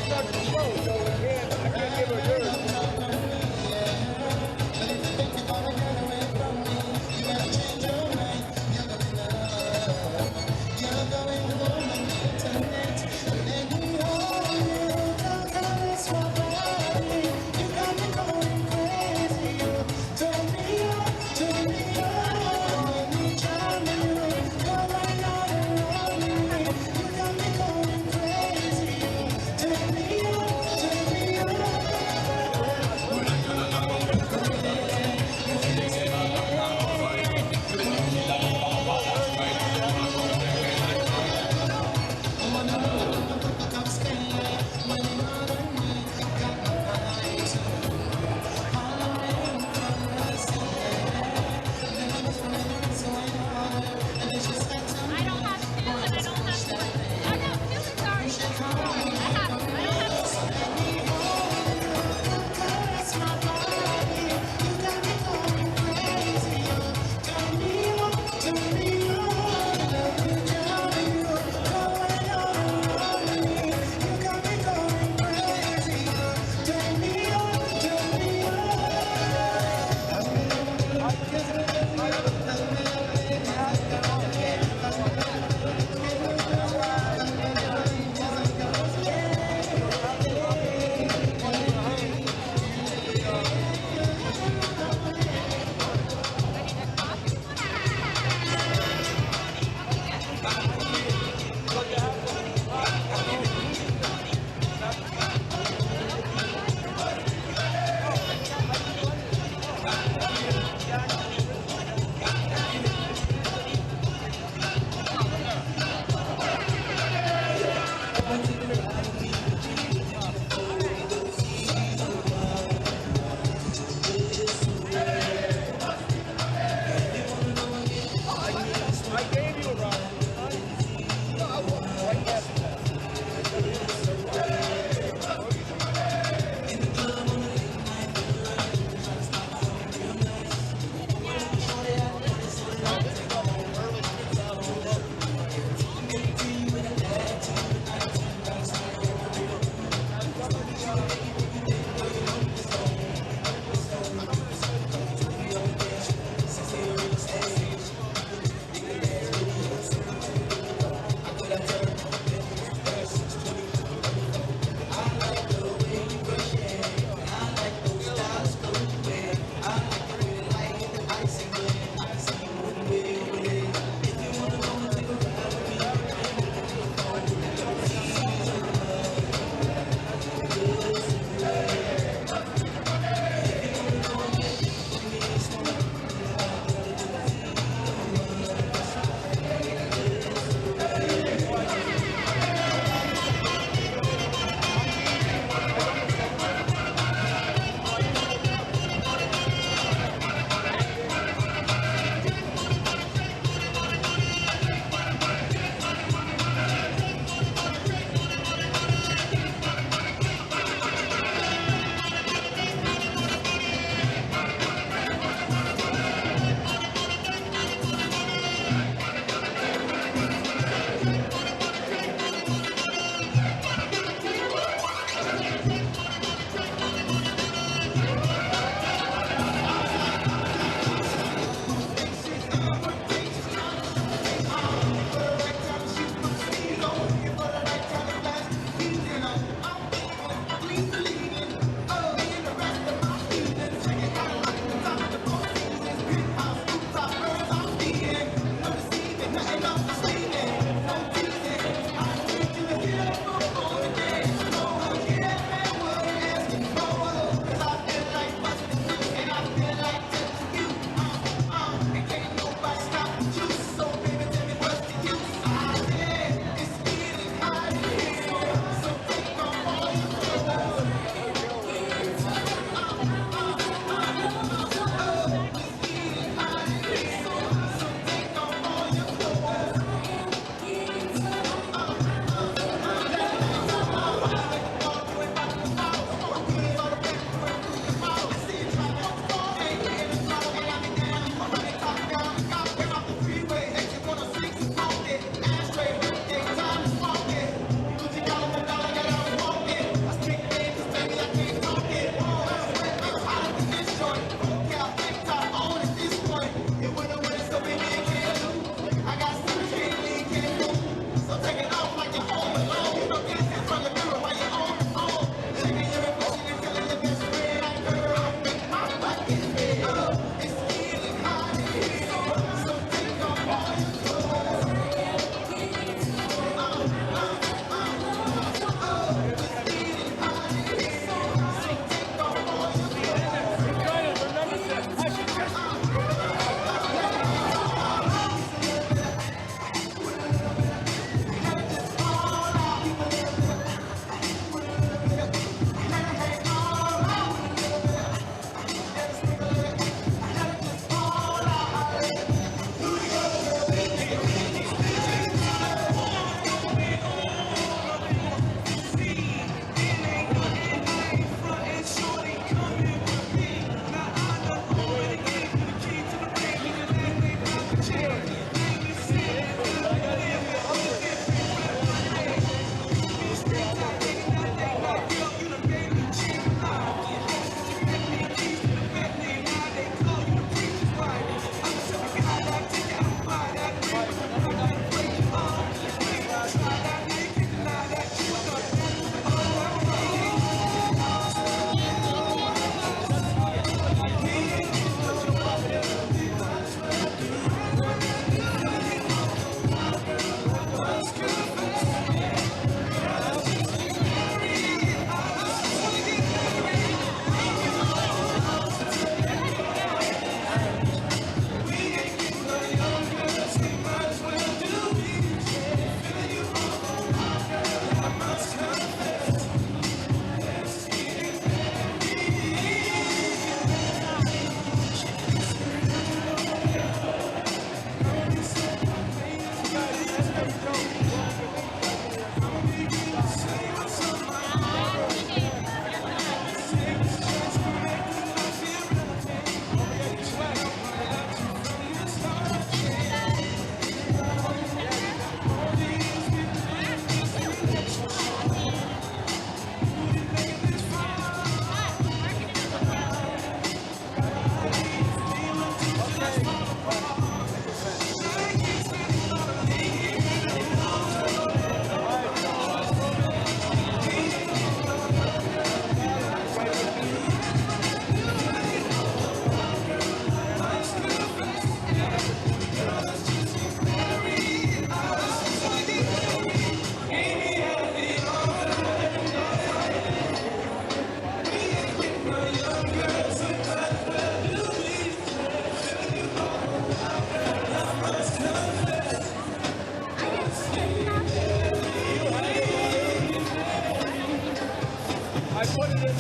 start the show, so I can't give her yours. Turn me on.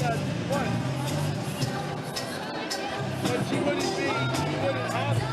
that one. But she wouldn't have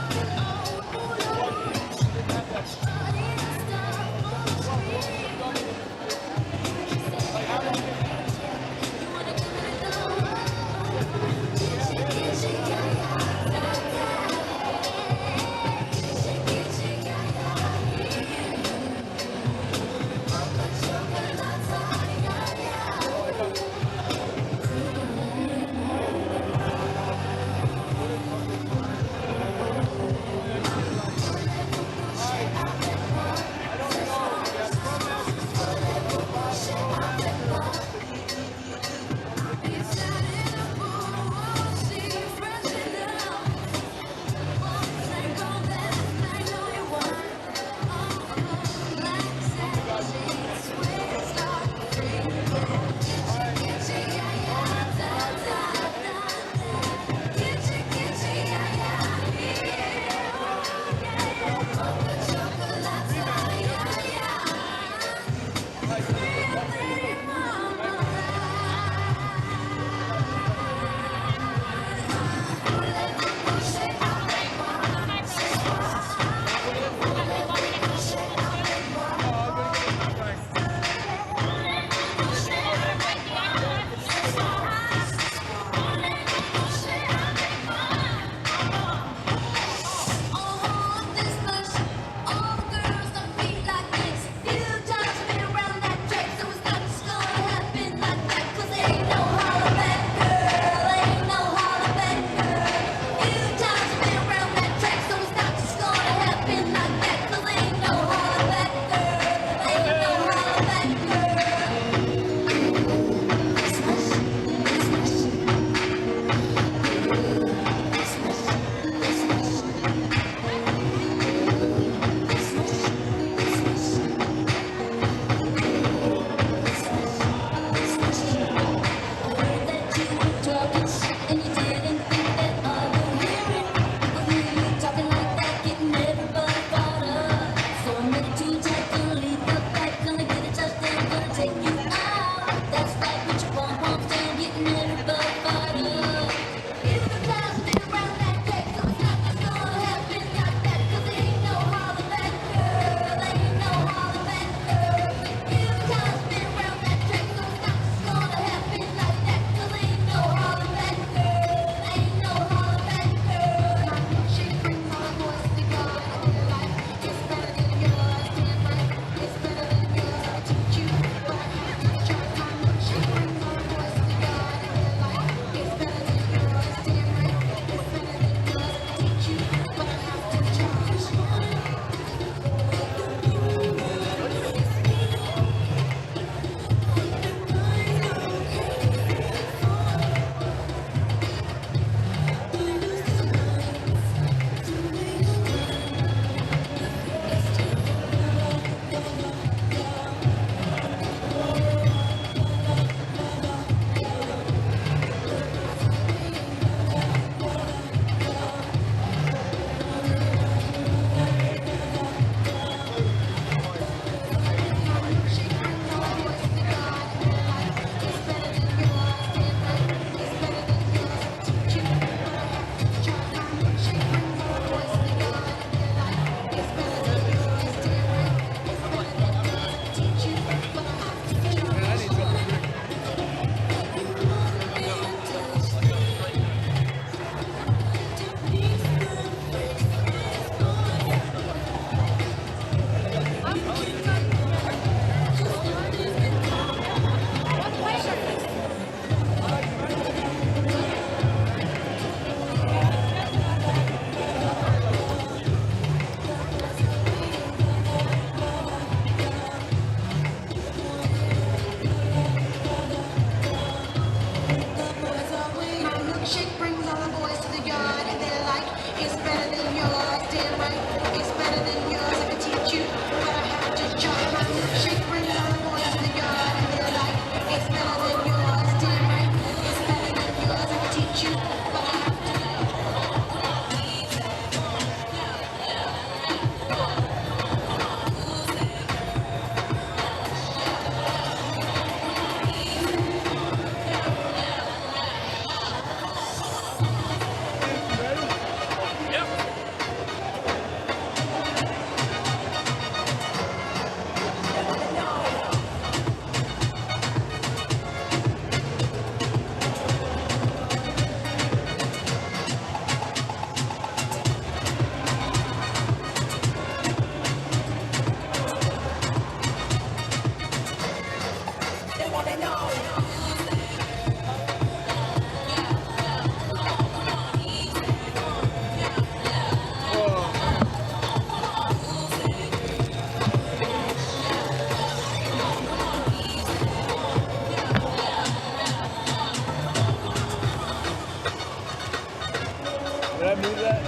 I move that?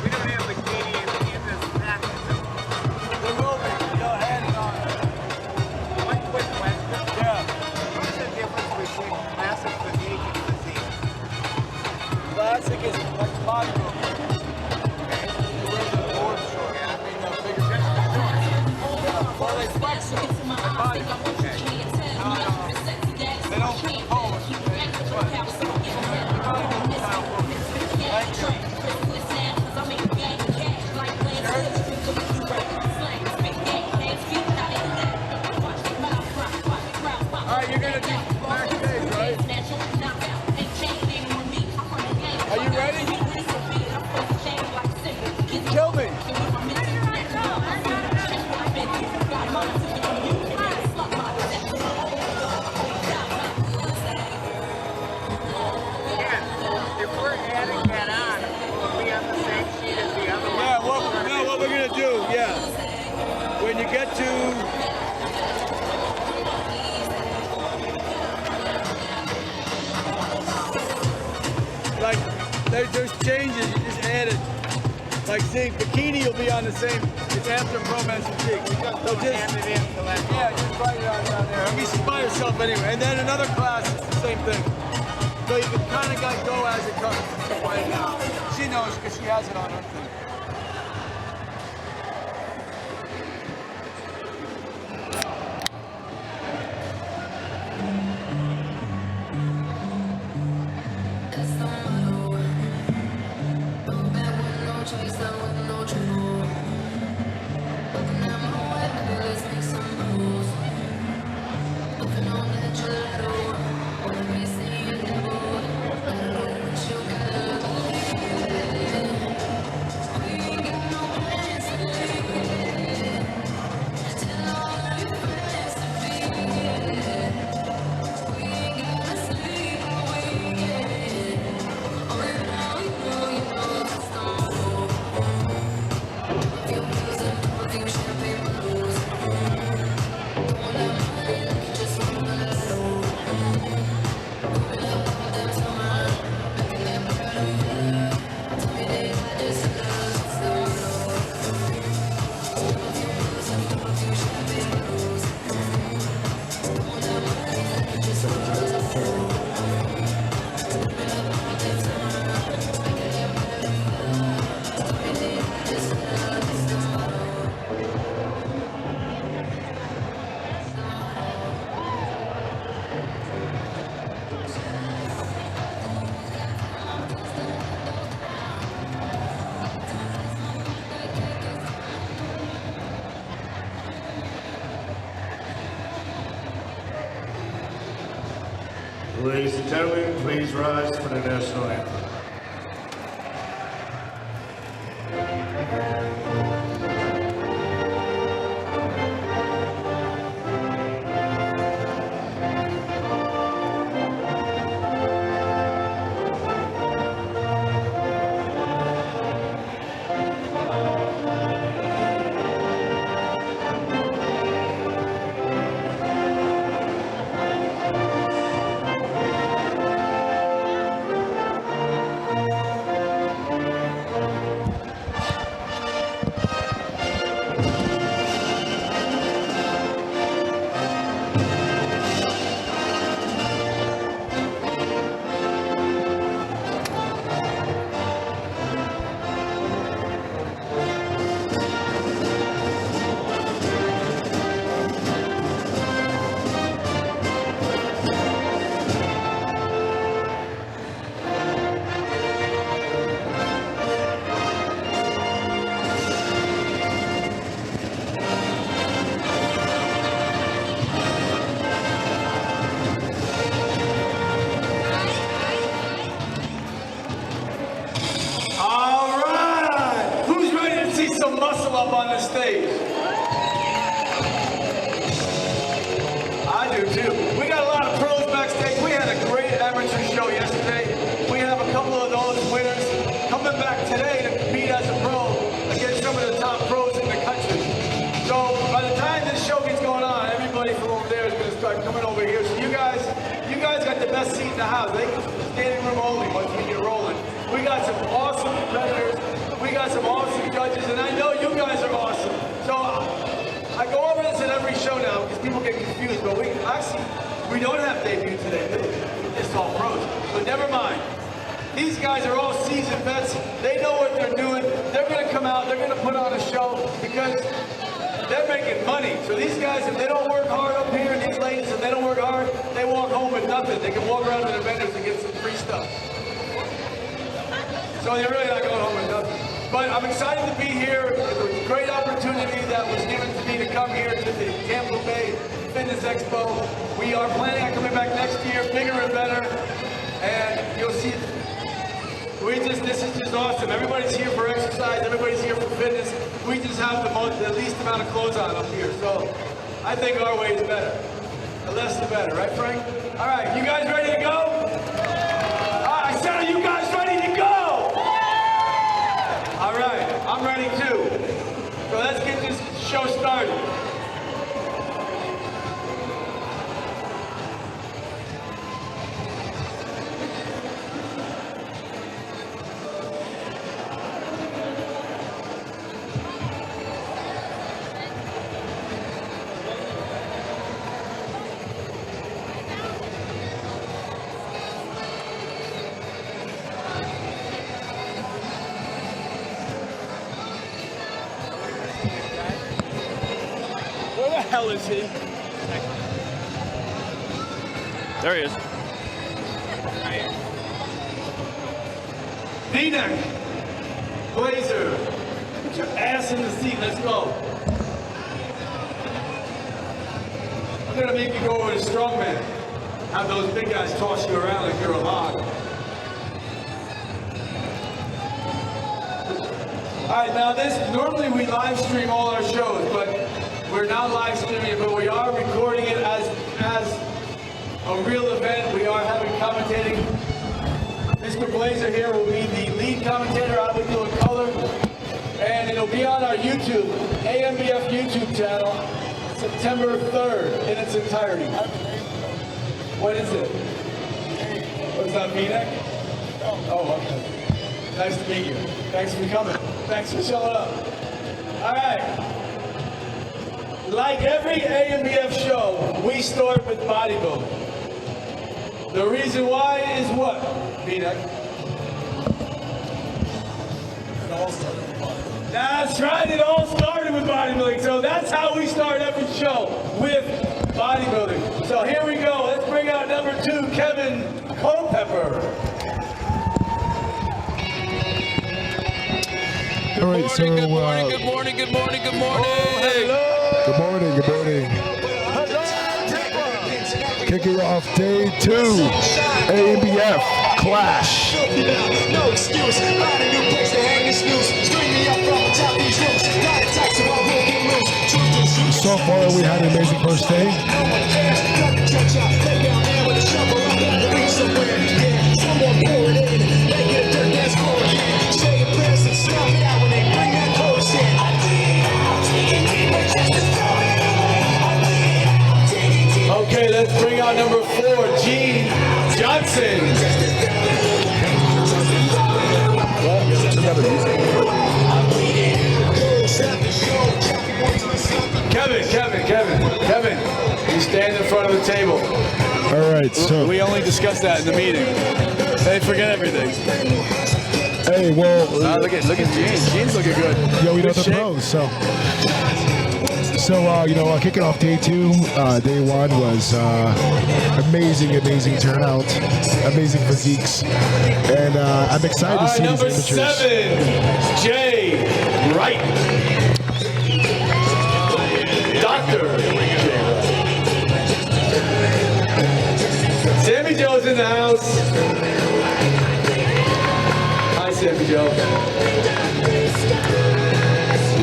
We don't have bikini in this package. They're moving. You'll hand it on. One quick question. Yeah. What is the difference between classic physique and physique? Classic is like bodybuilding. You wear the board short. I mean, the bigger picture. Well, they flex them. They're bodybuilding. They don't pose. They sweat. Bodybuilding style pose. Thank you. All right, you're gonna do backstage, right? Are you ready? Kill me. If we're adding that on, will it be on the same sheet as the other one? Yeah, what we're gonna do, yeah. When you get to like there's changes, you just add it. Like zinc, bikini will be on the same. It's after Pro Men's Physique. So just Hand it in to let go. yeah, just write it on down there. I mean, by yourself anyway. And then another class, it's the same thing. So you can kind of go as it comes. She knows because she has it on her thing. Ladies and gentlemen, please rise for the national anthem. Up on the stage. I do too. We got a lot of pros backstage. We had a great amateur show yesterday. We have a couple of those winners coming back today to compete as a pro against some of the top pros in the country. So by the time this show gets going on, everybody from over there is going to start coming over here. So you guys guys got the best seat in the house. They can standing room only once we get rolling. We got some awesome competitors. We got some awesome judges, and I know you guys are awesome. So I go over this at every show now because people get confused, but we don't have debut today. It's just all pros. But never mind. These guys are all seasoned vets. They know what they're doing. They're going to come out. They're going to put on a show because they're making money. So these guys, if they don't work hard up here, and these ladies, if they don't work hard, they walk home with nothing. They can walk around to the vendors and get some free stuff. So they're really not going home with nothing. But I'm excited to be here. It was a great opportunity that was given to me to come here to the Tampa Fitness and Expo. We are planning on coming back next year, bigger and better. And you'll see, this is just awesome. Everybody's here for exercise. Everybody's here for fitness. We just have the least amount of clothes on up here. So I think our way is better. The less the better, right, Frank? All right, you guys ready to go? I said, are you guys ready to go? All right, I'm ready too. So let's get this show started. Where the hell is he? There he is. V-neck, blazer, put your ass in the seat, let's go. I'm gonna make you go over to strongman. Have those big guys toss you around like you're a log. All right, now normally we live stream all our shows, but we're not live streaming it, but we are recording it as a real event. We are having commentating. Mr. Blazer here will be the lead commentator. I will do a color, and it'll be on our YouTube, ANBF YouTube channel, September 3rd in its entirety. What is it? What's that, V-neck? Oh, okay. Nice to meet you. Thanks for coming. Thanks for showing up. All right. Like every ANBF show, we start with bodybuilding. The reason why is what, V-neck? It all started with bodybuilding. That's right, it all started with bodybuilding. So that's how we start every show, with bodybuilding. So here we go. Let's bring out number 2, Kevin Culpepper. All right, so Good morning. Oh, hello. good morning. Kicking off day 2, ANBF Clash. No excuse, find a new place to hang this news. String me up from the top these rooms. Got a tax so I will get loose. So far, we had an amazing first day. No one cares. Cut the church out. Lay down there with a shovel. I'm gonna reach somewhere. Yeah, someone pour it in. Make it a dirt dance floor again. Say your prayers and stop it out when they bring that chorus in. I bleed out, digging deeper just to throw it away. I bleed out, digging deeper. Okay, let's bring out number 4, Gene Johnson. Kevin, you stand in front of the table. All right, so We only discussed that in the meeting. They forget everything. hey, well, Look at Gene. Gene's looking good. yeah, we know Good the shape. pros. So kicking off day 2, day 1 was amazing turnout, amazing physiques, and I'm excited to see Number these amateurs. 7, Jay Wright. Dr. Sammy Joe's in the house. Hi, Sammy Joe.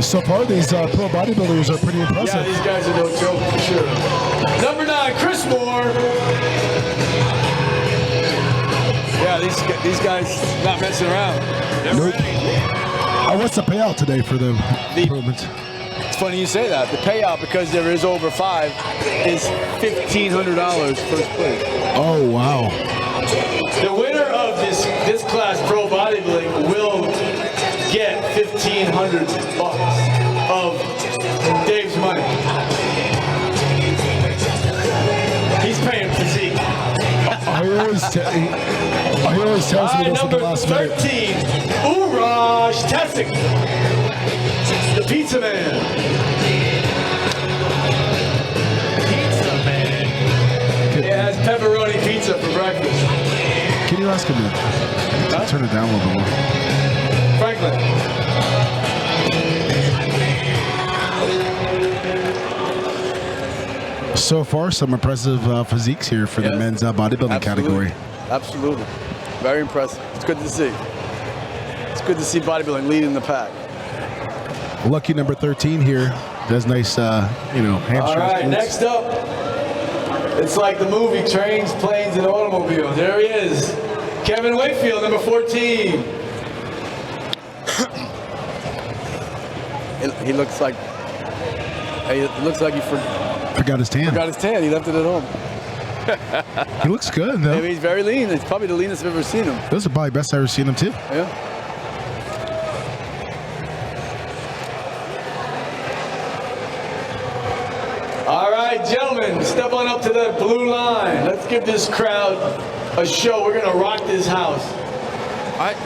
So far, these pro bodybuilders are pretty Yeah, impressive. these guys are no joke for sure. Number 9, Chris Moore. Yeah, these guys not messing around. They're Nope. ready. What's the payout today for the improvement? It's funny you say that. The payout, because there is over 5, is $1,500 first place. Oh, wow. The winner of this class, pro bodybuilding, will get $1,500 of Dave's money. He's paying physique. He always tells me this at the Number last minute. 13, Uraj Tessic, the pizza man. Pizza man. It has pepperoni pizza for breakfast. Can you ask him to turn it down a little bit more? Franklin. So far, some impressive physiques here for the Yes. men's bodybuilding category. Absolutely. Very impressive. It's good to see. It's good to see bodybuilding leading the pack. Lucky number 13 here does nice, hamstrings. All right, glutes. next up, it's like the movie Trains, Planes, and Automobiles. There he is. Kevin Wakefield, number 14. He looks like he Forgot his tan. forgot his tan. He left it at home. He looks good, though. Maybe he's very lean. It's probably the leanest I've ever seen him. Those are probably the best I've ever seen him, too. Yeah. All right, gentlemen, step on up to that blue line. Let's give this crowd a show. We're gonna rock this house.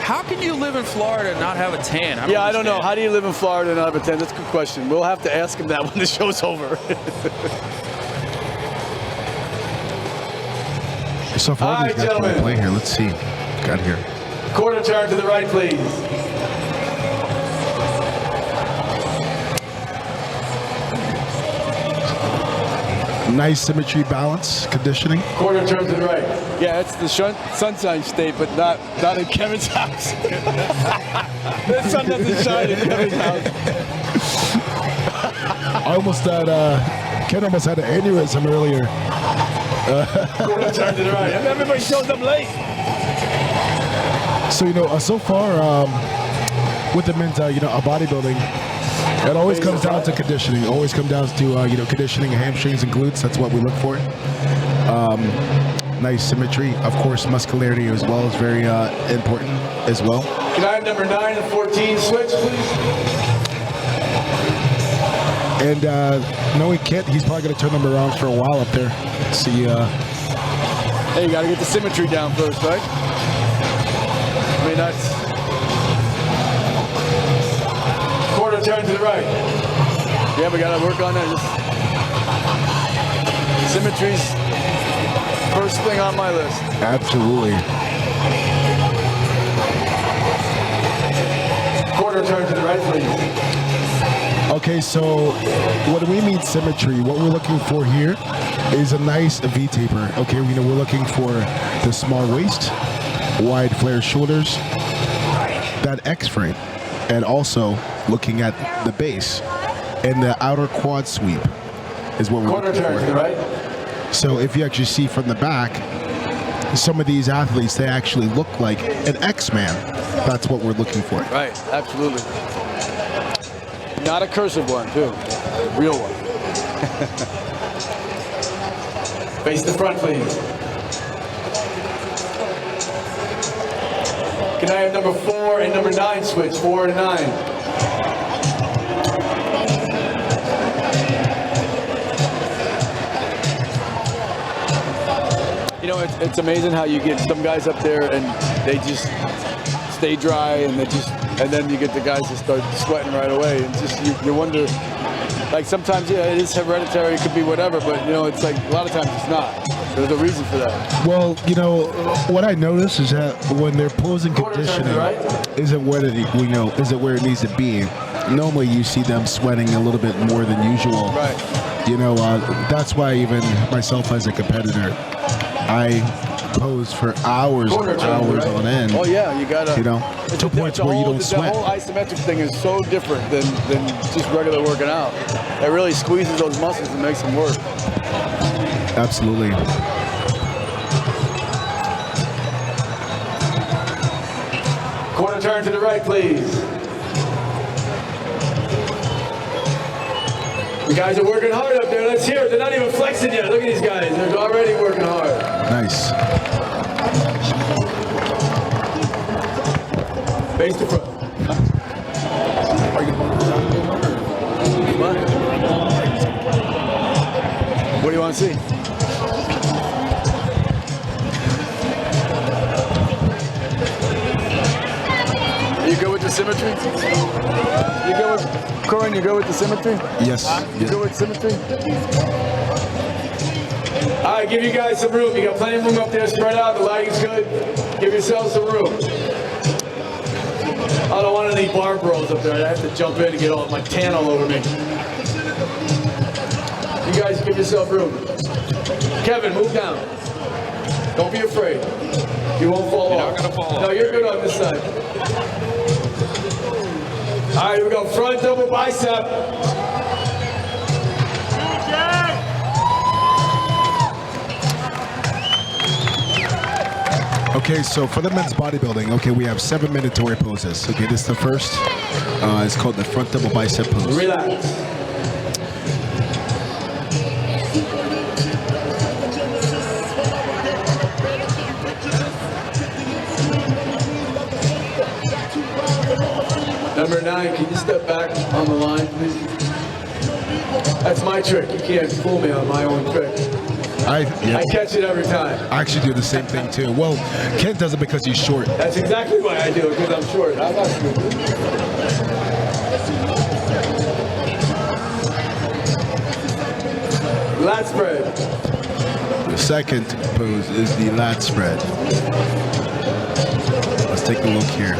How can you live in Florida and not have a tan? Yeah, I don't know. How do you live in Florida and not have a tan? That's a good question. We'll have to ask him that when the show's over. So far, All these right, guys can gentlemen. play here. Let's see. Got here. Quarter turn to the right, please. Nice symmetry, balance, conditioning. Quarter turn to the right. Yeah, it's the sunshine state, but not in Kevin's house. The sun doesn't shine in Kevin's house. I almost thought Ken almost had an aneurysm earlier. Quarter turn to the right. And everybody shows up late. So, so far with the men's, bodybuilding, it always comes down to conditioning. It always comes down to, conditioning hamstrings and glutes. That's what we look for. Nice symmetry. Of course, muscularity as well is very important as well. Can I have number 9 and 14 switch, please? And no, he can't. He's probably going to turn them around for a while up there. See. Hey, you got to get the symmetry down first, right? I mean, that's quarter turn to the right. Yeah, we got to work on that. Symmetry's first thing on my list. Absolutely. Quarter turn to the right, please. Okay, so when we mean symmetry, what we're looking for here is a nice V-taper. Okay, we're looking for the small waist, wide flare shoulders, that X-frame, and also looking at the base and the outer quad sweep is what we're Quarter looking turn for. to the right. So if you actually see from the back, some of these athletes, they actually look like an X-man. That's what we're looking for. Right, absolutely. Not a cursive one, too. Real one. Face the front, please. Can I have number 4 and number 9 switch? 4 and 9. It's amazing how you get some guys up there and they just stay dry and then you get the guys that start sweating right away. And just you wonder, like sometimes it is hereditary, it could be whatever, but it's like a lot of times it's not. There's a reason for that. Well, what I notice is that when they're posing conditioning, isn't where it needs to be. Normally, you see them sweating a little bit more than usual. Right. That's why even myself as a competitor, I pose for hours and hours on end. Oh yeah, you gotta. To points where you don't sweat. The whole isometric thing is so different than just regular working out. It really squeezes those muscles and makes them work. Absolutely. Quarter turn to the right, please. guys are working hard up there. Let's hear it. They're not even flexing yet. Look at these guys. They're already working hard. Nice. Face to front. What do you want to see? You good with the symmetry? You good with Corin? You good with the symmetry? Yes. You yes. good with symmetry? All right, give you guys some room. You got plenty of room up there. Spread out. The lighting's good. Give yourselves some room. I don't want any bar bros up there. I have to jump in and get all my tan all over me. You guys give yourself room. Kevin, move down. Don't be afraid. You won't fall off. You're not gonna fall off. No, you're good on this side. All right, here we go. Front double bicep. Okay, so for the men's bodybuilding, okay, we have 7 mandatory poses. Okay, this is the first. It's called the front double bicep pose. Relax. Number 9, can you step back on the line, please? That's my trick. You can't fool me on my own trick. I catch it every time. I actually do the same thing too. Well, Kent does it because he's short. That's exactly why I do it, because I'm short. I'm not stupid. Lat spread. The second pose is the lat spread. Let's take a look here.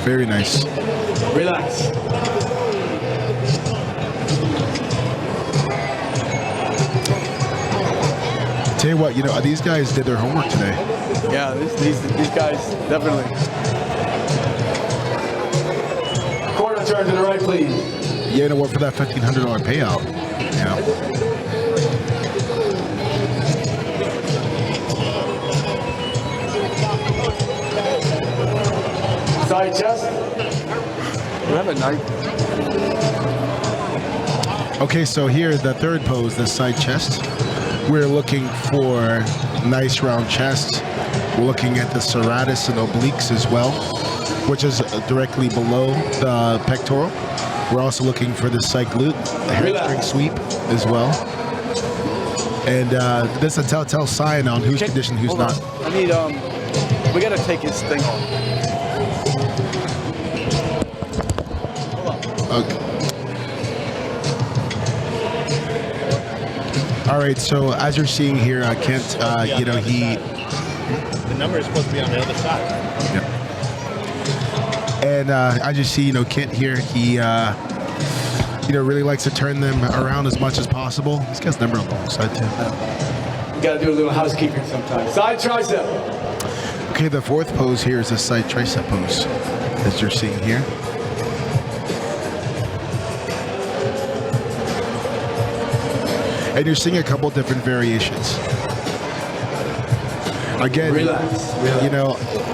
Very nice. Relax. Tell you what, these guys did their homework today. Yeah, these guys, definitely. Corner turn to the right, please. Yeah, for that $1,500 payout. Yeah. Side chest. We have a knife. Okay, so here, the third pose, the side chest. We're looking for nice round chest. We're looking at the serratus and obliques as well, which is directly below the pectoral. We're also looking for the side glute, the hamstring sweep as well. And this is a telltale sign on who's conditioned, who's not. I need, we gotta take his thing off. Okay. All right, so as you're seeing here, Kent, he... The number is supposed to be on the other side. Yeah. And I just see, Kent here, he, really likes to turn them around as much as possible. This guy's number on the wrong side, too. You gotta do a little housekeeping sometimes. Side tricep. Okay, the fourth pose here is a side tricep pose, as you're seeing here. And you're seeing a couple different variations. Again, Relax.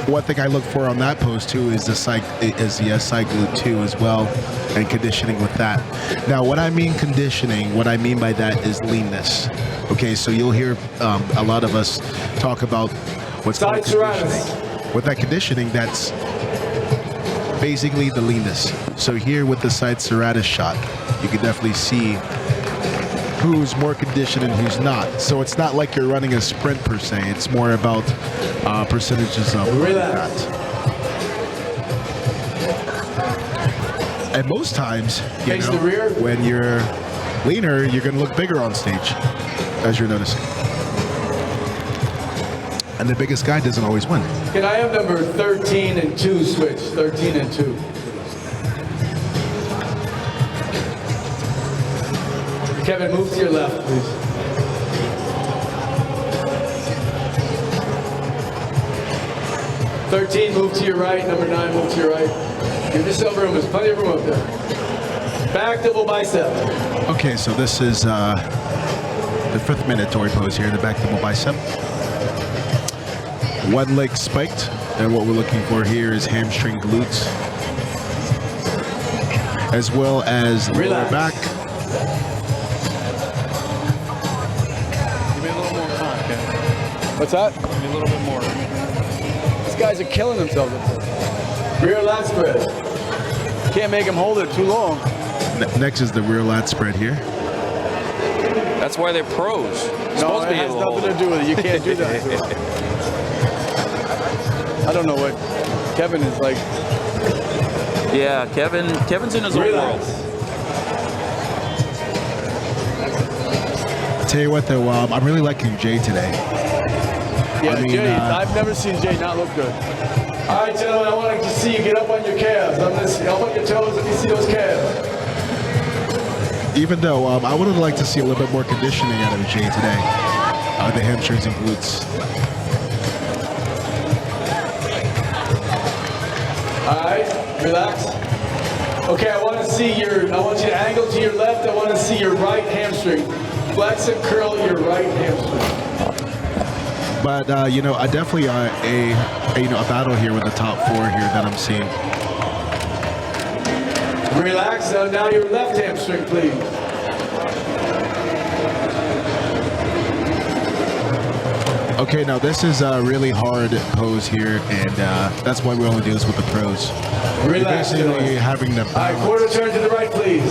one thing I look for on that pose too is the side glute too as well, and conditioning with that. Now, what I mean conditioning, what I mean by that is leanness. Okay, so you'll hear a lot of us talk about what's called conditioning. With that conditioning, that's basically the leanness. So here with the side serratus shot, you can definitely see who's more conditioned and who's not. So it's not like you're running a sprint per se. It's more about percentages of fat. And most times, when you're leaner, you're going to look bigger on stage, as you're noticing. And the biggest guy doesn't always win. Can I have number 13 and 2 switch? 13 and 2. Kevin, move to your left, please. "13, move to your right. Number 9, move to your right. Give yourself room. There's plenty of room up there. Back double bicep. Okay, so this is the fifth mandatory pose here, the back double bicep. one leg spiked, and what we're looking for here is hamstring glutes, as well as lower Relax. back. Give me a little more time, Ken. What's that? Give me a little bit more. These guys are killing themselves up there. Rear lat spread. Can't make them hold it too long. Next is the rear lat spread here. That's why they're pros. No, Supposed to it be has able to hold nothing to do with it. You can't do that. I don't know what Kevin is like. Yeah, Kevin's in his own world. Tell you what though, I'm really liking Jay today. Yeah, I mean, Jay, I've never seen Jay not look good. All right, gentlemen, I want to see you get up on your calves. I'm gonna see, up on your toes. Let me see those calves. Even though I would have liked to see a little bit more conditioning out of Jay today, the hamstrings and glutes. All right, relax. Okay, I want you to angle to your left. I want to see your right hamstring. Flex and curl your right hamstring. But you know, I definitely a battle here with the top four here that I'm seeing. Relax. Now your left hamstring, please. Okay, now this is a really hard pose here, and that's why we only do this with the pros. You're Relax. basically gentlemen. having them All right, quarter turn to the right, please.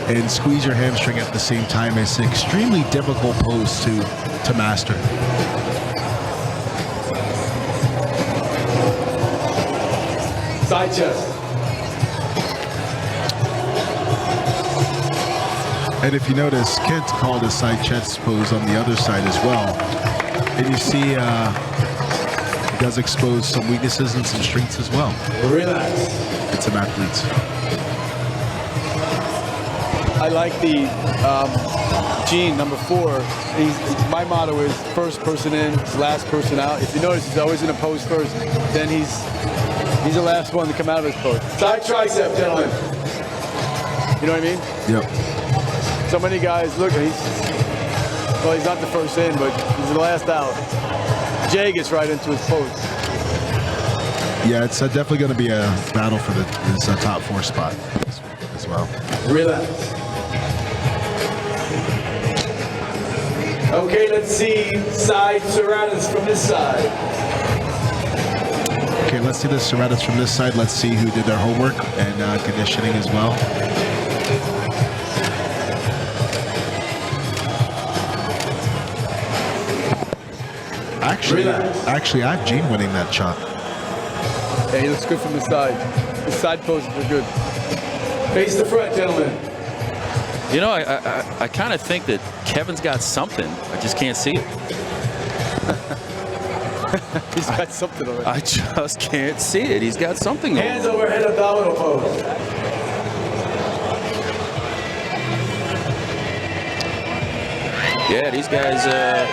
and squeeze your hamstring at the same time. It's an extremely difficult pose to master. Side chest. And if you notice, Kent called a side chest pose on the other side as well. And you see it does expose some weaknesses and some strengths as well. Relax. It's some athletes. I like the Gene, number 4. My motto is first person in, last person out. If you notice, he's always in a pose first. Then he's the last one to come out of his pose. Side tricep, gentlemen. You know what I mean? Yep. So many guys, look, he's not the first in, but he's the last out. Jay gets right into his pose. Yeah, it's definitely going to be a battle for this top 4 spot as well. Relax. Okay, let's see side serratus from this side. Okay, let's see the serratus from this side. Let's see who did their homework and conditioning as well. Actually, I have Gene winning that shot. Yeah, he looks good from the side. His side poses are good. Face the front, gentlemen. You know, I kind of think that Kevin's got something. I just can't see it. He's got something already. I just can't see it. He's got something going on. Hands overhead abdominal pose. Yeah, these guys, I'm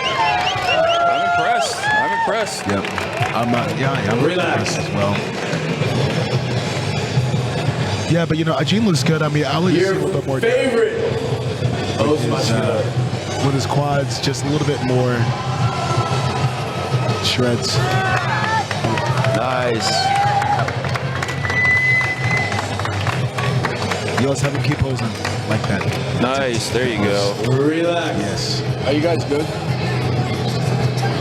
impressed. Yep. I'm Relax. impressed as well. Yeah, but you know, Gene looks good. I mean, I'll let you see a little bit more. Favorite. With his quads, just a little bit more shreds. Nice. You always have him keep posing like that. Nice. There you go. Relax. Yes. Are you guys good?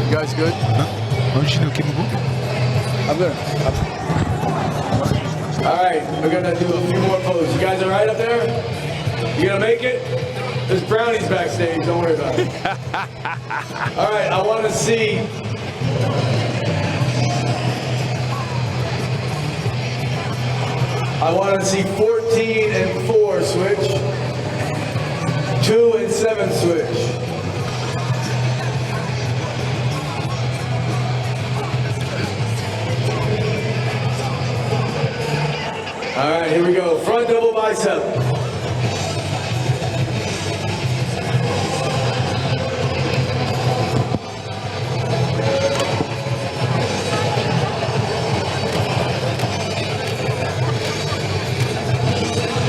You guys good? No? Why don't you keep moving? I'm good. All right, we're gonna do a few more poses. You guys all right up there? You gonna make it? There's brownies backstage, don't worry about it. All right, I wanna see. I wanna see 14 and 4 switch. 2 and 7 switch. All right, here we go. Front double bicep.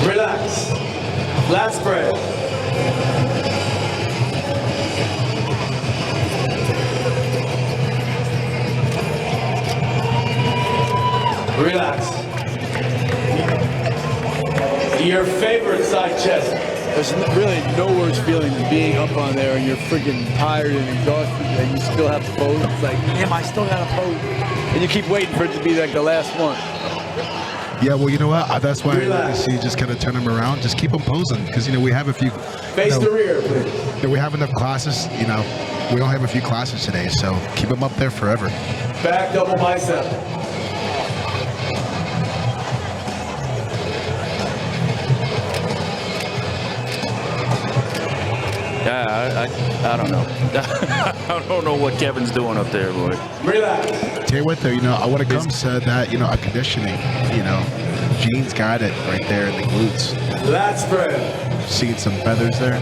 Relax. Lat spread. Your favorite side chest. There's really no worse feeling than being up on there and you're freaking tired and exhausted and you still have to pose. It's like, damn, I still gotta pose. And you keep waiting for it to be like the last one. Yeah, well, you know what? That's why I really see just kind of turn them around. Just keep them posing because, you know, we have a few. Face the rear, please. You know, we have enough classes, you know. We only have a few classes today, so keep them up there forever. Back double bicep. Yeah, I don't know. I don't know what Kevin's doing up there, boy. Relax. Tell you what, though, you know, when it comes to that, you know, conditioning, you know, Gene's got it right there in the glutes. Lat spread. Seeing some feathers there.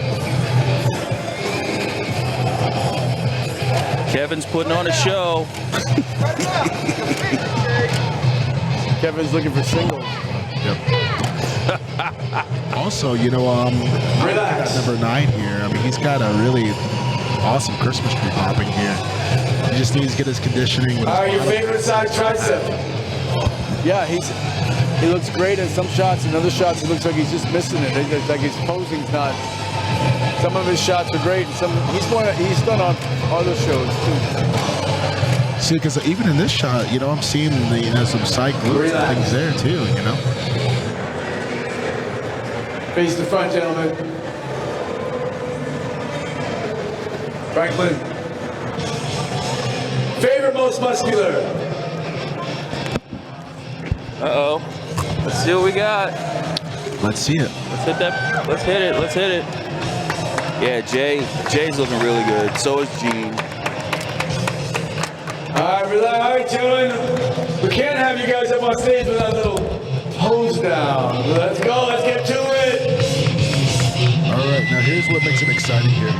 Kevin's putting on a show. Kevin's looking for singles. Yep. Also, you know, Relax. number 9 here. I mean, he's got a really awesome Christmas tree popping here. He just needs to get his conditioning. With All right, your favorite side tricep. Yeah, he looks great in some shots, and other shots it looks like he's just missing it. It's like his posing's not. Some of his shots are great, and some he's done on other shows too. See, because even in this shot, you know, I'm seeing the, you know, some side glutes and things there too, you know. Face the front, gentlemen. Franklin. Favorite most muscular. Uh-oh. Let's see what we got. Let's see it. Let's hit that. Let's hit it. Let's hit it. Yeah, Jay's looking really good. So is Gene. All right, relax. All right, gentlemen. We can't have you guys up on stage without a little pose down. Let's go. Let's get to it. All right, now here's what makes it exciting here.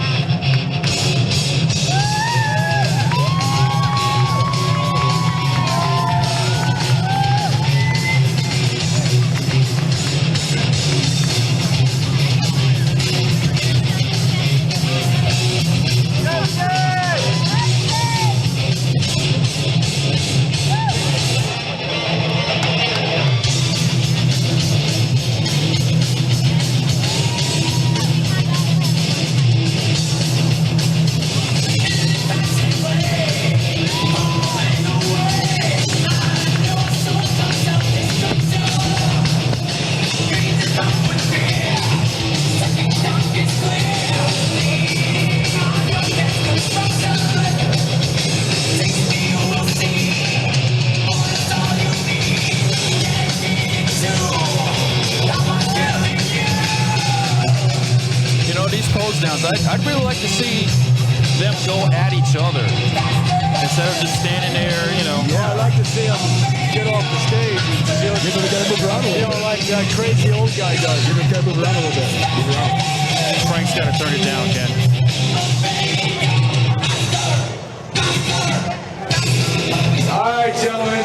I'd really like to see them go at each other instead of just standing there, you know. Yeah, I'd like to see them get off the stage and see what Maybe we gotta move around a little bit. like that crazy old guy does. We gotta move around a little bit. Move around. Frank's got to turn it down, Ken. All right, gentlemen.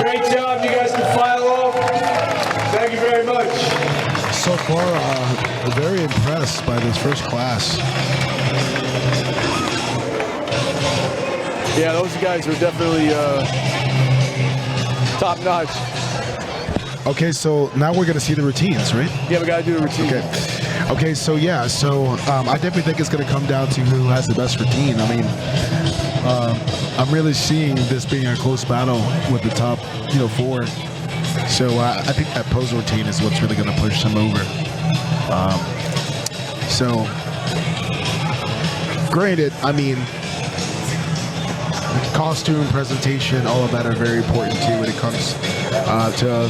Great job. You guys can file off. Thank you very much. So far, very impressed by this first class. Yeah, those guys are definitely top notch. Okay, so now we're gonna see the routines, right? Yeah, we gotta do the routine. Okay, so yeah, I definitely think it's gonna come down to who has the best routine. I mean, I'm really seeing this being a close battle with the top, you know, 4. So I think that pose routine is what's really gonna push them over. So, granted, I mean, costume, presentation, all of that are very important too when it comes to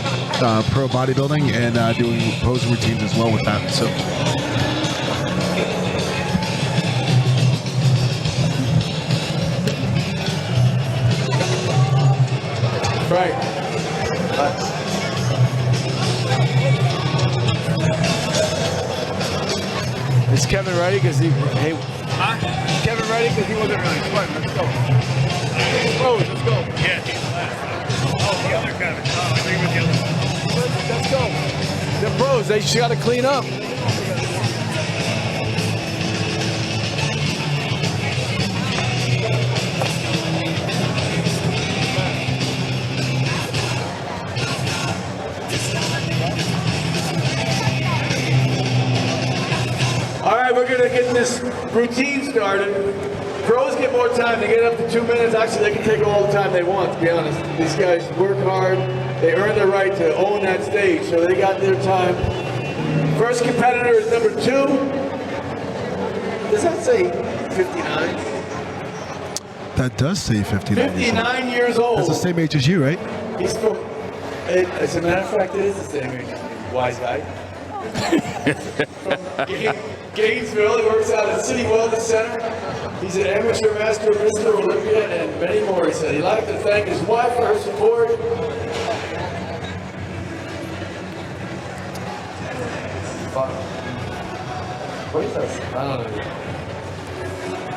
pro bodybuilding and doing pose routines as well with that. So. Right. Is Kevin ready? Because he, hey, is Kevin ready? Because he wasn't really sweating. Let's go. Let's go. Yeah, he's left. Oh, the other Kevin. Oh, I think it was the other one. Let's go. The pros, they just got to clean up. get this routine started. Pros get more time. They get up to 2 minutes. Actually, they can take all the time they want, to be honest. These guys work hard. They earn the right to own that stage, so they got their time. First competitor is number 2. Does that say 59? That does say 59. 59 years old. That's the same age as you, right? He's from, as a matter of fact, it is the same age as me. Wise guy. From Gainesville, he works out at City Wellness Center. He's an amateur master, Mr. Olympia, and many more. He said he'd like to thank his wife for her support. What is that? I don't know.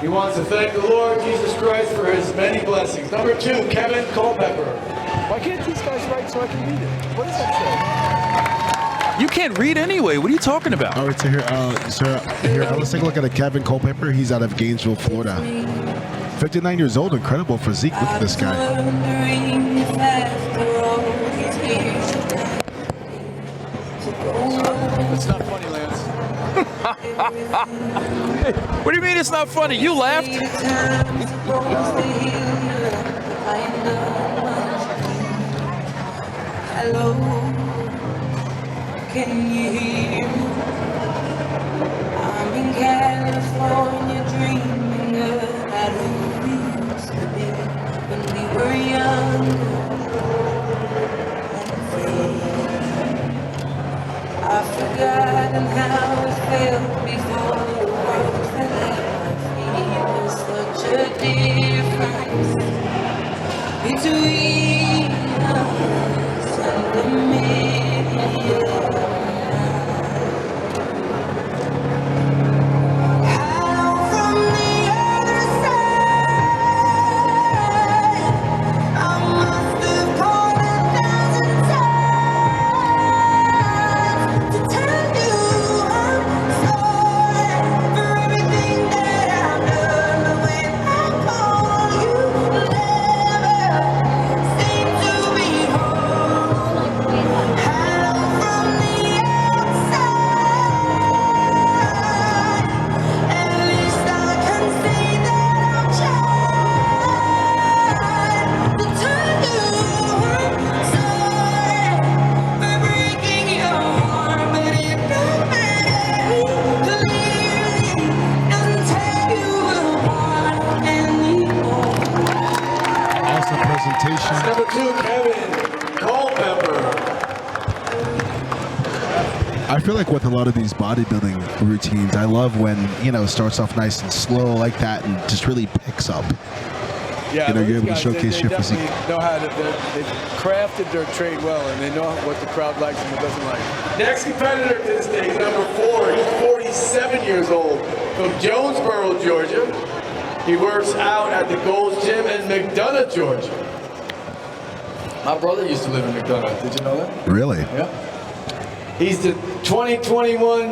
He wants to thank the Lord Jesus Christ for his many blessings. Number 2, Kevin Culpepper. Why can't these guys write so I can read it? What does that You can't read anyway. What are you talking about? All right, so here, let's take a look at Kevin Culpepper. He's out of Gainesville, Florida. 59 years old, incredible physique. Look at this guy. It's not funny, Lance. What do you mean it's not funny? You laughed. Hello, can you hear me? I'm in California dreaming about who we used to be when we were younger and free. I've forgotten how it felt before the world fell at my feet. There's such a difference between us and the million. Hello from the other side. I must have called 1,000 times to tell you I'm sorry for everything that I've done. But when I call, you never seem to be home. Hello from the outside. At least I can say that I've tried to tell you I'm sorry for breaking your heart, but it don't matter. Clearly doesn't tear you apart anymore. Awesome presentation. Number 2, Kevin Culpepper. I feel like with a lot of these bodybuilding routines, I love when, it starts off nice and slow like that and just really picks up. Yeah, You're these able to guys, showcase they your physique. definitely know how to. They've crafted their trade well, and they know what the crowd likes and what doesn't like. Next competitor to this day is number 4. He's 47 years old from Jonesboro, Georgia. He works out at the Gold's Gym in McDonough, Georgia. My brother used to live in McDonough. Did you know that? Really? Yeah. He's the 2021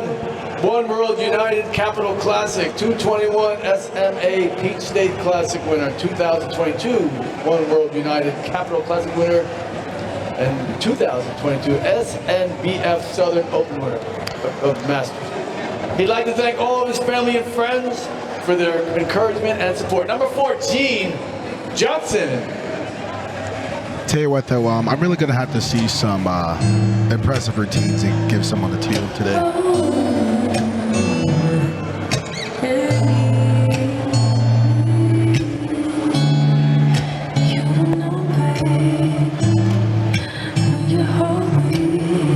One World United Capital Classic, 221 SMA Peach State Classic winner, 2022 One World United Capital Classic winner, and 2022 ANBF Southern Open winner of Masters. He'd like to thank all of his family and friends for their encouragement and support. Number 4, Gene Johnson. Tell you what, though, I'm really going to have to see some impressive routines and give some on the table today.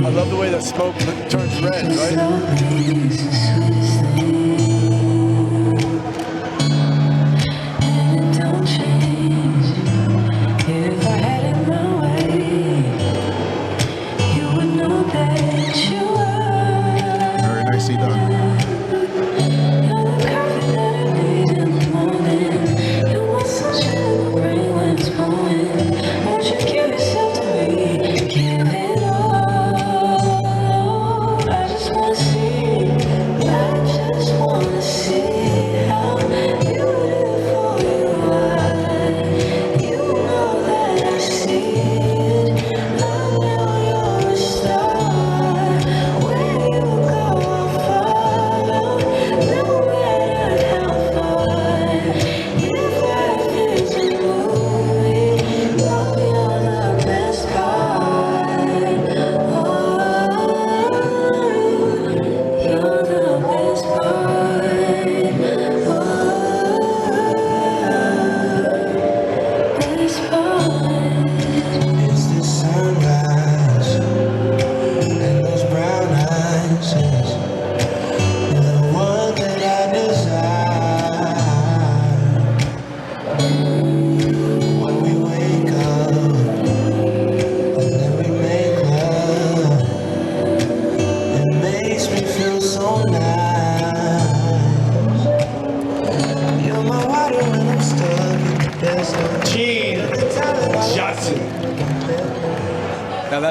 I love the way the smoke turns red, right? Very nicely done. I just wanna see that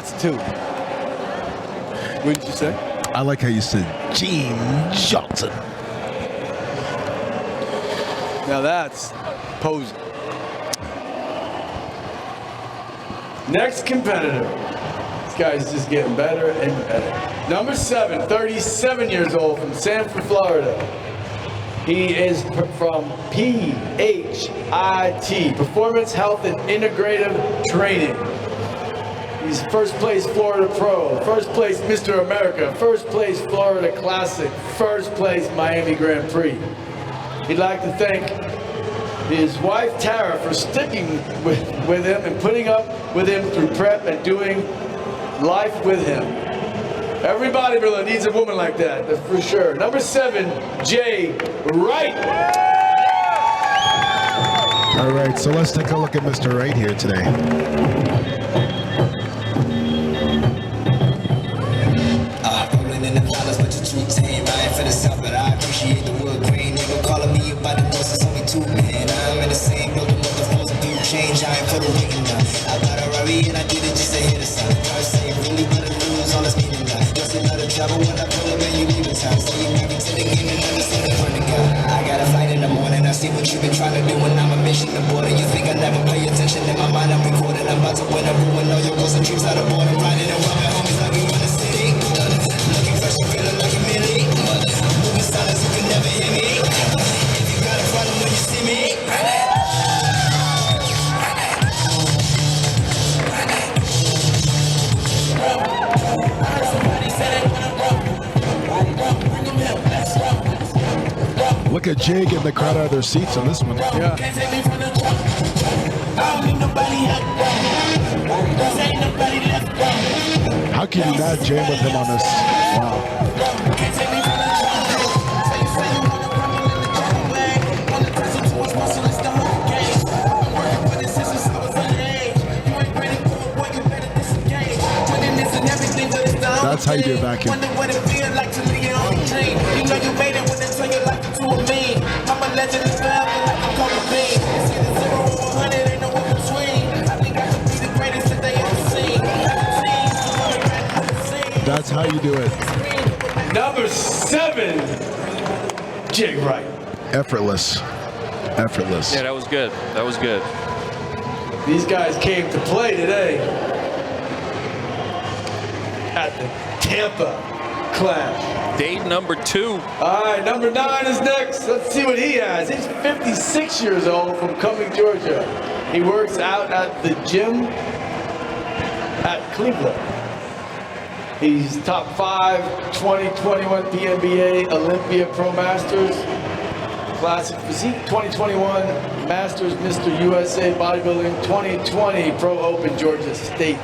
That's 2. What did you say? I like how you said Gene Johnson. Now that's posing. Next competitor. This guy's just getting better and better. Number 7, 37 years old from Sanford, Florida. He is from PHIT, Performance Health and Integrative Training. He's first place Florida Pro, first place Mr. America, first place Florida Classic, first place Miami Grand Prix. He'd like to thank his wife Tara for sticking with him and putting up with him through prep and doing life with him. Every bodybuilder needs a woman like that, that's for sure. Number 7, Jay Wright. All right, so let's take a look at Mr. Wright here today. Rolling in the dollars, but your tweets ain't right for the south, but I appreciate the wood grain. Nigga calling me about the boss, it's only 2 men. I'm in the same building with the phones, do change. I ain't for the waiting now. I got a Rari and I did it just to hit a sign. I say really better lose all this meaning now. Just another trouble when I pull up and you leave in town. So you married to the game and never seen the front of God. I got a flight in the morning, I see what you've been trying to do when I'm a mission to border. You think I never pay attention? In my mind I'm recording, I'm about to win a ruin. All your goals and trips out of border, riding and rubbing homies like we run the city. Looking fresh, you feeling like a millie. Moving silence, you can never hear me. If you got a problem when you see me. Look at Jay getting the crowd out of their seats on this one. Yeah. How can you not jam with him on this? Wow. That's how you do a vacuum. That's how you do it. Number 7, Jay Wright. Effortless. Effortless. Yeah, that was good. That was good. These guys came to play today at the Tampa Clash. Date number 2. All right, number 9 is next. Let's see what he has. He's 56 years old from Cumming, Georgia. He works out at the gym at Cleveland. He's top 5, 2021 PNBA, Olympia Pro Masters, Classic Physique 2021, Masters Mr. USA Bodybuilding 2020, Pro Open Georgia State.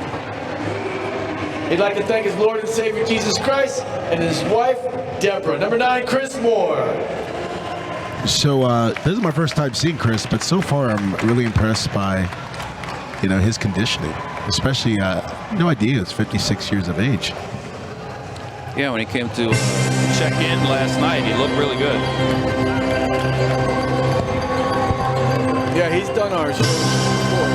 He'd like to thank his Lord and Savior Jesus Christ and his wife, Deborah. Number 9, Chris Moore. So this is my first time seeing Chris, but so far I'm really impressed by, his conditioning. Especially, no idea he was 56 years of age. Yeah, when he came to check in last night, he looked really good. Yeah, he's done our show before.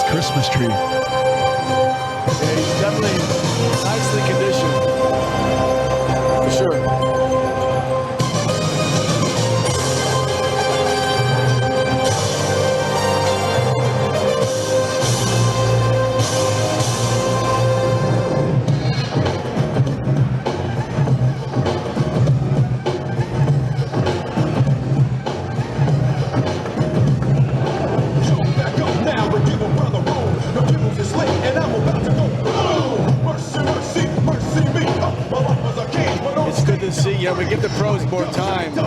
Christmas tree. Yeah, he's definitely nicely conditioned, for sure. We give the pros more time to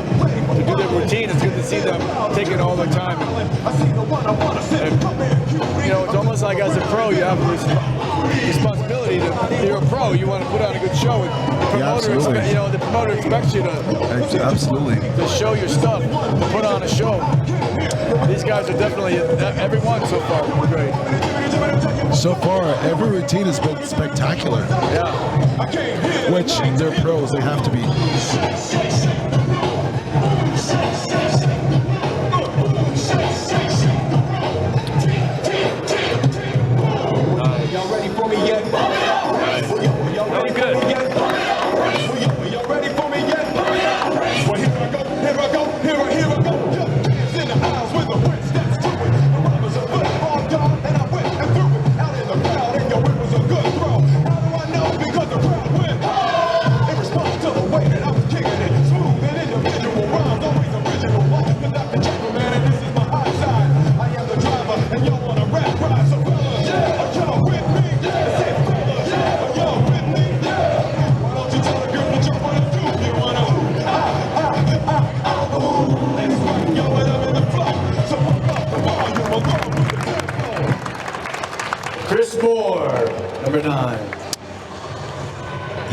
do their routine. It's good to see them taking all their time. And, it's almost like as a pro, you have a responsibility to. You're a pro. You want to put on a good show. The promoter expects you to absolutely to show your stuff, to put on a show. These guys are definitely, every one so far was great. So far, every routine has been spectacular. Yeah. Which they're pros, they have to be. Y'all ready for me yet? Y'all ready for me yet? Y'all ready for me yet? Well, here I go, here I go, here I go. Dance in the aisles with the French steps to it. The rubbers are football, dog, and I went and threw it out in the crowd, and yo, it was a good throw. How do I know? Because the crowd went in response to the way that I was kicking it. Smooth and individual rhymes, always original. Like the Dr. Gentleman, and this is my high side. I am the driver, and y'all want a rap ride, so fellas, are y'all with me? I said fellas, are y'all with me? Why don't you tell the girl that you wanna do? You wanna ooh, ooh. Let's rock, yo, and I'm in the flow. So pump up the volume along with the tempo. Chris Moore, number 9.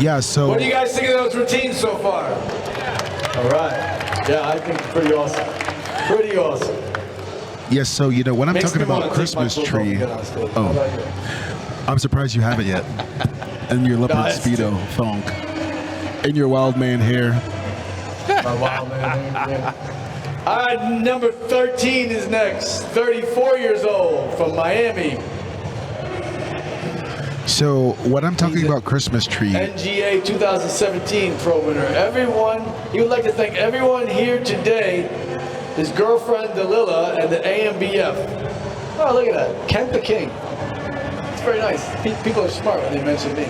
Yeah, so What do you guys think of those routines so far? All right. Yeah, I think it's pretty awesome. Pretty awesome. yes, so you know when I'm Makes talking me wanna about take my Christmas football tree. and get on stage. How Oh, about you? I'm surprised you haven't yet. And your leopard it's- speedo thong. And your wild man hair. My wild man. Yeah. All right, number 13 is next. 34 years old from Miami. So when I'm talking about Christmas tree, NGA 2017 Pro winner. Everyone, he would like to thank everyone here today, his girlfriend Dalila, and the ANBF. Oh, look at that. Kent the King. It's very nice. People are smart when they mention me.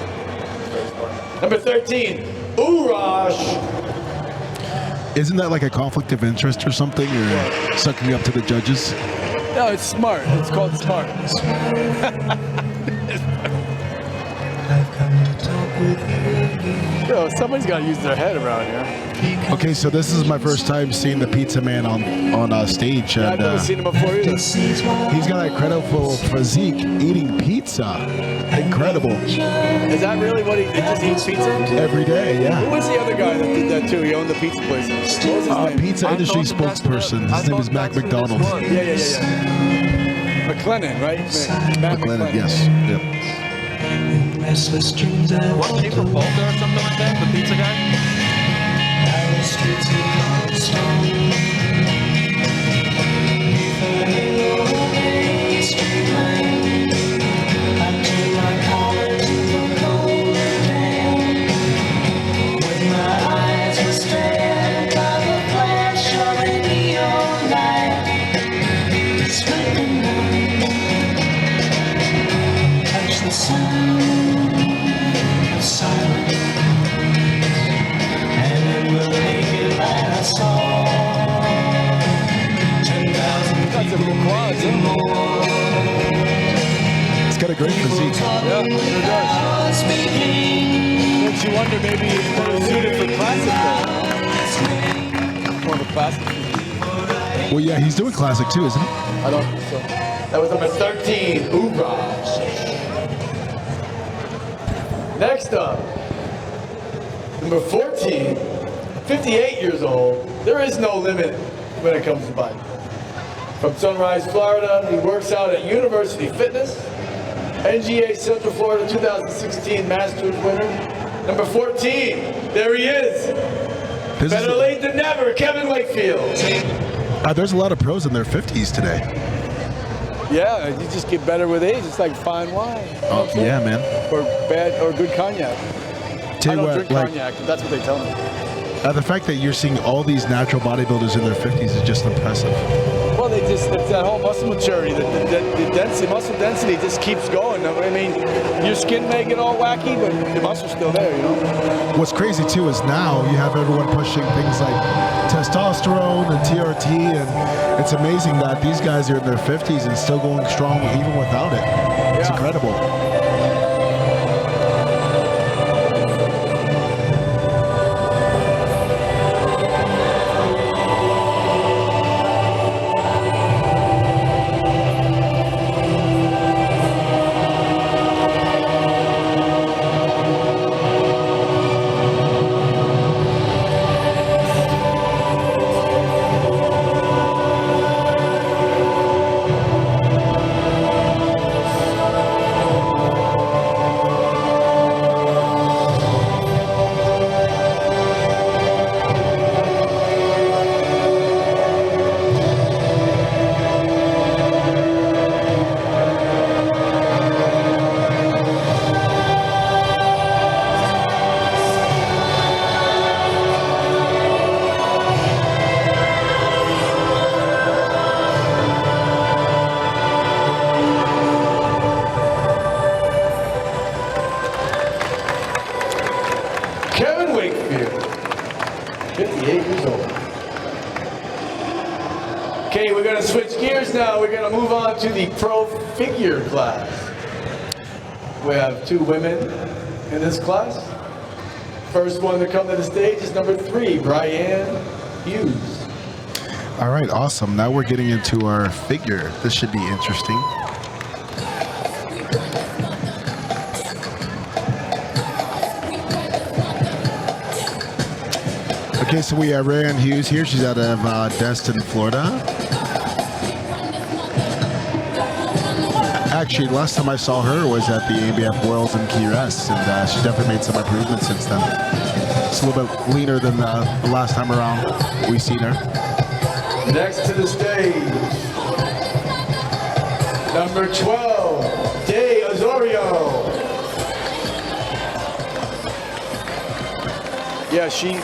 Number 13, Urash. isn't that like a conflict of interest or something, or sucking up to the judges? No, it's smart. It's called smart. Yo, somebody's got to use their head around here. Okay, so this is my first time seeing the pizza man on stage, Yeah, I've and never seen him before either. he's got an incredible physique eating pizza. Incredible. Is that really what he just eats pizza? Every day, Who yeah. was the other guy that did that too? He owned the pizza place. What was his name? Pizza industry spokesperson. His name is Mac McDonald. Yeah. McLennan, right? Matt McLennan, yes. Yep. Restless dreams I Wasn't he from Boulder or something like that, the pizza guy? the streets of cobblestone. Street lane. I turn my collar to the colder day. When my eyes were stared by the flash of a neon light, the splitting line, touch the sound of silence. And it will make it like I saw 10,000 Got some good quads, huh? It's got a great physique. Yeah, sure does. speaking. Makes you wonder maybe he's better suited for classic though. More of a classic. Well, yeah, he's doing classic too, isn't he? I don't think so. That was number 13, Urash. Next up, number 14, 58 years old. There is no limit when it comes to bike. From Sunrise, Florida, he works out at University Fitness. NGA Central Florida 2016 Masters winner. Number 14, there he is. This Better is, late than never, Kevin Wakefield. there's a lot of pros in their 50s today. Yeah, you just get better with age. It's like fine wine. Oh, yeah, man. Or bad, or good cognac. Tell I you don't what, drink like, cognac, but that's what they tell me. the fact that you're seeing all these natural bodybuilders in their 50s is just impressive. Well, it's that whole muscle maturity, the density, muscle density just keeps going. I mean, your skin may get all wacky, but the muscle's still there, you know? What's crazy too is now you have everyone pushing things like testosterone and TRT, and it's amazing that these guys are in their 50s and still going strong even without it. It's Yeah. incredible. on to the pro figure class. We have 2 women in this class. First one to come to the stage is number 3, Brianne Hughes. All right, awesome. Now we're getting into our figure. This should be interesting. Okay, so we have Brianne Hughes here. She's out of Destin, Florida. Actually, last time I saw her was at the ANBF Worlds in Key West, and she's definitely made some improvements since then. It's a little bit leaner than the last time around we've seen her. Next to the stage, number 12, Day Osorio. Yeah, she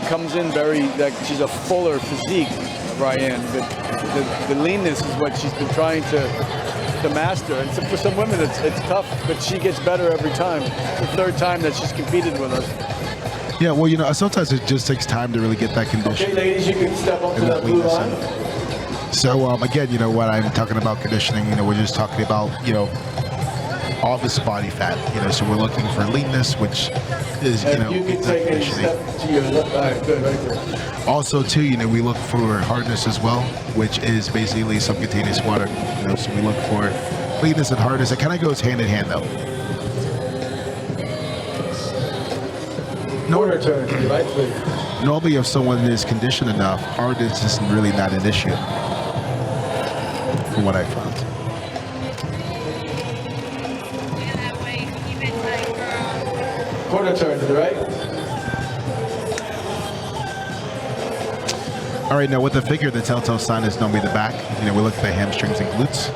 comes in very, like, she's a fuller physique, Brianne. The leanness is what she's been trying to master. And so for some women, it's tough, but she gets better every time. It's the 3rd time that she's competed with us. Yeah, well, you know, sometimes it just takes time to really get that condition. Okay, ladies, you can step up to that blue line. So, again, you know, when I'm talking about conditioning, you know, we're just talking about, you know, all this body fat, you know, so we're looking for leanness, which is, you know, you can take a step to your left. All right, good, right there. Also, too, you know, we look for hardness as well, which is basically subcutaneous water, you know, so we look for leanness and hardness. It kind of goes hand in hand, though. Quarter turn to the right, please. Normally, if someone is conditioned enough, hardness is really not an issue, from what I found. Quarter turn to the right. All right, now with the figure, the telltale sign is normally the back. You know, we look at the hamstrings and glutes.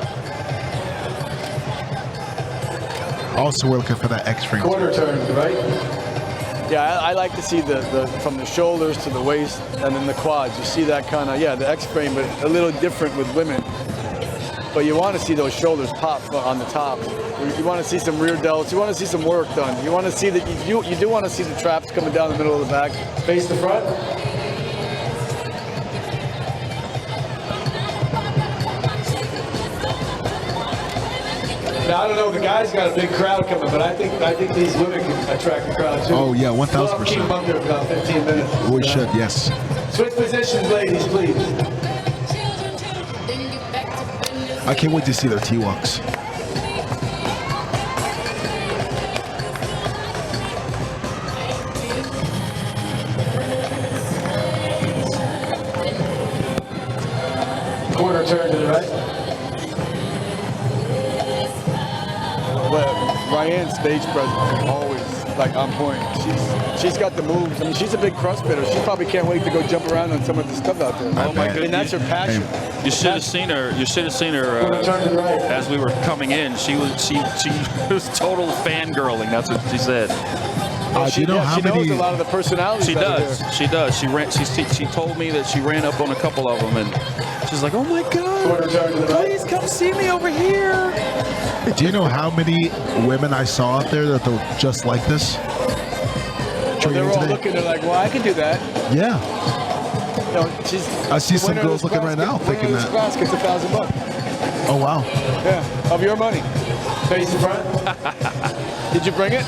Also, we're looking for that X-frame. Quarter turn to the right. Yeah, I like to see the from the shoulders to the waist and then the quads. You see that kind of, yeah, the X-frame, but a little different with women. But you want to see those shoulders pop on the top. You want to see some rear delts. You want to see some work done. You want to see that you do want to see the traps coming down the middle of the back. Face the front. Now, I don't know, the guys got a big crowd coming, but I think these women can attract the crowd too. Oh yeah, 1,000%. We'll keep them up there for about 15 minutes. We should, yes. Switch positions, ladies, please. I can't wait to see their T-walks. Quarter turn to the right. Well, Ryan's stage presence is always like on point. She's got the moves. I mean, she's a big CrossFitter. She probably can't wait to go jump around on some of the stuff out there. Oh my goodness. And that's her passion. You should have seen her. You should have seen her as we were coming in. She was total fangirling. That's what she said. Do you know how she many? knows a lot of the personalities. She does. She does. She told me that she ran up on a couple of them, and she's like, "Oh my God, please come see me over here." Do you know how many women I saw out there that look just like this? Well, they're all looking. They're like, "Well, I can do that." Yeah. You know, I see some girls looking right now thinking that. Class gets $1,000. Oh wow. Yeah, of your money. Face the front. Did you bring it?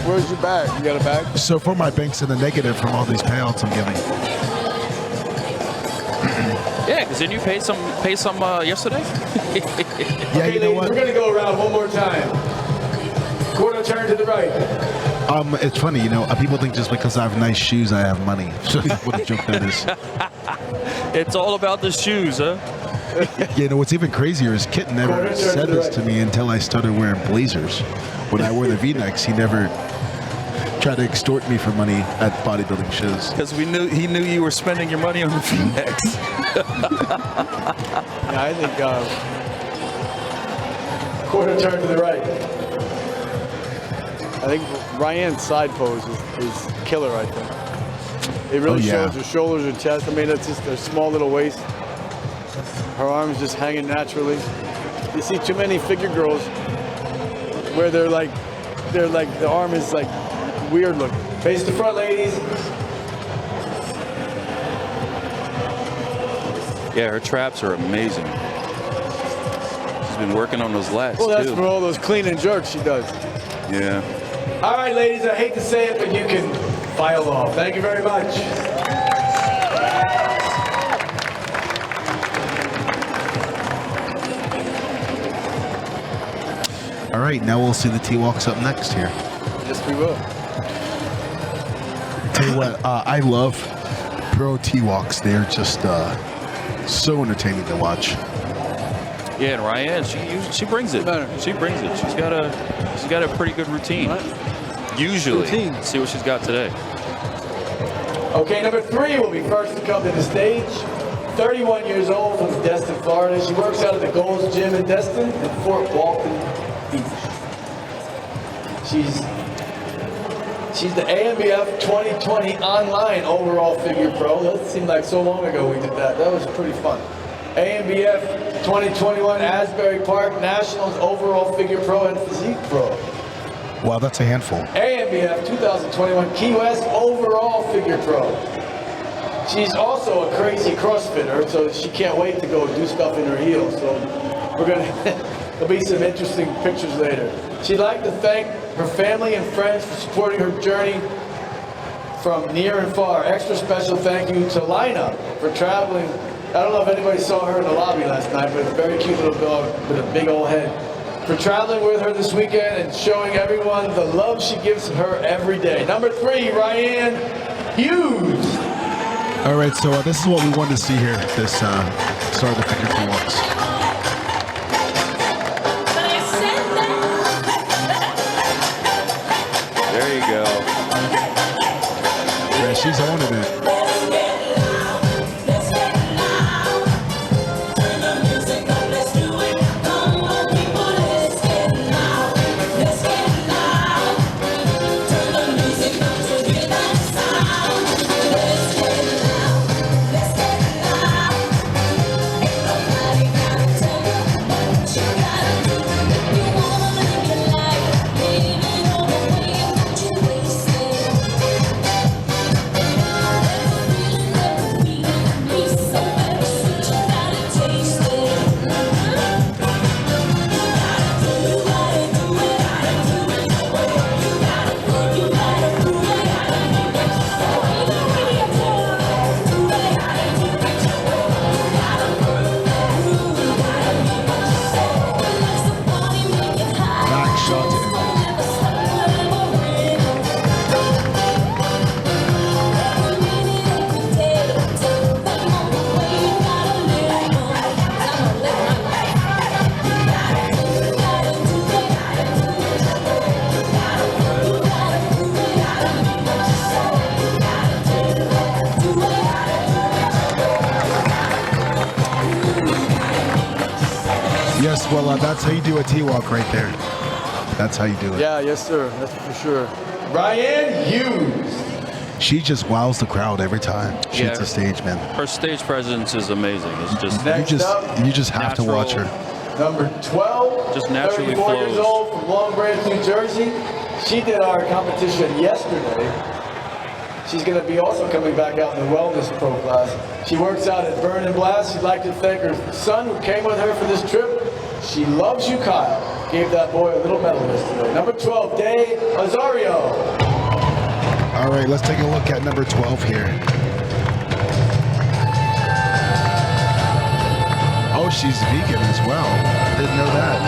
Where's your bag? You got a bag? So for my bank's in the negative from all these payouts I'm giving. Yeah, because didn't you pay some yesterday? Yeah, Okay, you know ladies, what? we're gonna go around one more time. Quarter turn to the right. It's funny, you know, people think just because I have nice shoes, I have money. What a joke that is. It's all about the shoes, huh? You know, what's even crazier is Kit never said this to me until I started wearing blazers. When I wore the V-necks, he never tried to extort me for money at bodybuilding shows. Because he knew you were spending your money on the V-necks. Yeah, I think quarter turn to the right. I think Ryan's side pose is killer, I think. It really shows her shoulders, her chest. I mean, it's just a small little waist. Her arms just hanging naturally. You see too many figure girls where they're like the arm is like weird looking. Face the front, ladies. Yeah, her traps are amazing. She's been working on those lats Well, that's too. for all those clean and jerks she does. Yeah. All right, ladies, I hate to say it, but you can file off. Thank you very much. All right, now we'll see the T-Walks up next here. Yes, we will. Tell you what, I love pro T-Walks. They're just so entertaining to watch. Yeah, and Ryan, she brings it. She brings it. She's got a pretty good routine. Usually. Routine. See what she's got today. Okay, number 3 will be first to come to the stage. 31 years old from Destin, Florida. She works out at the Gold's Gym in Destin and Fort Walton Beach. She's the ANBF 2020 online overall figure pro. That seemed like so long ago we did that. That was pretty fun. ANBF 2021 Asbury Park Nationals overall figure pro and physique pro. Wow, that's a handful. ANBF 2021 Key West overall figure pro. She's also a crazy CrossFitter, so she can't wait to go do stuff in her heels. So we're gonna, there'll be some interesting pictures later. She'd like to thank her family and friends for supporting her journey from near and far. Extra special thank you to Lina for traveling. I don't know if anybody saw her in the lobby last night, but a very cute little dog with a big old head. For traveling with her this weekend and showing everyone the love she gives her every day. Number 3, Ryan Hughes. All right, so this is what we wanted to see here, this start of the figure T-Walks. There you go. Yeah, she's owning it. Yes, well, that's how you do a T-Walk right there. That's how you do it. Yeah, yes, sir. That's for sure. Ryan Hughes. She just wows the crowd every time she hits Yeah. the stage, man. Her stage presence is amazing. It's just Next up, You just have to watch her. number 12, Just naturally 34 years flows. old from Long Branch, New Jersey. She did our competition yesterday. She's going to be also coming back out in the Wellness Pro class. She works out at Burn and Blast. She'd like to thank her son who came with her for this trip. She loves you, Kyle. Gave that boy a little medal yesterday. Number 12, Day Azario. All right, let's take a look at number 12 here. Oh, she's vegan as well. Didn't know that.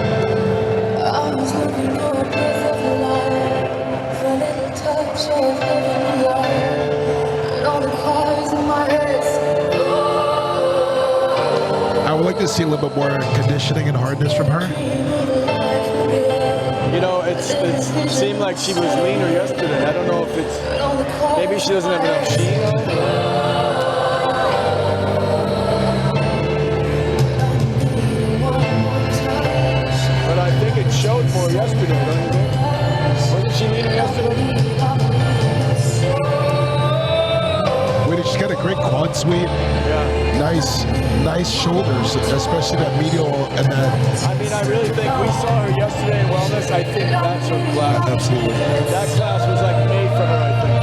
I was looking for a breath of life, a little touch of heavenly light, and all the choirs in my head said, I would like to see a little bit more conditioning and hardness from her. You know, it seemed like she was leaner yesterday. I don't know if it's, maybe she doesn't have enough sheen on. But I think it showed more yesterday, don't you think? Wasn't she leaner yesterday? Wait, she's got a great quad sweep. Yeah. Nice shoulders, especially that medial and that. I mean, I really think we saw her yesterday in wellness. I think that's her class. Absolutely. That class was like made for her, I think.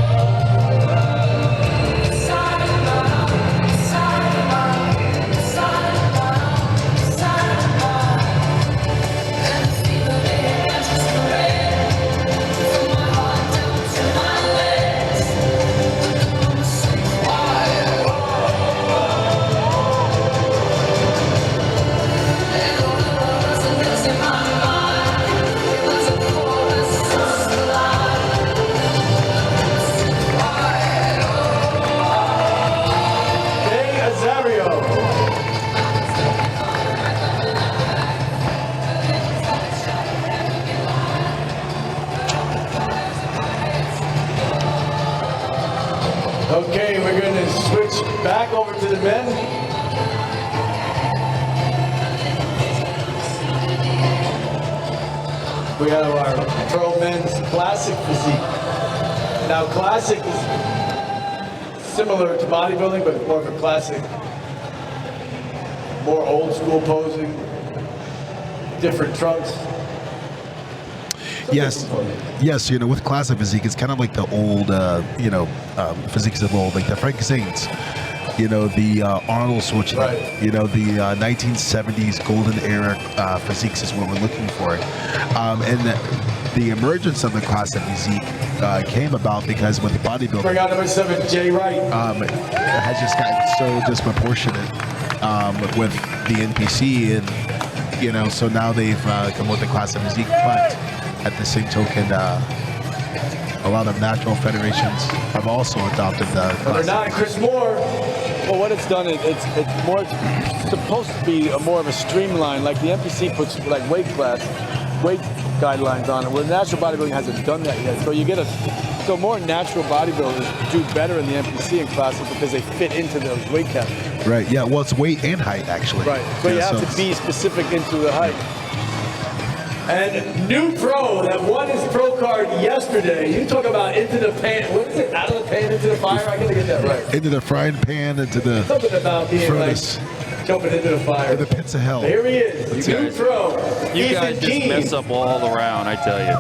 Okay, we're going to switch back over to the men. We have our pro men's classic physique. Now, classic is similar to bodybuilding, but more of a classic, more old school posing, different trunks. Yes, with classic physique, it's kind of like the old, physiques of old, like the Frank Zane's, the Arnold Schwarzenegger, the 1970s golden era physiques is what we're looking for. And the emergence of the classic physique came about because with bodybuilding, Bring out number 7, Jay Wright. it has just gotten so disproportionate with the NPC, and so now they've come with the classic physique, but at the same token, a lot of natural federations have also adopted the Number 9, Chris Moore. Well, what it's done is it's more supposed to be more of a streamline, like the NPC puts like weight guidelines on it, where natural bodybuilding hasn't done that yet. So you get so more natural bodybuilders do better in the NPC and classes because they fit into those weight categories. Right. Yeah. Well, it's weight and height actually. Right. So you have to be specific into the height. And new pro that won his pro card yesterday. You talk about into the pan. What is it? Out of the pan into the fire? I gotta get that right. Into the frying pan, into the Something about being furnace, like jumping into the fire. the pits of hell. Here he is, new pro. You Ethan guys just Keane. mess up all around, I tell you.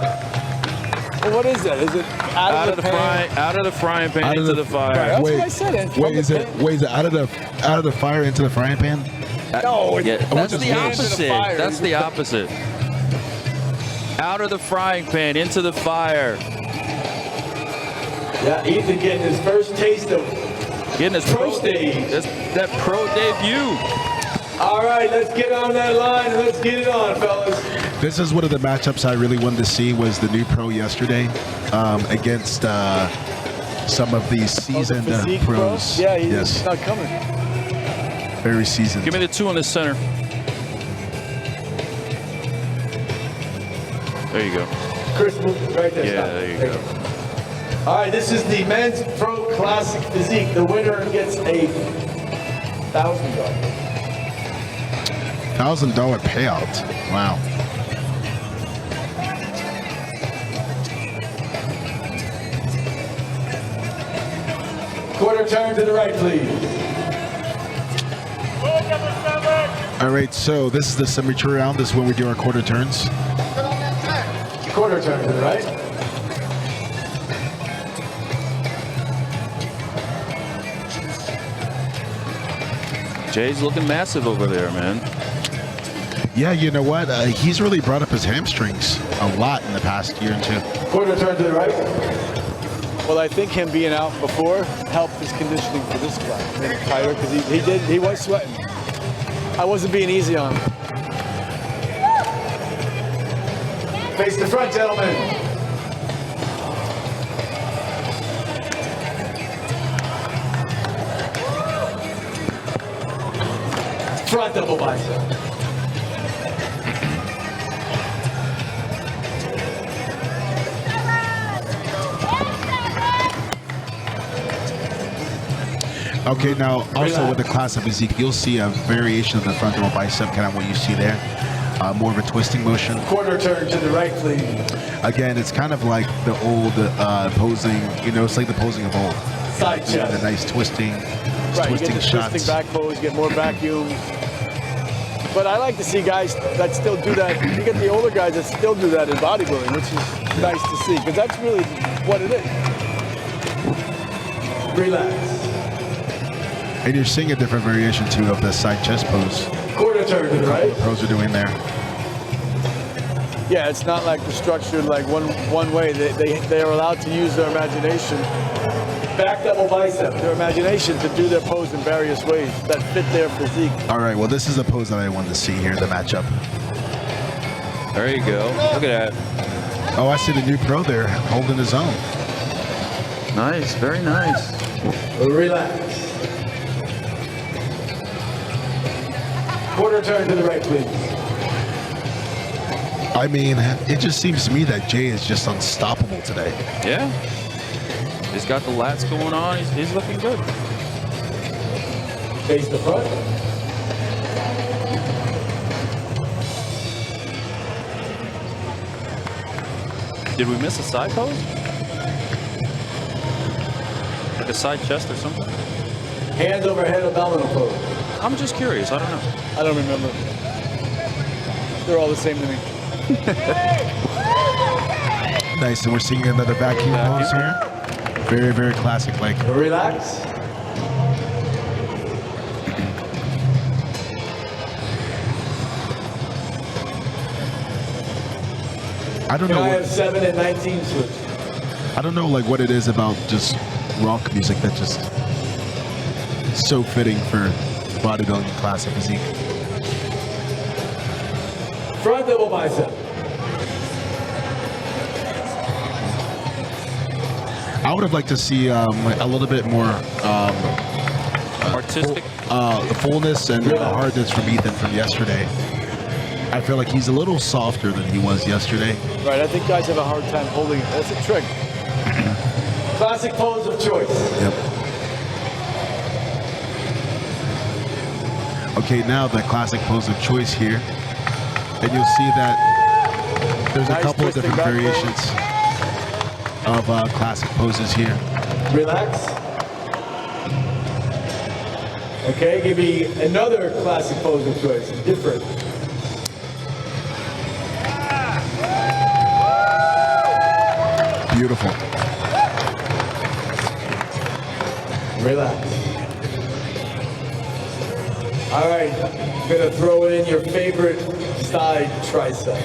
Well, what is that? Is it out of the pan? Out of the frying pan into the fire. That's Wait, what I said. and Wait, from is the it pan. wait, is it out of the fire into the frying pan? No, it's Yeah, that's just the wait. opposite. Fire. That's the opposite. Out of the frying pan into the fire. Yeah, Ethan getting his first taste of Getting his Pro stage. That pro debut. All right, let's get on that line and let's get it on, fellas. This is one of the matchups I really wanted to see was the new pro yesterday against some of the seasoned Physique pros. Pro? Yeah, he's yes, not coming. very seasoned. Give me the 2 in the center. There you go. Chris, right there. Yeah, stop. there you Thank go. All right, this is the men's pro classic physique. The winner gets a $1,000. $1,000 payout. Wow. Quarter turn to the right, please. All right, so this is the symmetry round. This is when we do our quarter turns. Quarter turn to the right. Jay's looking massive over there, man. Yeah, you know what? He's really brought up his hamstrings a lot in the past year or two. Quarter turn to the right. Well, I think him being out before helped his conditioning for this class. Made it tighter because he was sweating. I wasn't being easy on him. Face the front, gentlemen. Front double bicep. Okay, now also with the class of physique, you'll see a variation of the front double bicep, kind of what you see there. More of a twisting motion. Quarter turn to the right, please. Again, it's kind of like the old posing, it's like the posing of old. Side The chest. nice twisting. Right, you get twisting the shots. twisting back pose, get more vacuums. But I like to see guys that still do that. You get the older guys that still do that in bodybuilding, which is nice to see, because that's really what it is. Relax. And you're seeing a different variation too of the side chest pose. Quarter turn to the right. Pros are doing there. Yeah, it's not like the structured like one way. They are allowed to use their imagination, Back double bicep. their imagination to do their pose in various ways that fit their physique. All right, well, this is a pose that I wanted to see here, the matchup. There you go. Look at that. Oh, I see the new pro there holding his own. Nice. Very nice. Relax. Quarter turn to the right, please. I mean, it just seems to me that Jay is just unstoppable today. Yeah. He's got the lats going on. He's looking good. Face the front. Did we miss a side pose? Like a side chest or something? Hands overhead abdominal pose. I'm just curious. I don't know. I don't remember. They're all the same to me. Nice, and we're seeing another vacuum pose here. Very, very classic. Like, Relax. I don't Can know. I have 7 and 19 switch? I don't know, like what it is about just rock music that just so fitting for bodybuilding classic physique. Front double bicep. I would have liked to see a little bit more Artistic. fullness and hardness from Ethan from yesterday. I feel like he's a little softer than he was yesterday. Right, I think guys have a hard time holding it. That's a trick. Classic pose of choice. Yep. Okay, now the classic pose of choice here. And you'll see that there's a Nice couple of twisting different back variations of classic poses here. Relax. Okay, give me another classic pose of choice. Different. Beautiful. Relax. All right, I'm gonna throw in your favorite side tricep.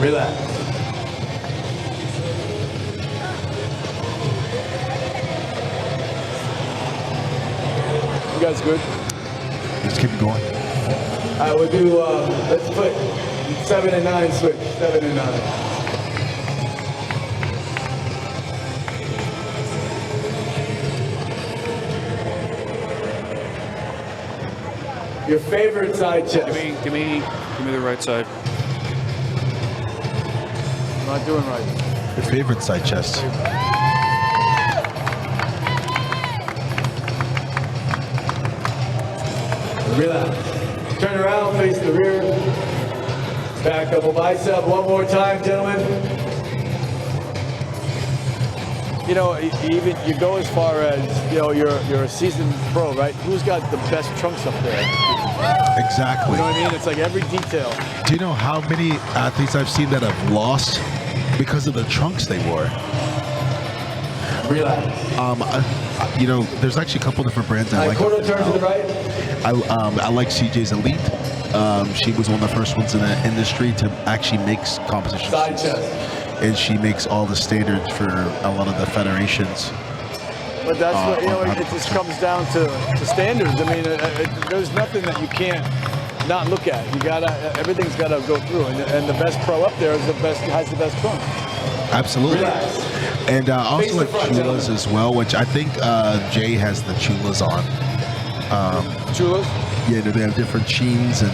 Relax. You guys good? Just keep it going. I would do, let's put 7 and 9 switch, 7 and 9. Your favorite side chest. Give me the right side. I'm not doing right. Your favorite side chest. Relax. Turn around, face the rear. Back double bicep. One more time, gentlemen. You know, even you go as far as, you know, you're a seasoned pro, right? Who's got the best trunks up there? Exactly. You know what I mean? It's like every detail. Do you know how many athletes I've seen that have lost because of the trunks they wore? Relax. You know, there's actually a couple different brands I like. Quarter turn to the right. I like CJ's Elite. She was one of the first ones in the industry to actually make composition Side suits. chest. And she makes all the standards for a lot of the federations. But that's what, you know, on it just comes down to standards. I mean, there's nothing that you can't not look at. You gotta, everything's gotta go through. And the best pro up there is has the best trunk. Absolutely. Relax. And also Face the like front, chulas gentlemen. as well, which I think Jay has the chulas on. Chulas? Yeah, they have different jeans and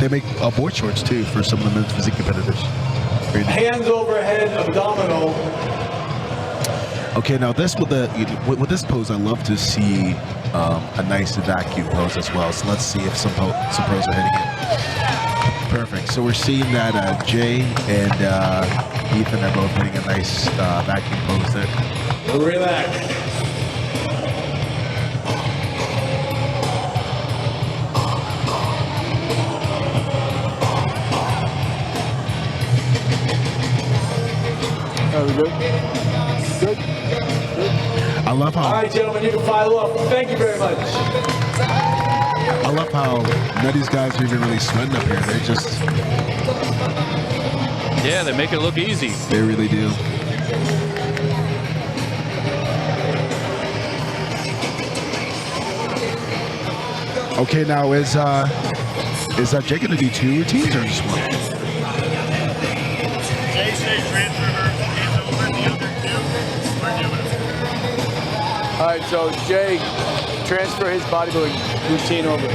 they make board shorts too for some of the men's physique competitors. Very nice. Hands overhead, abdominal. Okay, now this with this pose, I love to see a nice vacuum pose as well. So let's see if some pros are hitting it. Perfect. So we're seeing that Jay and Ethan are both hitting a nice vacuum pose there. Relax. Are we good? Good? I love how. All right, gentlemen, you can file off. Thank you very much. I love how none of these guys are even really sweating up here. They just. Yeah, they make it look easy. They really do. Okay, now is Jay gonna do 2 routines or just 1? Jay says transfer her hands over, the other 2, we're doing it. All right, so Jay, transfer his bodybuilding routine over.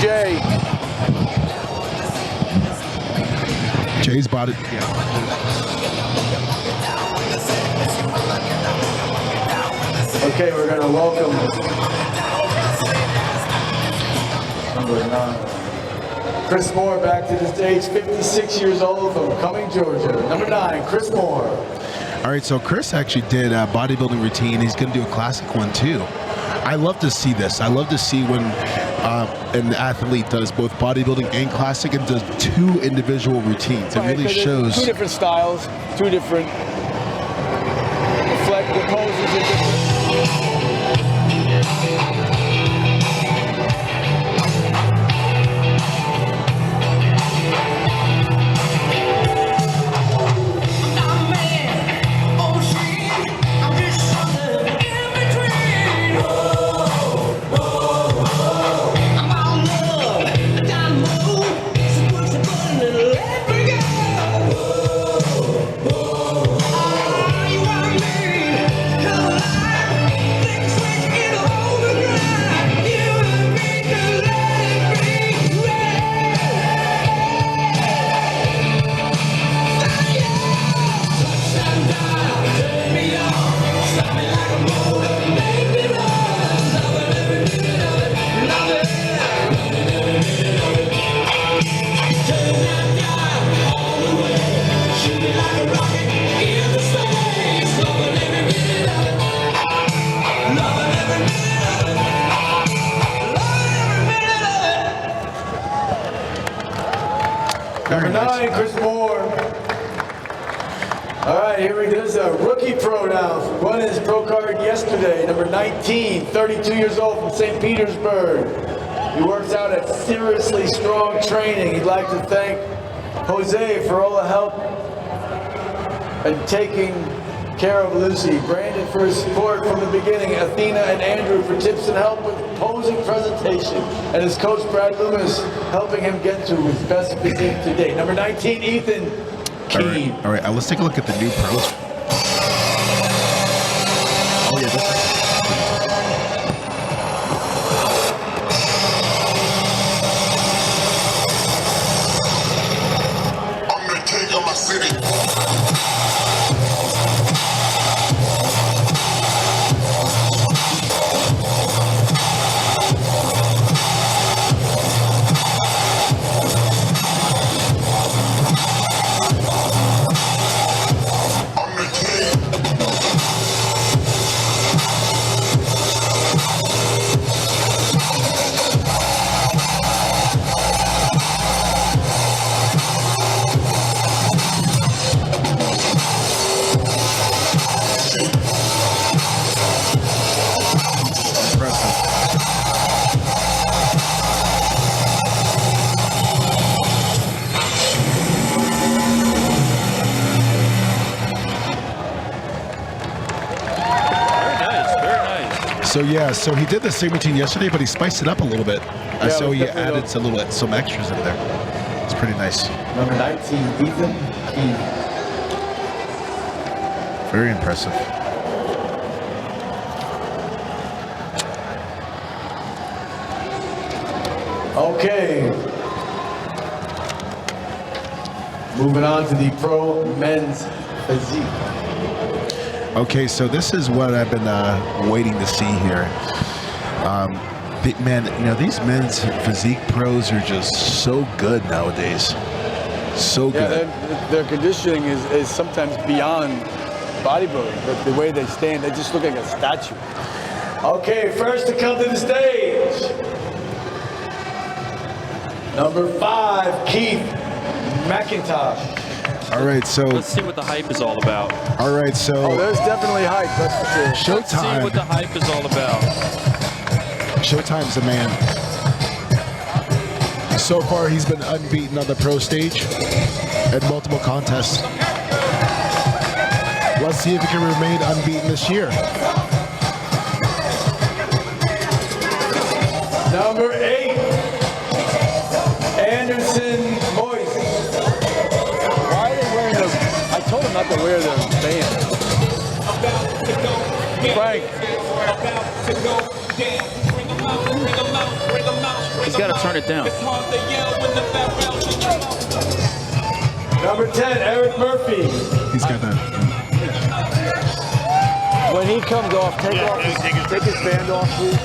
Jay. Jay's body. Yeah. Okay, we're gonna welcome number 9, Chris Moore, back to the stage. 56 years old from Cumming, Georgia. Number 9, Chris Moore. All right, so Chris actually did a bodybuilding routine. He's going to do a classic one too. I love to see this. I love to see when an athlete does both bodybuilding and classic and does 2 individual routines. It really shows. 2 different styles, 2 different reflective poses. Are different. Number 9, Chris Moore. All right, here we go. There's a rookie pro now. Won his pro card yesterday. Number 19, 32 years old from St. Petersburg. He works out at Seriously Strong Training. He'd like to thank Jose for all the help and taking care of Lucy. Brandon for his support from the beginning. Athena and Andrew for tips and help with posing presentation. And his coach Brad Loomis helping him get to his best physique to date. Number 19, Ethan Keene. All right, let's take a look at the new pros. Oh yeah, this is. I'm the king of my city. So yeah, so he did the same routine yesterday, but he spiced it up a little bit. I saw he added some extras in there. It's pretty nice. Number 19, Ethan Keene. Very impressive. Okay. Moving on to the pro men's physique. Okay, so this is what I've been waiting to see here. Man, you know, these men's physique pros are just so good nowadays. So good. Yeah, their conditioning is sometimes beyond bodybuilding. The way they stand, they just look like a statue. Okay, first to come to the stage. Number 5, Keith McIntosh. All right, so Let's see what the hype is all about. all right, so Oh, there's definitely hype, that's for sure. Let's see Showtime. what the hype is all about. Showtime's the man. So far, he's been unbeaten on the pro stage at multiple contests. Let's see if he can remain unbeaten this year. Number 8, Anderson Moise. Why are they wearing those? I told him not to wear the band. Frank. He's got to turn it down. Number 10, Eric Murphy. He's got that. When he comes off, take his band off, please.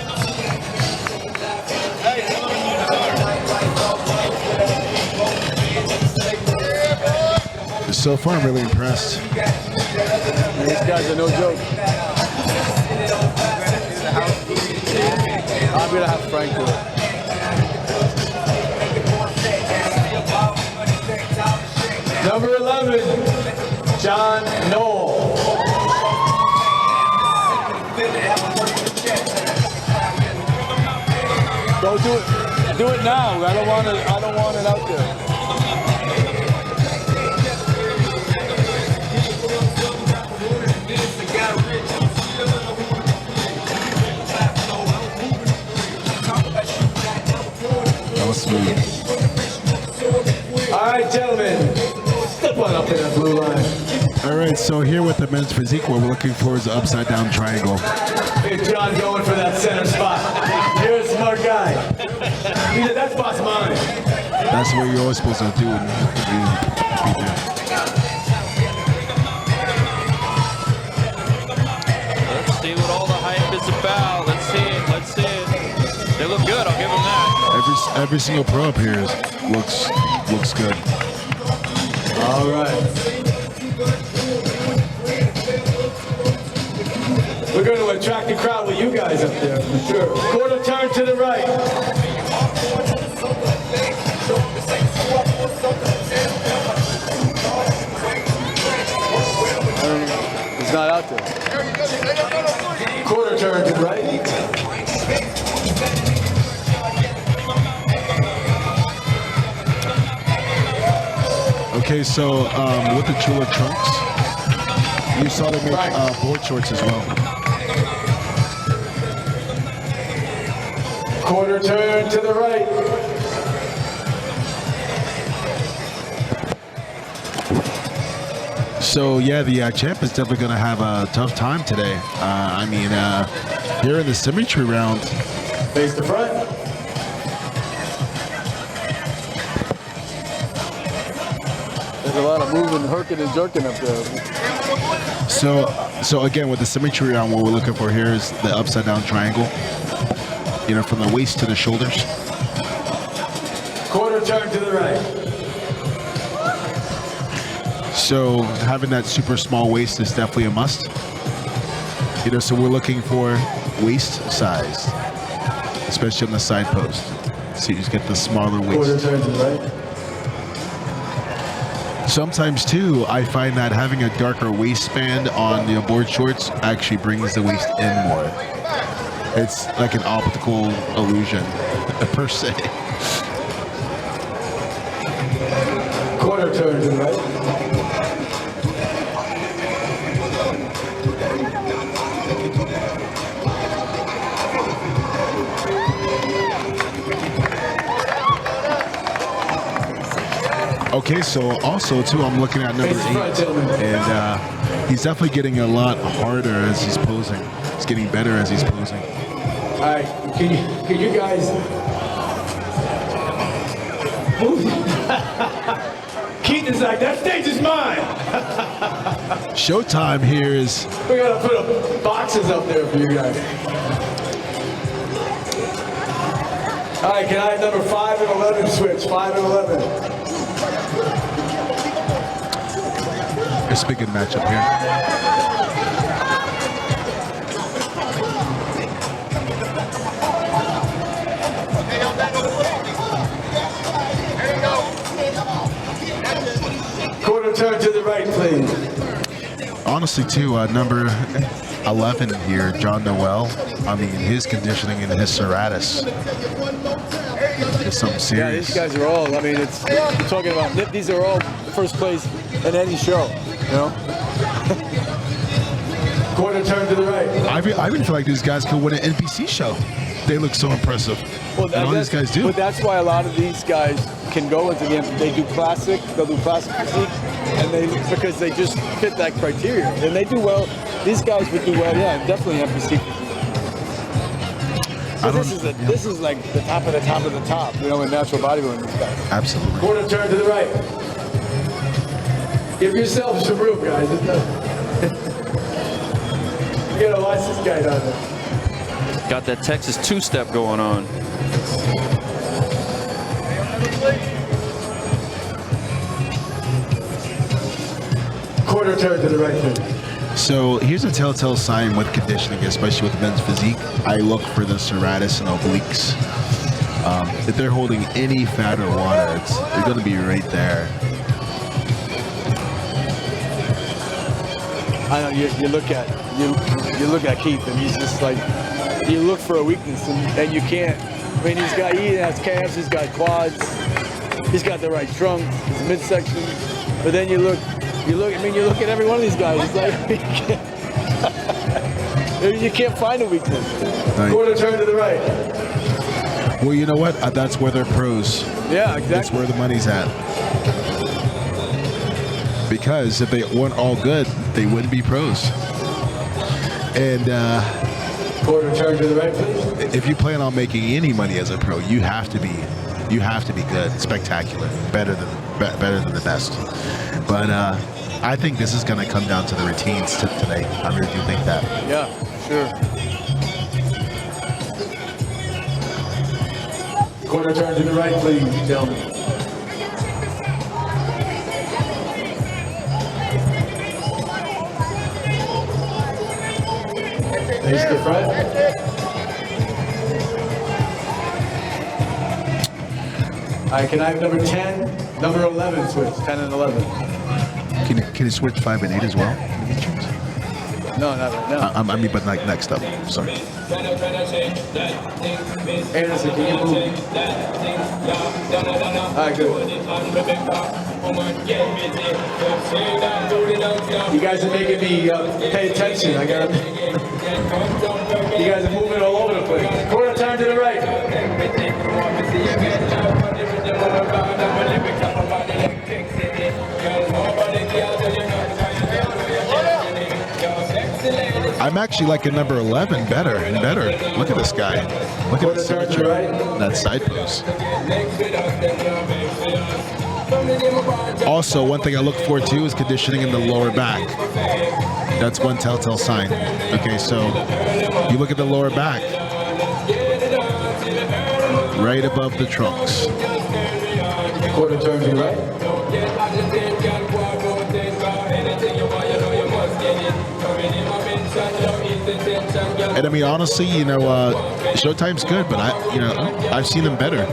So far, I'm really impressed. These guys are no joke. I'm gonna have Frank do it. Number 11, John Knoll. Don't do it. Do it now. I don't want it out there. That was smooth. All right, gentlemen, step on up in that blue line. All right, so here with the men's physique, what we're looking for is the upside down triangle. Hey, John going for that center spot. You're a smart guy. He said, that spot's mine. That's what you're always supposed to do when you beat them. Let's see what all the hype is about. Let's see it. Let's see it. They look good. I'll give them that. Every single pro up here looks good. All right. We're going to attract the crowd with you guys up there, for sure. Quarter turn to the right. He's not out there. Quarter turn to the right. Okay, so with the Chula trunks, you saw them make board shorts as well. Quarter turn to the right. So yeah, the champ is definitely going to have a tough time today. I mean, here in the symmetry round, Face the front. There's a lot of moving, herking, and jerking up there. so again with the symmetry round, what we're looking for here is the upside down triangle. You know, from the waist to the shoulders. Quarter turn to the right. So having that super small waist is definitely a must. You know, so we're looking for waist size, especially on the side post. So you just get the smaller Quarter waist. turn to the right. Sometimes too, I find that having a darker waistband on the board shorts actually brings the waist in more. It's like an optical illusion, per se. Quarter turn to the right. Okay, so also too, I'm looking at number 8, and he's definitely getting a lot harder as he's posing. He's getting better as he's posing. All right, can you guys Keith is like, that stage is mine. Showtime here is We gotta put boxes up there for you guys. All right, can I have number 5 and 11 switch? 5 and 11. it's a big good matchup here. Quarter turn to the right, please. Honestly, too, number 11 here, John Noel. I mean, his conditioning and his serratus is something Yeah, serious. these guys are all, I mean, it's, you're talking about, these are all first place in any show, you know? Quarter turn to the right. I even feel like these guys could win an NPC show. They look so impressive. Well, and all these guys do. But that's why a lot of these guys can go into the they do classic, they'll do classic physique, and because they just fit that criteria. And they do well. These guys would do well, yeah, definitely NPC physique. So this is like the top of the top of the top, you know, in natural bodybuilding, these guys. Absolutely. Quarter turn to the right. Give yourself some room, guys. You gotta watch this guy down there. Got that Texas two-step going on. Quarter turn to the right, please. So here's a telltale sign with conditioning, especially with men's physique. I look for the serratus and obliques. If they're holding any fat or water, they're going to be right there. I know you look at Keith and he's just like, you look for a weakness and you can't. I mean, he has calves, he's got quads, he's got the right trunk, his midsection. But then you look at every one of these guys. It's like you can't find a weakness. Right. Quarter turn to the right. Well, you know what? That's where they're pros. Yeah, exactly. That's where the money's at. Because if they weren't all good, they wouldn't be pros. And quarter turn to the right, please. If you plan on making any money as a pro, you have to be good, spectacular, better than the best. But I think this is going to come down to the routines today. I really do think that. Yeah, sure. Quarter turn to the right, please, gentlemen. Face the front. All right, can I have number 10, number 11 switch, 10 and 11? Can you switch 5 and 8 as well? No, not right now. I mean, but like next up. Sorry. Anderson, can you move? All right, good. You guys are making me pay attention. You guys are moving all over the place. Quarter turn to the right. I'm actually liking number 11 better and better. Look at this guy. Look at the symmetry. That side pose. Also, one thing I look for too is conditioning in the lower back. That's one telltale sign. Okay, so you look at the lower back, right above the trunks. Quarter turn to the right. And I mean, honestly, you know, Showtime's good, but I've seen them better.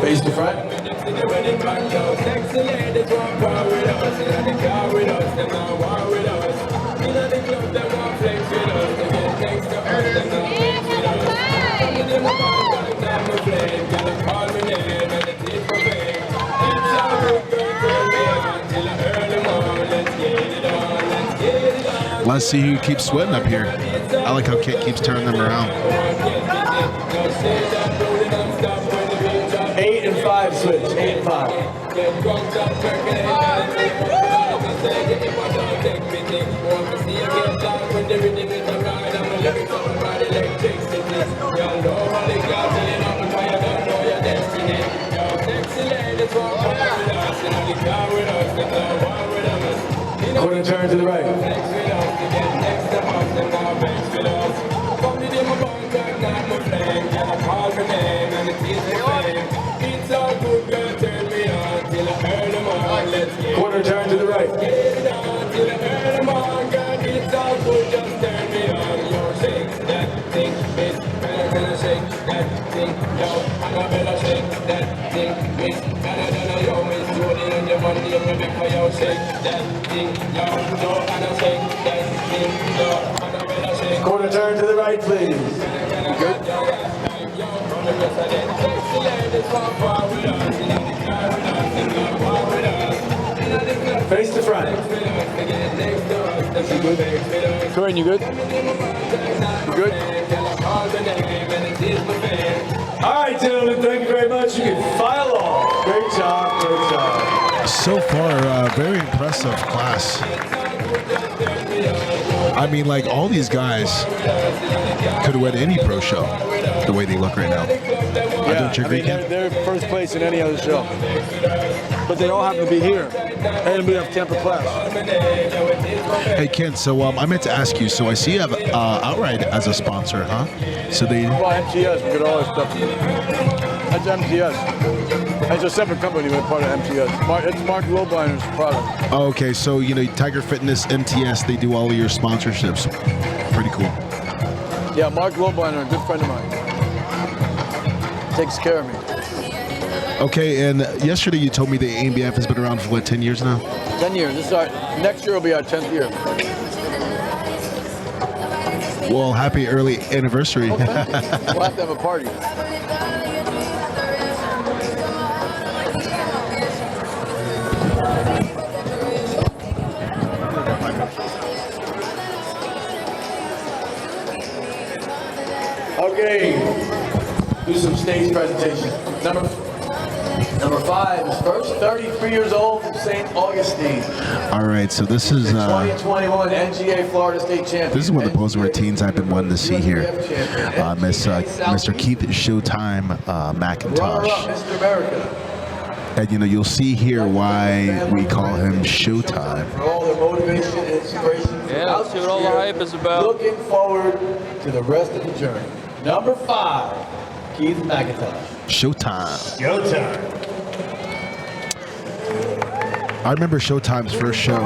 Face the front. Let's see who keeps sweating up here. I like how Kit keeps turning them around. 8 and 5 switch. 8 and 5. ladies. You good? Face to front. You good? Corinne, you good? You good? All right, gentlemen, thank you very much. You can file off. Great job, great job. So far, very impressive class. I mean, like, all these guys could have won any pro show the way they look right now. Don't you agree, Ken? They're first place in any other show. But they all happen to be here. ANBF Tampa class. Hey, Ken, so I meant to ask you, so I see you have Outright as a sponsor, huh? So they... Well, MTS, we get all our stuff. That's MTS. It's a separate company, but part of MTS. It's Mark Lobliner's product. Oh, okay, so, you know, Tiger Fitness, MTS, they do all of your sponsorships. Pretty cool. Yeah, Mark Lobliner, a good friend of mine. Takes care of me. Okay, and yesterday you told me the ANBF has been around for, what, 10 years now? 10 years. Next year will be our 10th year. Well, happy early anniversary. Okay. We'll have to have a party. Okay, do some stage presentation. Number 5 is first, 33 years old from St. Augustine. All right, so this is 2021 NGA Florida State Champion. this is one of the posing routines I've been wanting to see here. Mr. Keith Showtime McIntosh. Runner-up, Mr. America. And you know, you'll see here why we call him Showtime. For all their motivation and inspiration. Yeah, let's see what all the hype is about. Looking forward to the rest of the journey. Number 5, Keith McIntosh. Showtime. Showtime. I remember Showtime's first show.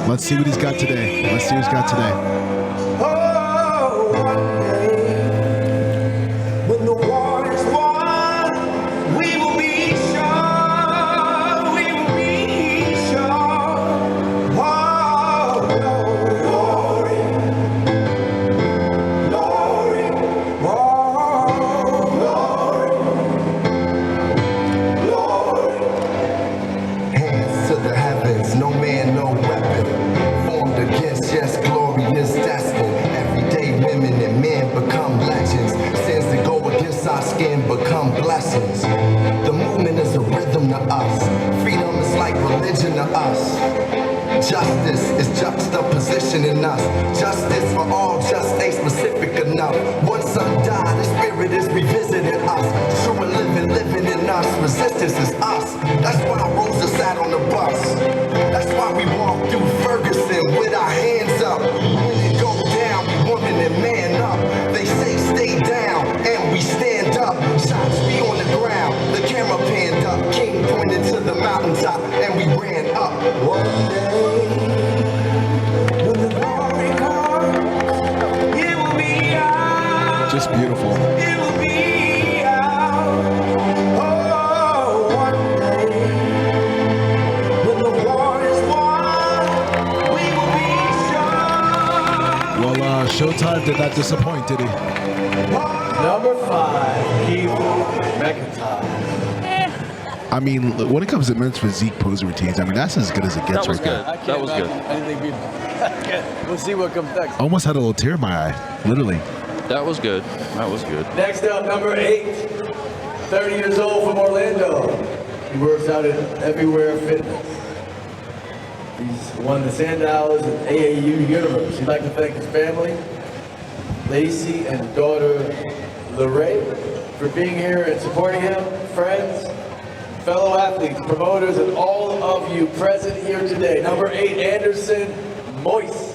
Let's see what he's got today. Let's see what he's got today. When the war is won, we will be sure, we will be sure. Oh, glory, glory, oh, glory, glory. Hands to the heavens, no man, no weapon formed against, yes, glorious destiny. Everyday women and men become legends. Sins that go against our skin become blessings. The movement is a rhythm to us. Freedom is like religion to us. Justice is juxtaposition in us. Justice for all just ain't specific enough. One son died, the spirit is revisiting us. True and living in us. Resistance is us. That's why Rosa sat on the bus. That's why we walk through Ferguson with our hands up. When it go down, we woman and man up. They say stay down, and we stand up. Shots be on the ground, the camera panned up. King pointed to the mountaintop, and we ran up. One day, when the glory comes, it will be ours. Just beautiful. It will be ours. Oh, one day, when the war is won, we will be sure. Well, Showtime did not disappoint, did he? Number 5, Keith McIntosh. I mean, when it comes to men's physique posing routines, I mean, that's as good as it gets That was right good. there. I That was good. Anything beat We'll see what comes next. Almost had a little tear in my eye, literally. That was good. That was good. Next up, number 8, 30 years old from Orlando. He works out at Everywhere Fitness. He's won the Sandals and AAU Universe. He'd like to thank his family, Lacey and daughter Lorraine, for being here and supporting him, friends, fellow athletes, promoters, and all of you present here today. Number 8, Anderson Moise.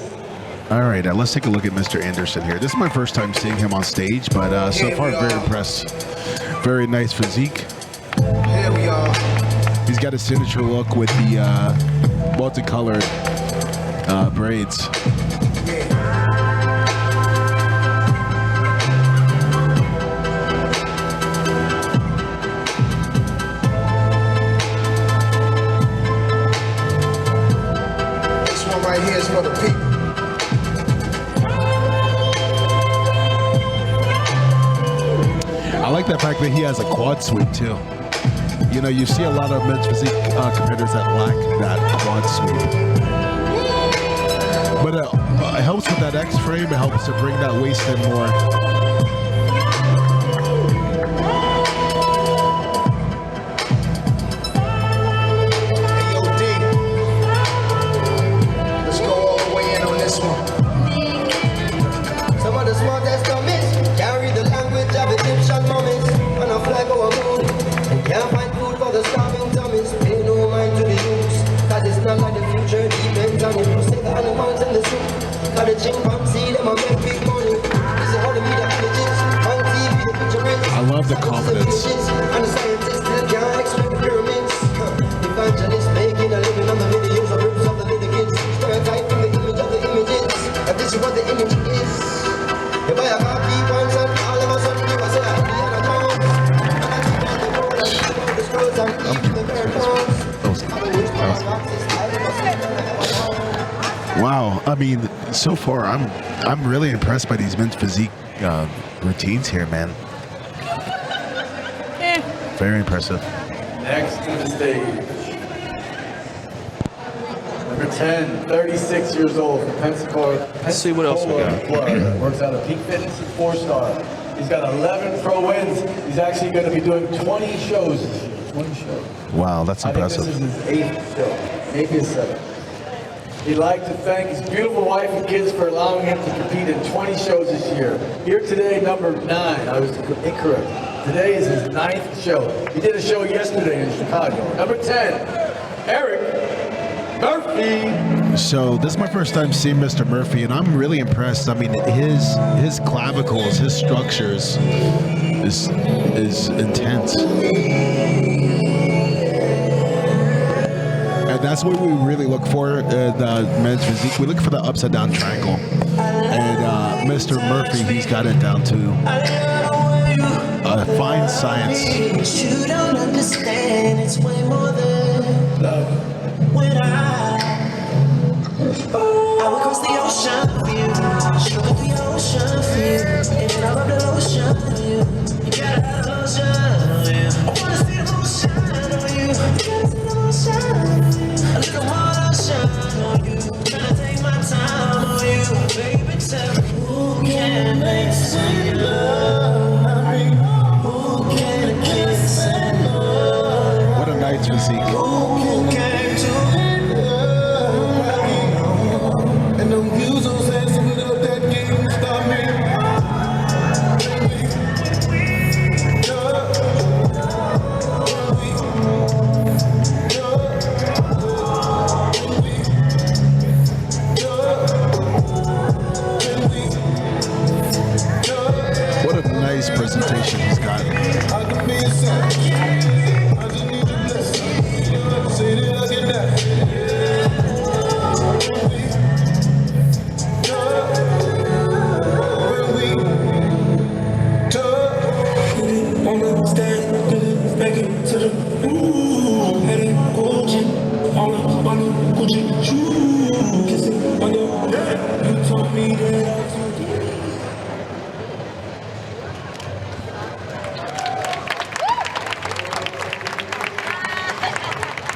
All right, let's take a look at Mr. Anderson here. This is my first time seeing him on stage, but so far, very impressed. Very nice physique. Here we are. He's got a signature look with the multicolored braids. This one right here is for the people. the fact that he has a quad sweep too. You know, you see a lot of men's physique competitors that lack that quad sweep. But it helps with that X frame. It helps to bring that waist in more. Hey, yo, D. Let's go all the way in on this one. Some of the smartest dummies carry the language of Egyptian mummies on a flag or a moon. And can't find food for the starving tummies. Pay no mind to the youths. Cause it's not like the future depends on it. You say the animals in the soup. Cause the chimpanzee, them a make big money. This is how the media images. On TV, the picture is. I love the confidence. And the scientists still can't explain the pyramids. Evangelists making a living on the videos of ribs of the little kids. Stereotyping the image of the images. And this is what the image is. If I have happy ones and all of a sudden you say I'm Indiana Jones. And I keep on the road and keep on the scrolls and keep the bare bones. Wow, I mean, so far I'm really impressed by these men's physique routines here, man. Very impressive. Next to the stage. Number 10, 36 years old from Pensacola. Let's see what else we got. Florida. Works out of Peak Fitness and 4-star. He's got 11 pro wins. He's actually going to be doing 20 shows this year. 20 shows. Wow, that's impressive. I think this is his 8th show. Maybe his 7th. He'd like to thank his beautiful wife and kids for allowing him to compete in 20 shows this year. Here today, number 9. I was incorrect. Today is his 9th show. He did a show yesterday in Chicago. Number 10, Eric Murphy. So this is my first time seeing Mr. Murphy, and I'm really impressed. I mean, his clavicles, his structures is intense. And that's what we really look for in the men's physique. We look for the upside down triangle. And Mr. Murphy, he's got it down to a fine science. You don't understand, it's way more than love. When I would cross the ocean for you, stroke the ocean for you, and then I rub the lotion for you. You gotta have the lotion on you. I wanna see the motion on you. You gotta see the motion on you. A little more lotion on you. Tryna take my time on you, baby. Tell me who can make sweet love? Who can kiss and love? What a nice physique. Who came to and them views on saying something up that game stop me. What a nice presentation he's got. I can be a son. I just need your blessing. Say that I get that.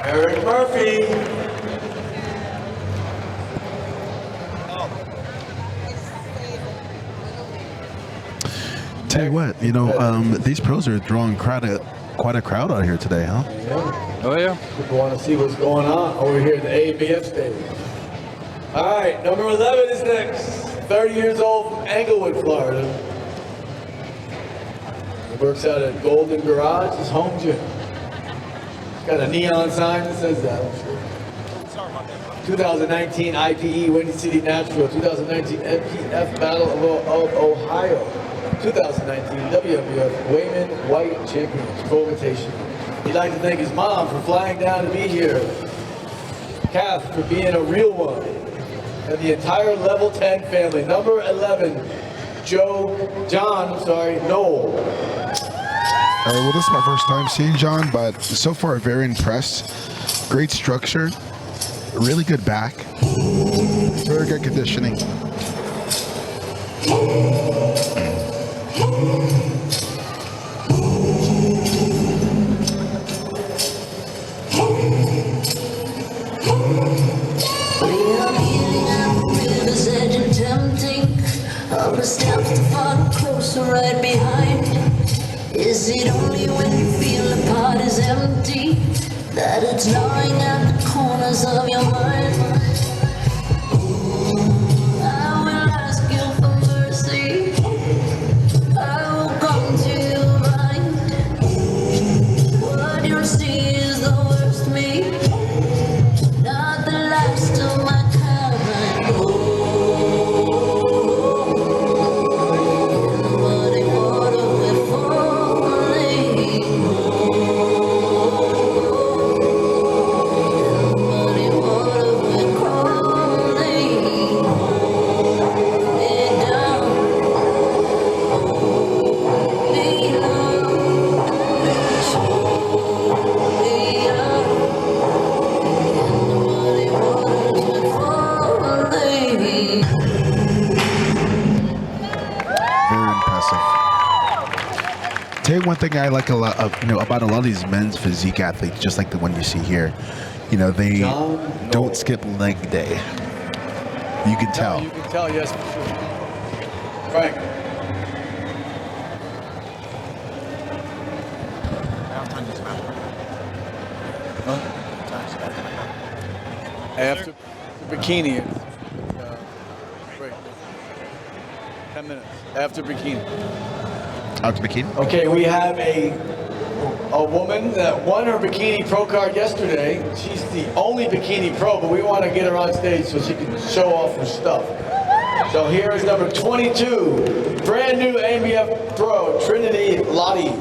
Eric Murphy. Tell you what, you know, these pros are drawing quite a crowd out here today, huh? Oh, yeah. People want to see what's going on over here at the ANBF stage. All right, number 11 is next. 30 years old from Englewood, Florida. He works out at Golden Garage, his home gym. He's got a neon sign that says that. 2019 IPE Windy City Nashville, 2019 MPF Battle of Ohio, 2019 WMBF Wayman White Champions Pro Invitation. He'd like to thank his mom for flying down to be here, Kath for being a real one, and the entire Level 10 family. Number 11, Noel. Well, this is my first time seeing John, but so far very impressed. Great structure, really good back, very good conditioning. On the steps to follow closer right behind. Is it only when you feel the pot is empty that it's gnawing at the corners of your mind? I will ask you for mercy. I will come to your mind. What you see is the worst me, not the last of my kind. Muddy water we're falling. Muddy water we're crawling. Way down, way up. Muddy waters we're falling. Very impressive. Tell you one thing I like a lot of, about a lot of these men's physique athletes, just like the one you see here. They don't skip leg day. You can tell. You can tell, yes, for sure. Frank. After the bikini, break. 10 minutes. After bikini. Out to bikini? Okay, we have a woman that won her bikini pro card yesterday. She's the only bikini pro, but we want to get her on stage so she can show off her stuff. So here is number 22, brand new ANBF pro, Trinity Lottie.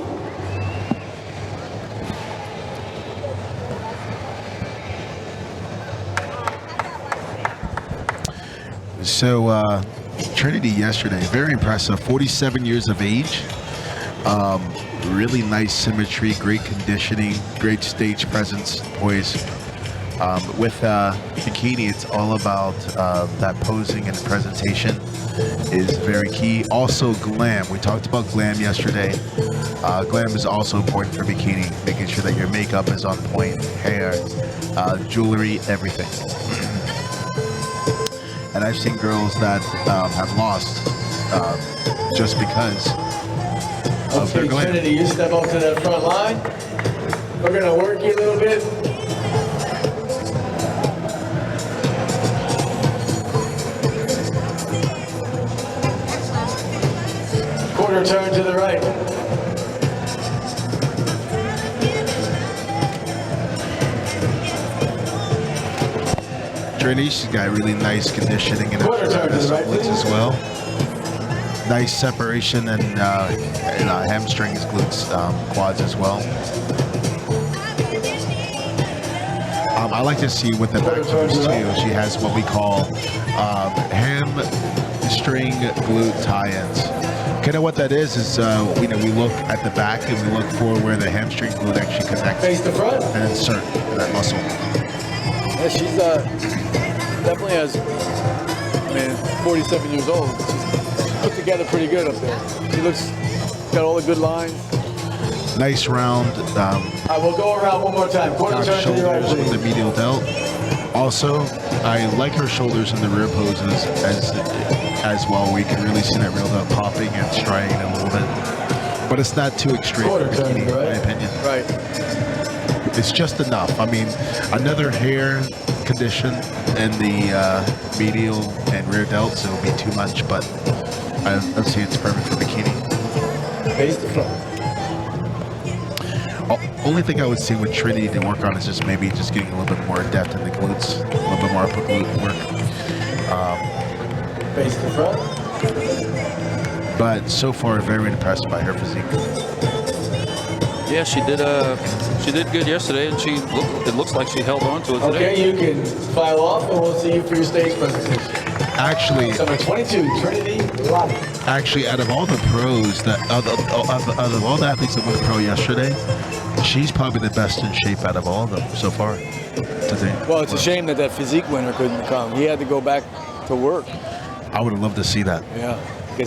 So, Trinity yesterday, very impressive. 47 years of age. Really nice symmetry, great conditioning, great stage presence, poise. With bikini, it's all about that posing and presentation is very key. Also, glam. We talked about glam yesterday. Glam is also important for bikini, making sure that your makeup is on point, hair, jewelry, everything. And I've seen girls that have lost just because of their glam. Trinity, you step up to that front line. We're gonna work you a little bit. Quarter turn to the right. Trinity, she's got really nice conditioning and glutes as well. Nice separation and hamstrings, glutes, quads as well. I like to see with the back moves too. She has what we call hamstring glute tie-ins. Kind of what that is we look at the back and we look for where the hamstring glute actually connects. Face the front. And insert that muscle. Yeah, she's definitely has, 47 years old. She's put together pretty good up there. She looks, got all the good lines. Nice round. I will go around one more time. Quarter turn to the right, Shoulders with please. the medial delt. Also, I like her shoulders in the rear poses as well, where you can really see that real delt popping and striking a little bit. But it's not too extreme for bikini, in my opinion. Right. It's just enough. Another hair condition in the medial and rear delts, it'll be too much, but I'd say it's perfect for bikini. Face the front. Only thing I would say with Trinity to work on is just maybe just getting a little bit more depth in the glutes, a little bit more upper glute work. Face the front. But so far, very impressed by her physique. Yeah, she did good yesterday, and it looks like she held on to it today. Okay, you can file off, and we'll see you for your stage presentation. Actually, Number 22, Trinity Lottie. Actually, out of all the pros out of all the athletes that went pro yesterday, she's probably the best in shape out of all of them so far today. Well, it's a shame that physique winner couldn't come. He had to go back to work. I would have loved to see that. Yeah.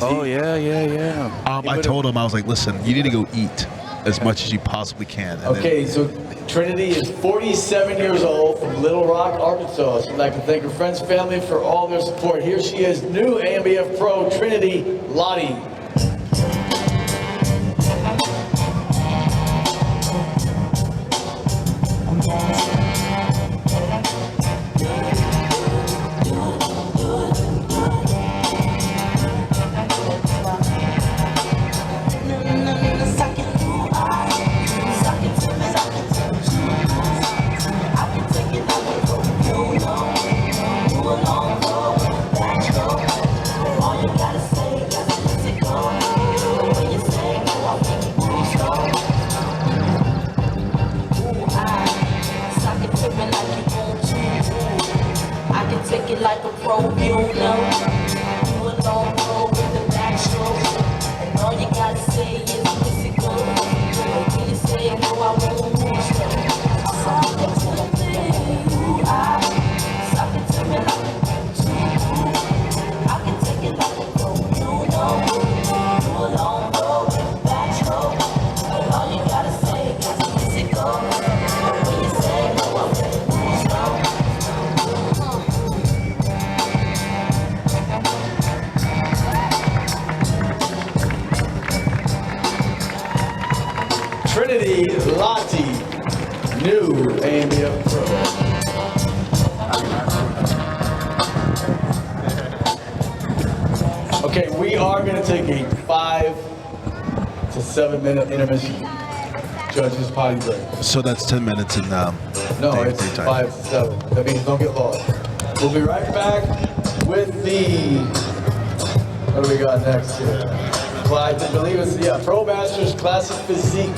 Oh, yeah. I told him, I was like, listen, you need to go eat. as much as you possibly can. And Okay, so Trinity is 47 years old from Little Rock, Arkansas. So I'd like to thank her friends, family for all their support. Here she is, new ANBF Pro, Trinity Lottie. Take it like a pro, you know. You alone go with the backstroke. And all you gotta say is physical. When you say no, I won't move slow. Suck it to me, suck it to me like I can take it like a pro, you know. You alone go with the backstroke. And all you gotta say is physical. When you say no, I won't move slow. Trinity Lottie, new ANBF Pro. Okay, we are going to take a 5 to 7 minute intermission. Judges potty break. so that's 10 minutes in No, it's daytime. 5 to 7. That means don't get lost. We'll be right back with the, what do we got next here? I believe it's, yeah, Pro Masters Classic Physique.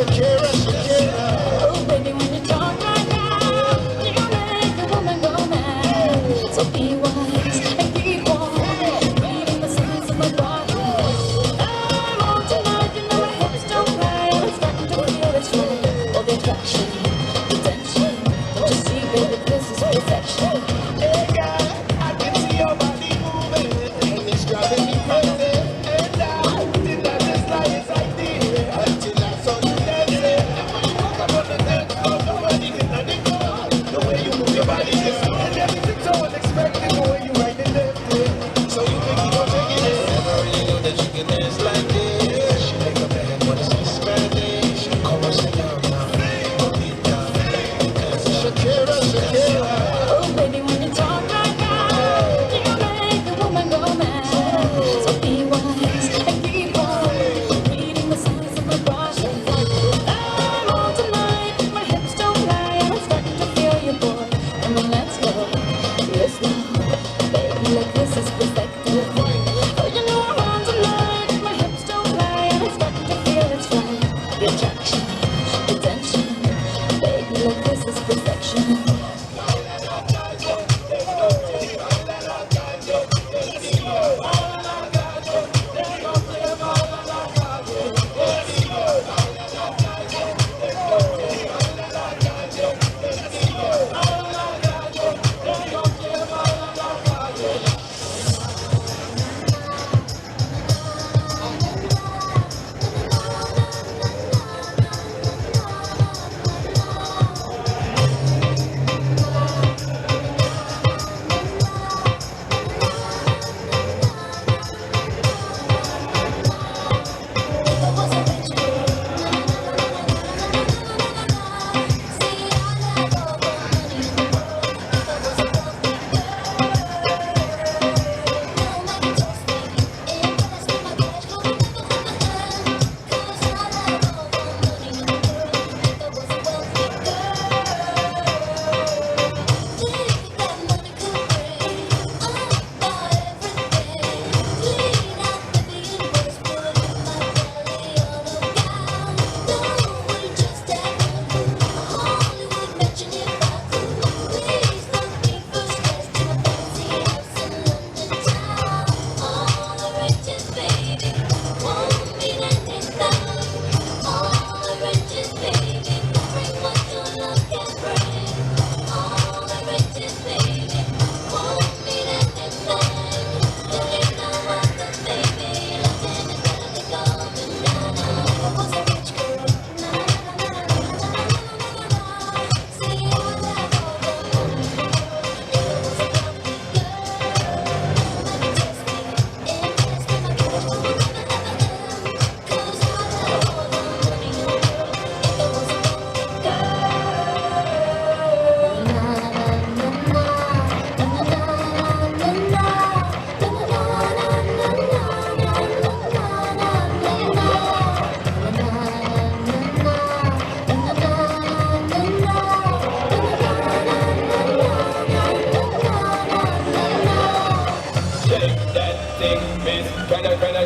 Shakira, Shakira. Oh, baby, when you talk like that, you make a woman go mad. So be wise and keep on reading the signs of my body. I'm on tonight, you know my hips don't lie. I'm starting to feel it's right. All the attraction, the tension. Don't you see, baby, this is perfection. Hey girl, I can see your body moving, and it's driving me crazy. And I did not just lie inside there until I saw you dancing. Walk up on the dance floor, nobody can let it go. The way you move your body, girl, and everything's so unexpected. The way you right and left it, so you think you gon' take it in. Never really knew that you can dance like this. She make a man wanna speak Spanish. Como se llama? Bonita. Shakira, Shakira. Oh, baby, when you talk like that, you make a woman go mad. So be wise and keep on reading the signs of my body. I'm on tonight, my hips don't lie. I'm starting to feel you, boy. And then let's go, yes now, baby, like this is perfected. Oh, you know I'm on tonight, my hips don't lie. I'm starting to feel it's right. The attraction, the tension, baby, like this is perfection.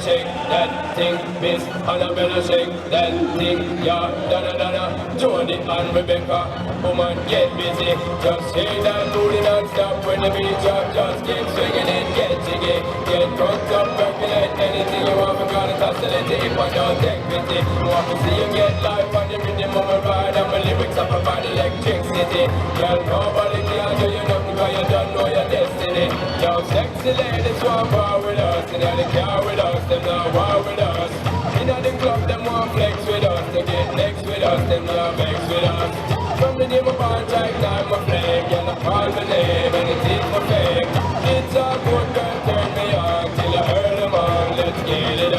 shake that thing, Miss Annabella, shake that thing, yeah, da-da-da-da, Jody and Rebecca, woman, get busy, just shake that booty non-stop when the beat drop, just keep swinging it, get jiggy, get drunk up, percolate anything you want, because it's hostility, if I don't take pity, want to see you get life on the rhythm of my ride, and my lyrics up about electricity, girl, nobody can do you nothing, because you don't know your destiny, yo, sexy ladies want war with us, and they care with us, them not war with us, in the club, them want flex with us, they get next with us, them not vex with us, from the name of our time, I'm a flame, you're not call my name, and it is my fame, it's a good girl, turn me on, till I heard them on, let's get it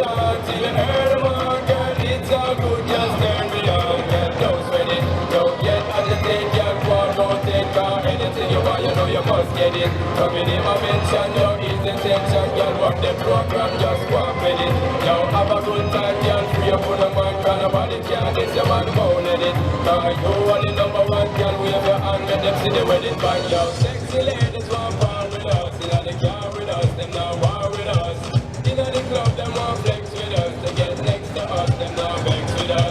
on, till you heard them on, girl, it's all good, just turn me on, girl, don't sweat it, don't get agitate, girl, don't take car, anything you want, you know you must get it, come in my mention, yo, ease intention, girl, work the program, just walk with it, yo, have a good time, girl, free up on the mind, girl, nobody can, this your man, won't let it, cause you are the number one, girl, wave your hand, let them see the wedding band, yo, sexy ladies want war with us, they car with us, them not war with us, in the club, them want flex with us, they get next to us, them not vex with us.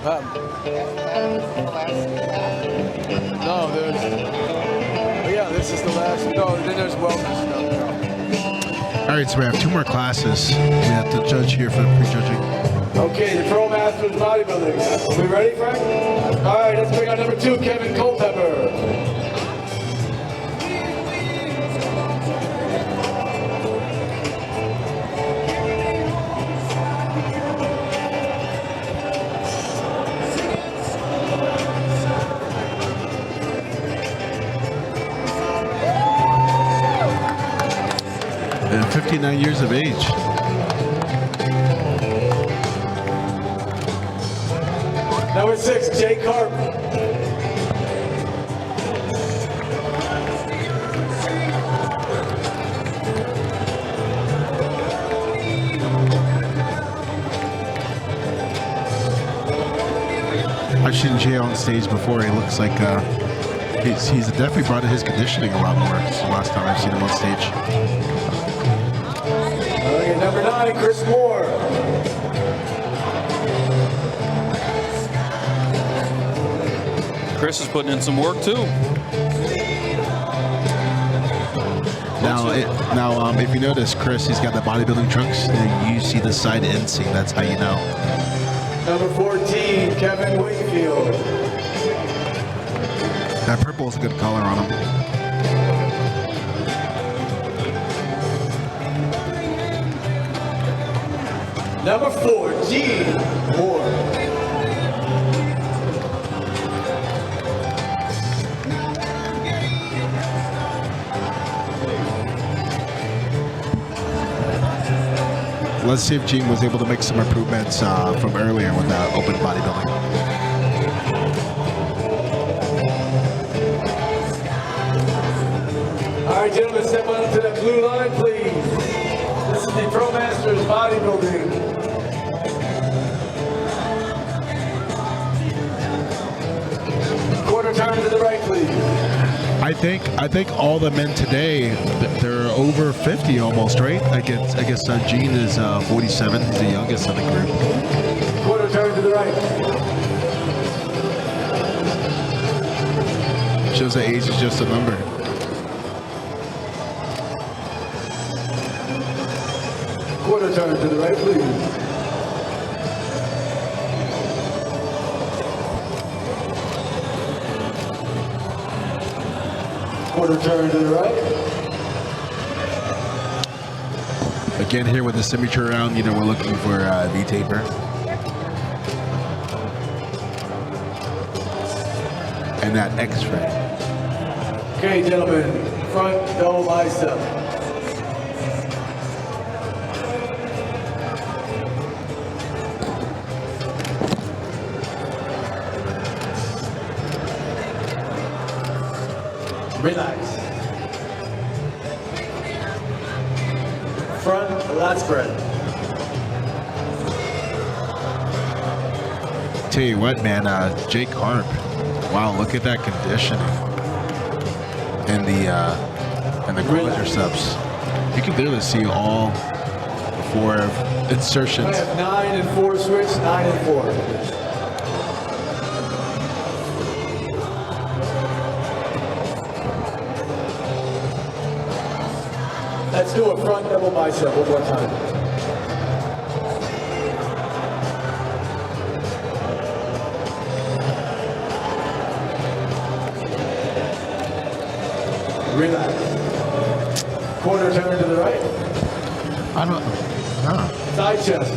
No, there's. Yeah, this is the last. No, then there's wellness. No. All right, so we have 2 more classes. We have to judge here for the pre-judging. Okay, the Pro Masters Bodybuilding. Are we ready, Frank? All right, let's bring on number 2, Kevin Culpepper. And 59 years of age. Number 6, Jay Carp. I've seen Jay on stage before. He looks like he's definitely brought his conditioning a lot more. It's the last time I've seen him on stage. Okay, number 9, Chris Moore. Chris is putting in some work too. Now, if you notice, Chris, he's got the bodybuilding trunks. And you see the side inseam. That's how you know. Number 14, Kevin Wakefield. That purple is a good color on him. Number 4, Gene Moore. Let's see if Gene was able to make some improvements from earlier with the open bodybuilding. All right, gentlemen, step on to the blue line, please. This is the Pro Masters Bodybuilding. Quarter turn to the right, please. I think all the men today, they're over 50 almost, right? I guess Gene is 47. He's the youngest of the group. Quarter turn to the right. Shows that age is just a number. Quarter turn to the right, please. Quarter turn to the right. Again, here with the symmetry round, we're looking for V-taper. And that X-ray. Okay, gentlemen, front double bicep. Relax. Front lat spread. Tell you what, man, Jake Harp. Wow, look at that conditioning. And the quadriceps. You can clearly see all 4 insertions. I have 9 and 4 switch, 9 and 4. Let's do a front double bicep one more time. Relax. Quarter turn to the right. I don't. Huh. Side chest.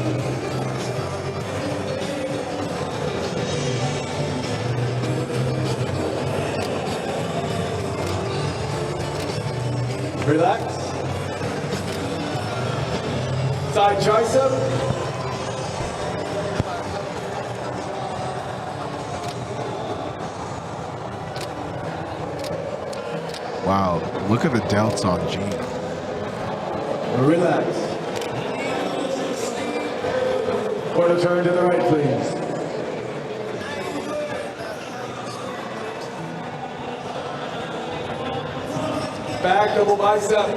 Relax. Side tricep. Wow, look at the delts on Gene. Relax. Quarter turn to the right, please. Back double bicep.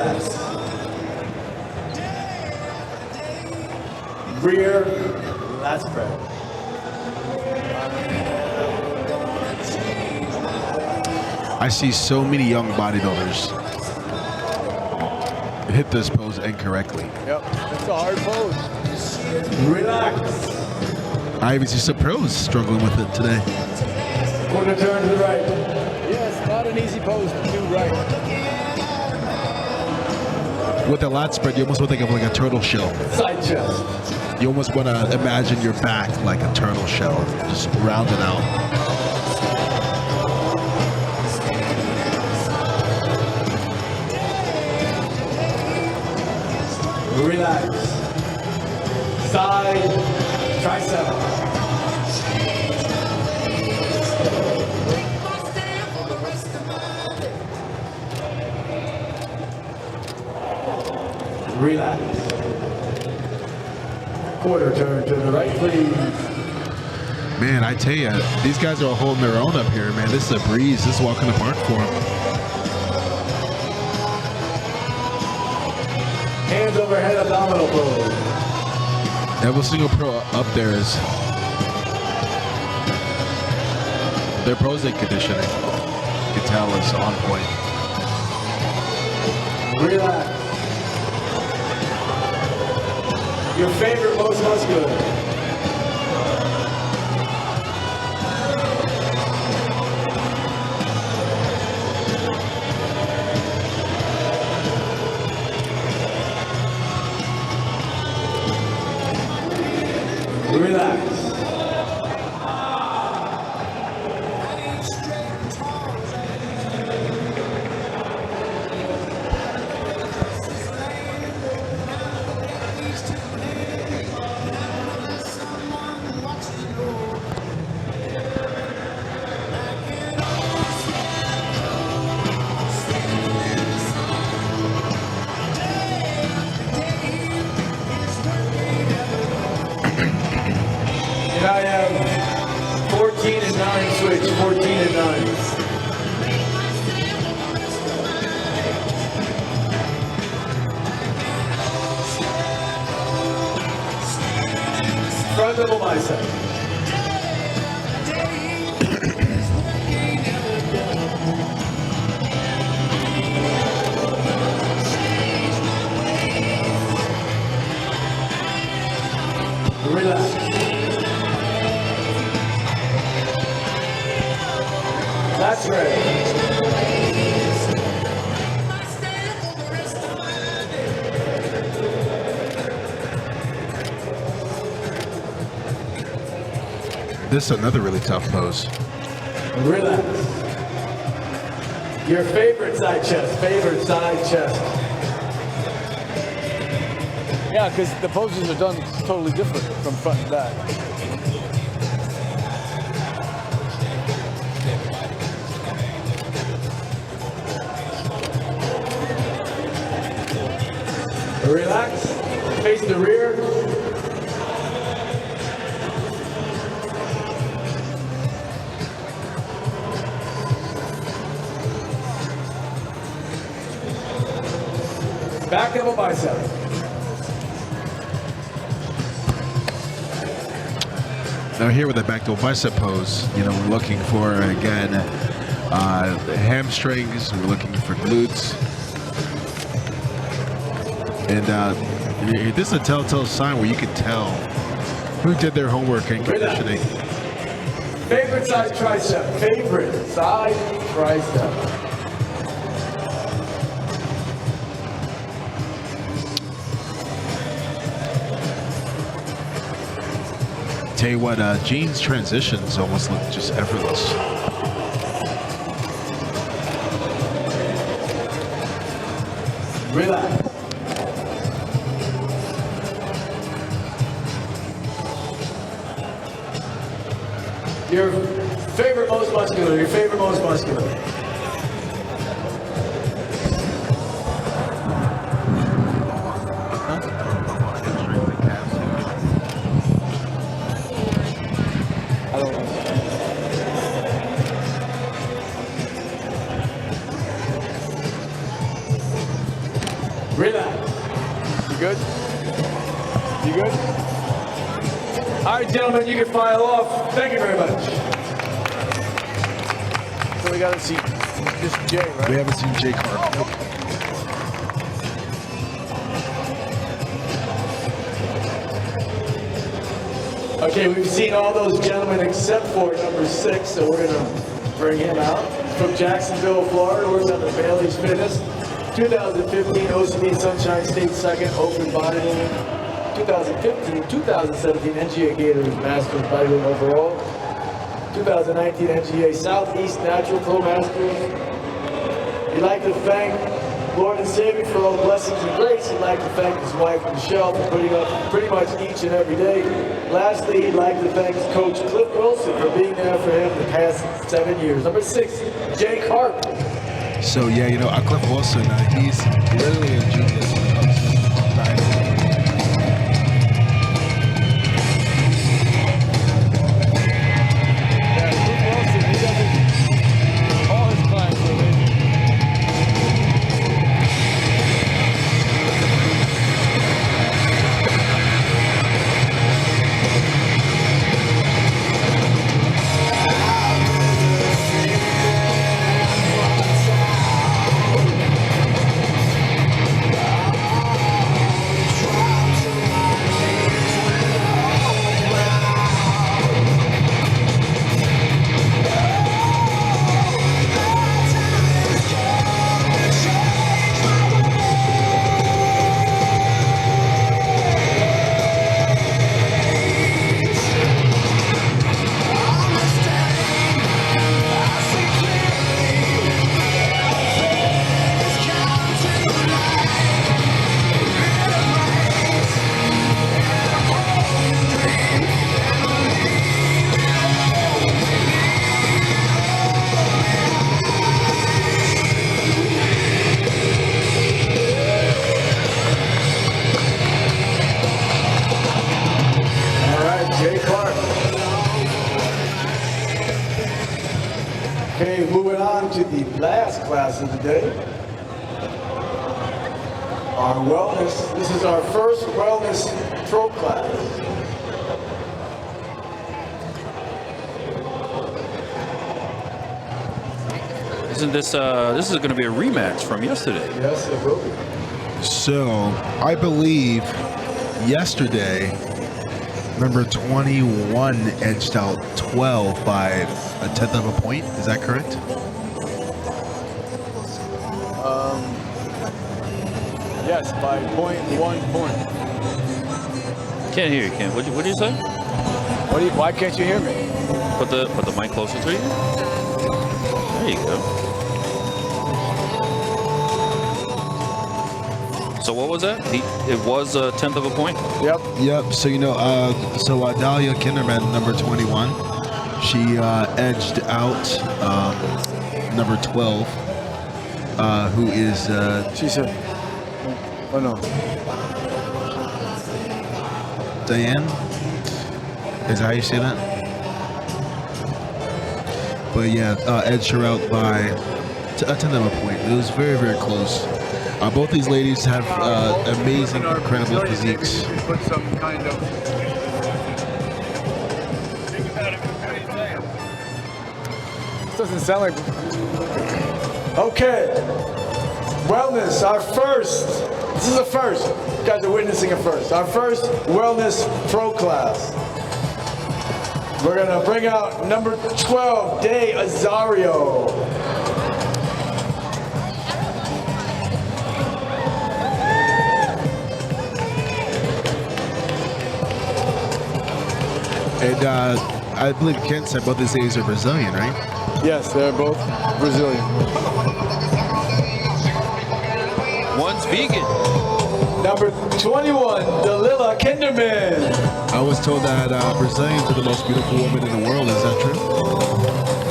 Relax. Rear lat spread. I see so many young bodybuilders hit this pose incorrectly. Yep, it's a hard pose. Relax. I even see some pros struggling with it today. Quarter turn to the right. Yes, not an easy pose to do right. With the lat spread, you almost want to think of like a turtle shell. Side chest. You almost want to imagine your back like a turtle shell, just rounded out. Relax. Side tricep. Relax. Quarter turn to the right, please. Man, I tell you, these guys are holding their own up here, man. This is a breeze. This is walk in the park for them. Hands overhead abdominal pose. Every single pro up there is their posing conditioning. You can tell is on point. Relax. Your favorite, most muscular. Relax. And I have 14 and 9 switch, 14 and 9. Front double bicep. Relax. That's right. This is another really tough pose. Relax. Your favorite side chest, favorite side chest. Yeah, because the poses are done totally different from front to back. Relax. Face the rear. Back double bicep. Now here with the back double bicep pose, you know, we're looking for, again, hamstrings, we're looking for glutes. And this is a telltale sign where you can tell who did their homework and conditioning. Favorite side tricep. Favorite side tricep. Tell you what, Gene's transitions almost look just effortless. Relax. Your favorite most muscular, your favorite most muscular. gentlemen, you can file off. Thank you very much. So we gotta see just Jay, right? We haven't seen Jay Carp. Nope. Okay, we've seen all those gentlemen except for number 6, so we're gonna bring him out. From Jacksonville, Florida, works on the Bailey's Fitness. 2015 OCD Sunshine State Second Open Bodybuilding. 2017 NGA Gators Masters Bodybuilding overall. 2019 NGA Southeast Natural Pro Masters. We'd like to thank Lord and Savior for all the blessings and grace. He'd like to thank his wife Michelle for putting up pretty much each and every day. Lastly, he'd like to thank his coach Cliff Wilson for being there for him the past 7 years. Number 6, Jay Carp. So yeah, you know, Cliff Wilson, he's literally a genius when it comes to diet. Okay, moving on to the last class of the day. Our wellness. This is our first wellness pro class. Isn't this this is going to be a rematch from yesterday? Yes, it will be. So I believe yesterday, number 21 edged out 12 by a tenth of a point. Is that correct? Yes, by 0.1 point. Can't hear you, Ken. What did you say? Why can't you hear me? Put the mic closer to you. There you go. So what was that? It was a tenth of a point? Yep. Yep. So, you know, Dahlia Kinderman, number 21, she edged out number 12, who is... she said... Oh, no. Diane? Is that how you say that? But yeah, edged her out by a tenth of a point. It was very, very close. Both these ladies have amazing, incredible physiques. Put some kind of... This doesn't sound like... Okay. Wellness, our first. This is a first. You guys are witnessing a first. Our first wellness pro class. We're going to bring out number 12, Day Azario. And I believe Ken said both these ladies are Brazilian, right? Yes, they're both Brazilian. One's vegan. Number 21, Dalila Kinderman. I was told that Brazilians are the most beautiful women in the world. Is that true?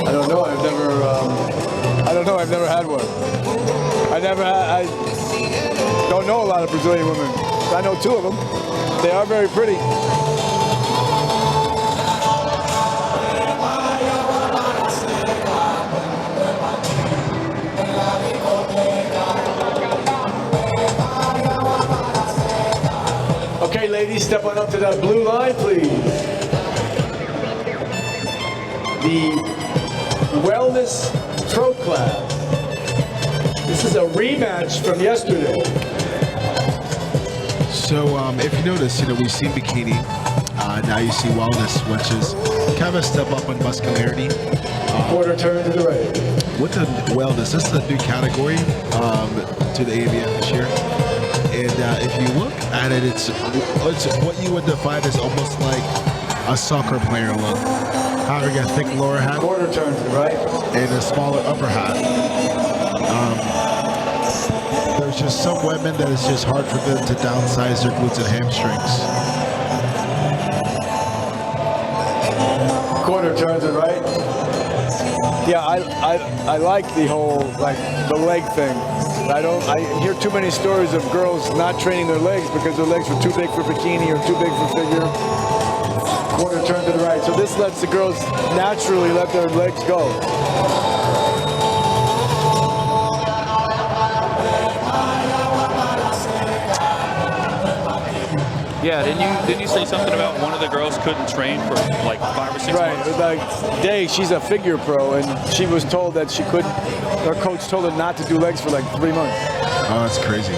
I don't know. I've never had one. I don't know a lot of Brazilian women. I know 2 of them. They are very pretty. Okay, ladies, step on up to that blue line, please. the Wellness Pro Class. This is a rematch from yesterday. So if you notice, we've seen bikini. Now you see wellness, which is kind of a step up in muscularity. Quarter turn to the right. With the wellness, this is a new category to the ANBF this year. And if you look at it, it's what you would define as almost like a soccer player look. Having a thick lower half. Quarter turn to the right. And a smaller upper half. There's just some women that it's just hard for them to downsize their glutes and hamstrings. Quarter turn to the right. Yeah, I like the whole, like, the leg thing. I hear too many stories of girls not training their legs because their legs were too big for bikini or too big for figure. Quarter turn to the right. So this lets the girls naturally let their legs go. Yeah, didn't you say something about one of the girls couldn't train for like 5 or 6 months? Right, like Day, she's a figure pro, and she was told that she couldn't. Her coach told her not to do legs for like 3 months. Oh, that's crazy.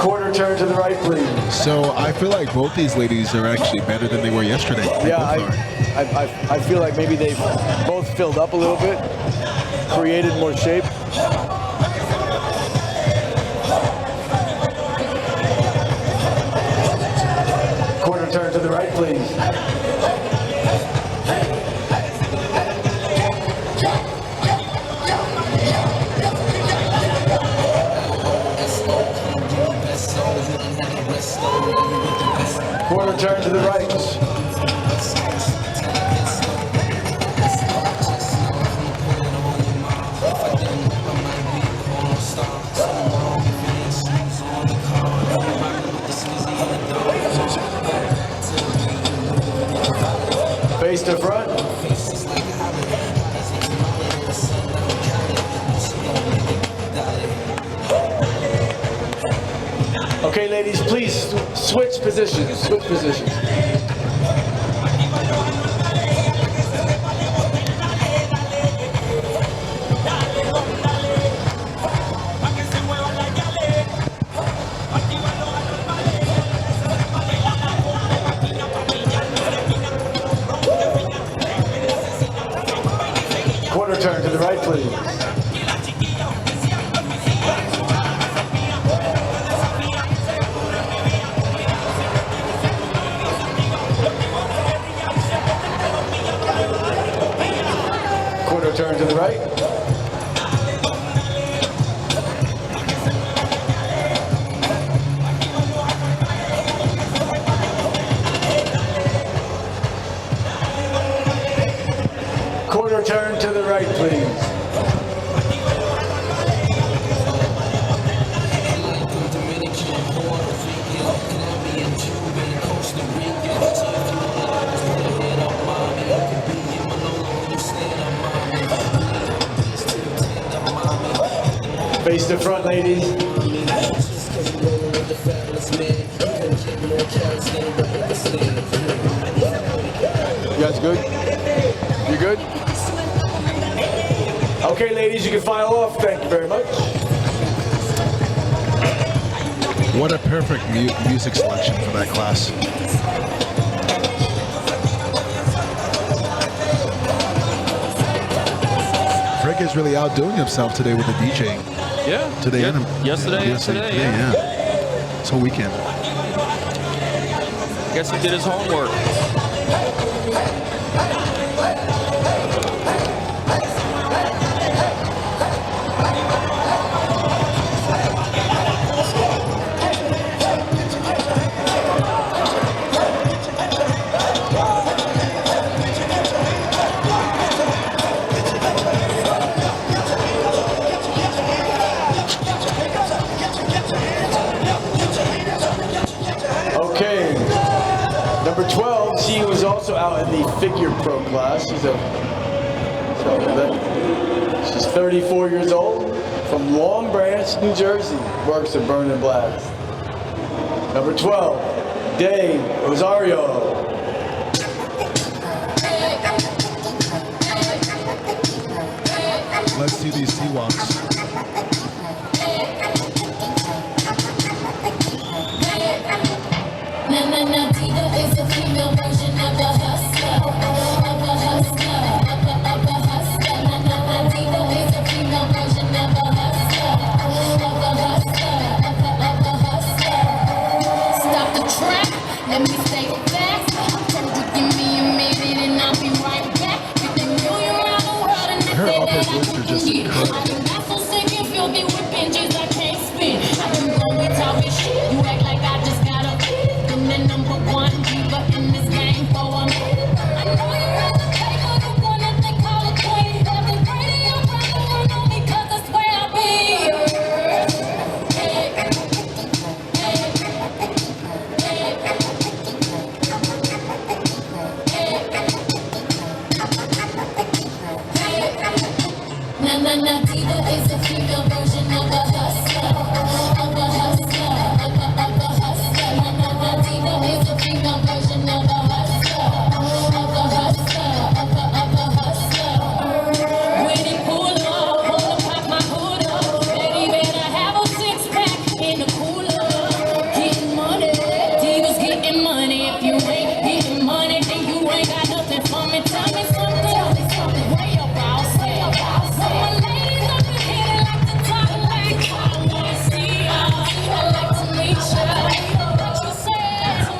Quarter turn to the right, please. So I feel like both these ladies are actually better than they were yesterday. I feel like maybe they've both filled up a little bit, created more shape. Quarter turn to the right, please. Quarter turn to the right. Face to front. Okay, ladies, please switch positions. Switch positions. Quarter turn to the right, please. Quarter turn to the right. Quarter turn to the right, please. Face to front, ladies. You guys good? You good? Okay, ladies, you can file off. Thank you very much. What a perfect music selection for that class. Frick is really outdoing himself today with the DJing. Yeah. Today yeah. and Yesterday, yeah. This whole weekend. I guess he did his homework. Okay. Number 12, she was also out in the figure pro class. She's 34 years old, from Long Branch, New Jersey. Works at Burn and Blast. Number 12, Day Rosario.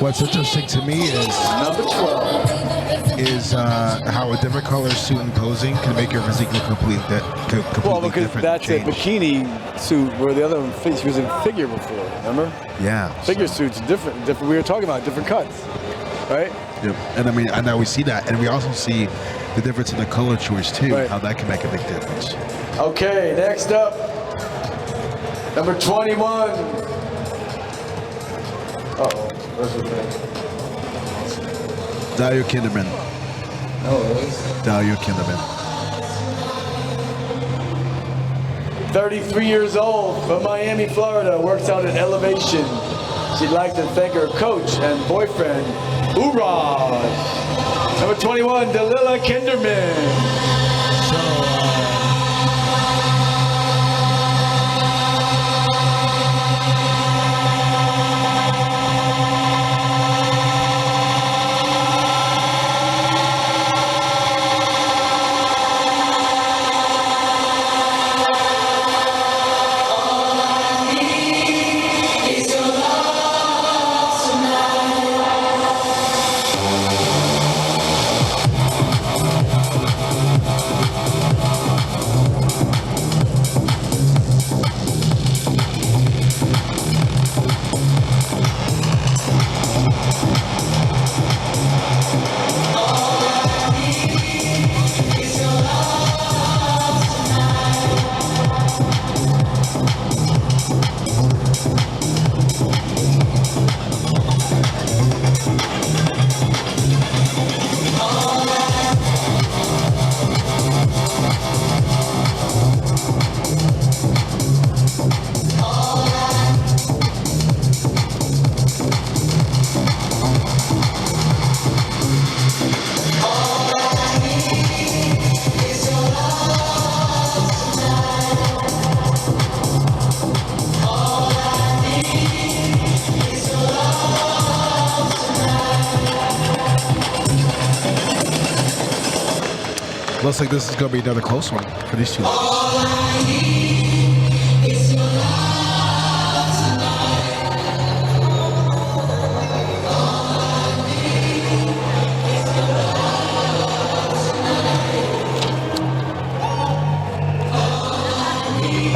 What's interesting to me is Number 12. How a different color suit and posing can make your physique look completely Well, because different. that's a change. bikini suit where the other one, she was in figure before, remember? Yeah. Figure suits, different. We were talking about different cuts, right? Yep. And I mean, and now we see that, and we also see the difference in the color choice too. Right. How that can make a big difference. Okay, next up, number 21. Uh-oh, where's the thing? Dario Kinderman. Oh, really? Dario Kinderman. 33 years old, from Miami, Florida, works out at Elevation. She'd like to thank her coach and boyfriend, Uraj. Number 21, Dalila Kinderman. Looks like this is going to be another close one for these two ladies.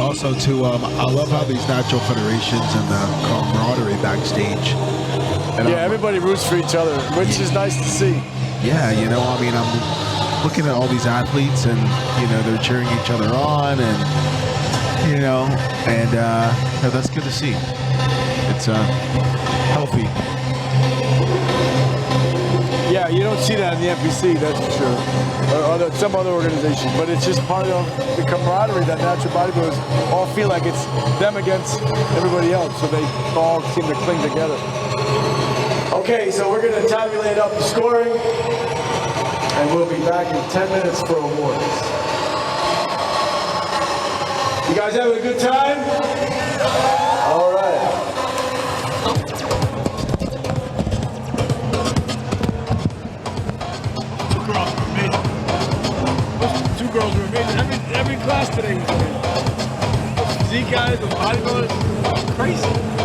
Also, too, I love how these natural federations and the camaraderie backstage. And Yeah, everybody roots for each other, which is nice to see. Yeah, you know, I mean, I'm looking at all these athletes and, you know, they're cheering each other on and, you know, and no, that's good to see. It's healthy. Yeah, you don't see that in the NPC, that's for sure, or some other organization, but it's just part of the camaraderie that natural bodybuilders all feel like it's them against everybody else, so they all seem to cling together. Okay, so we're going to tabulate up the scoring, and we'll be back in 10 minutes for awards. You guys having a good time? All right. Two girls were amazing. Every class today was amazing. Those physique guys, those bodybuilders, crazy.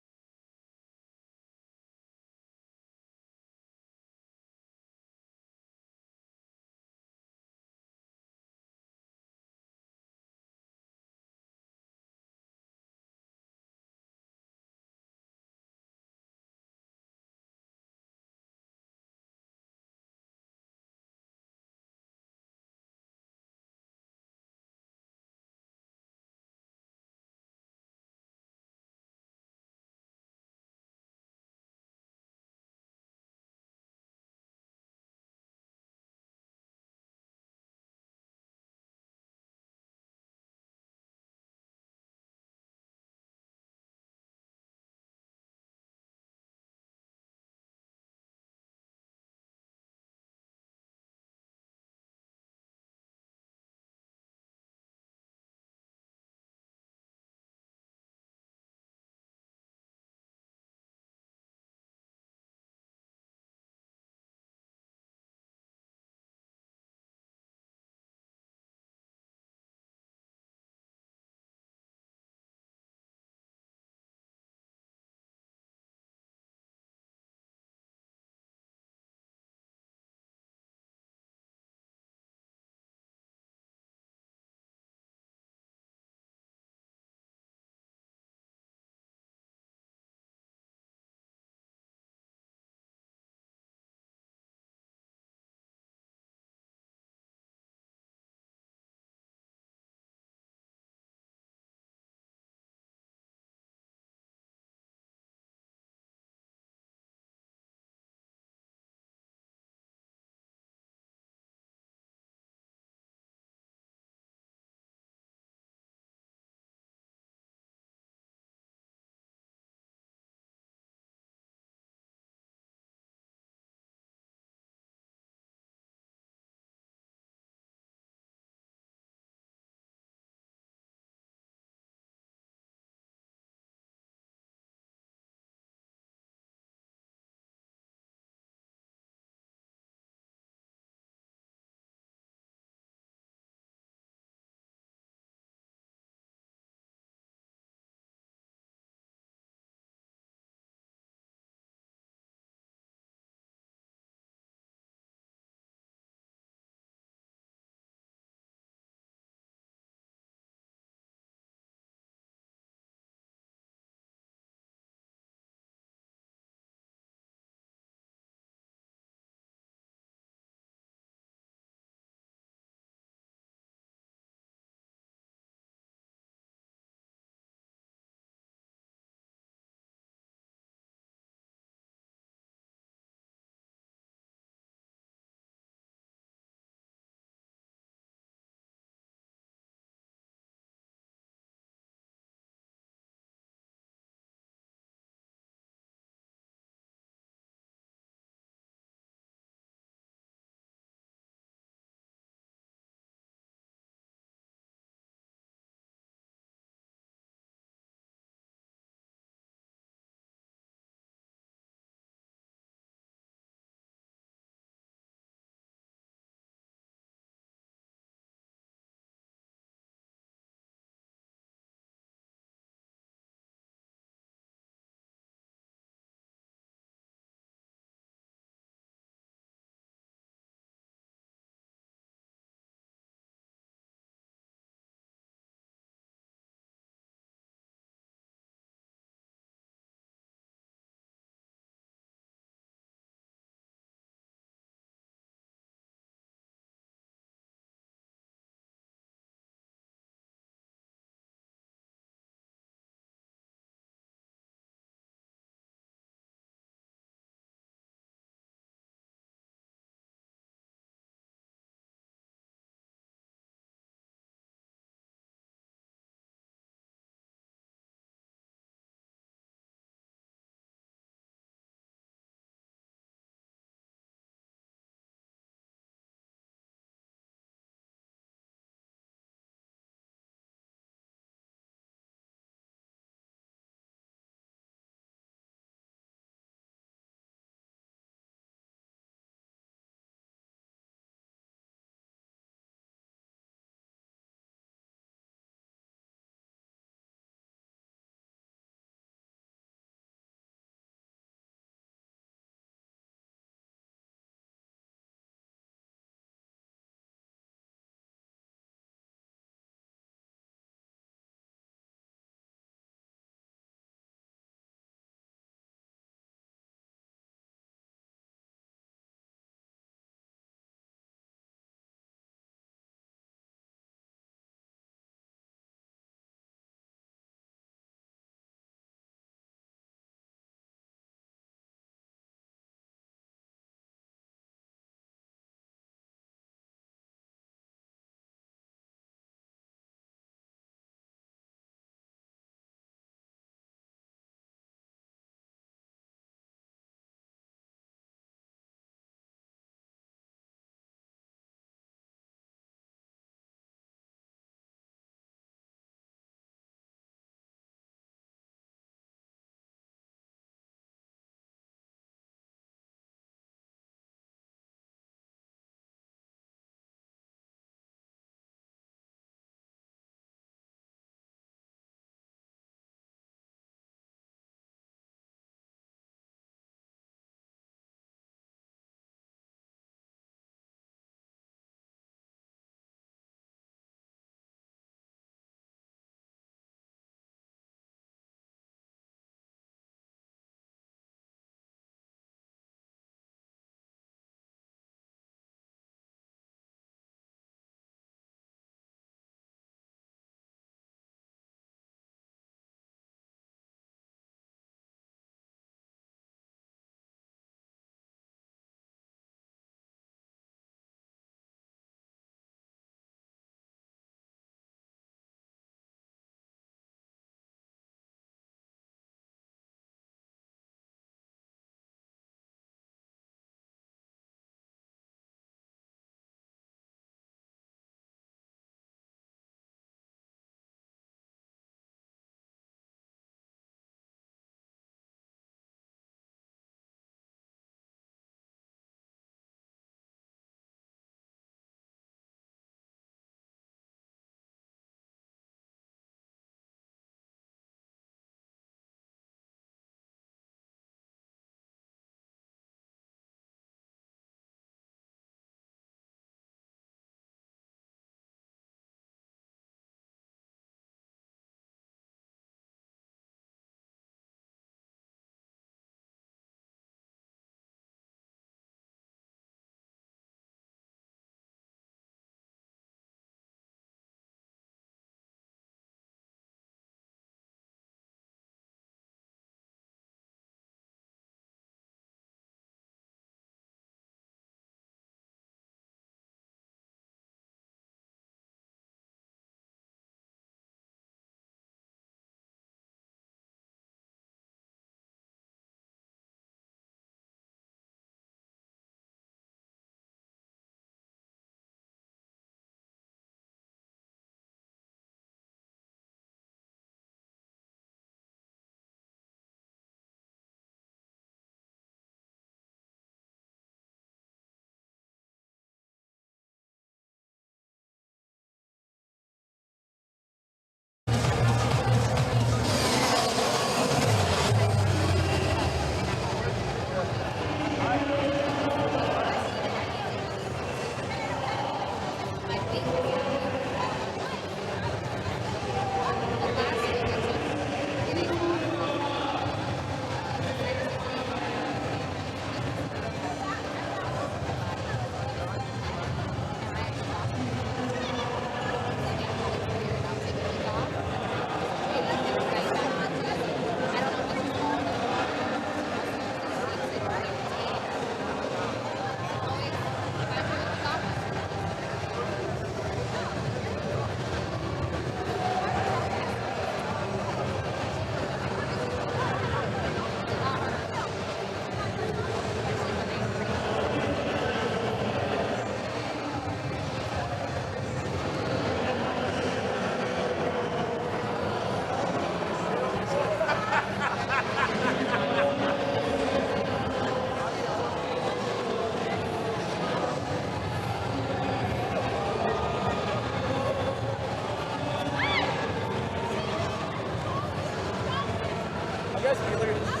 recipe. Look at this.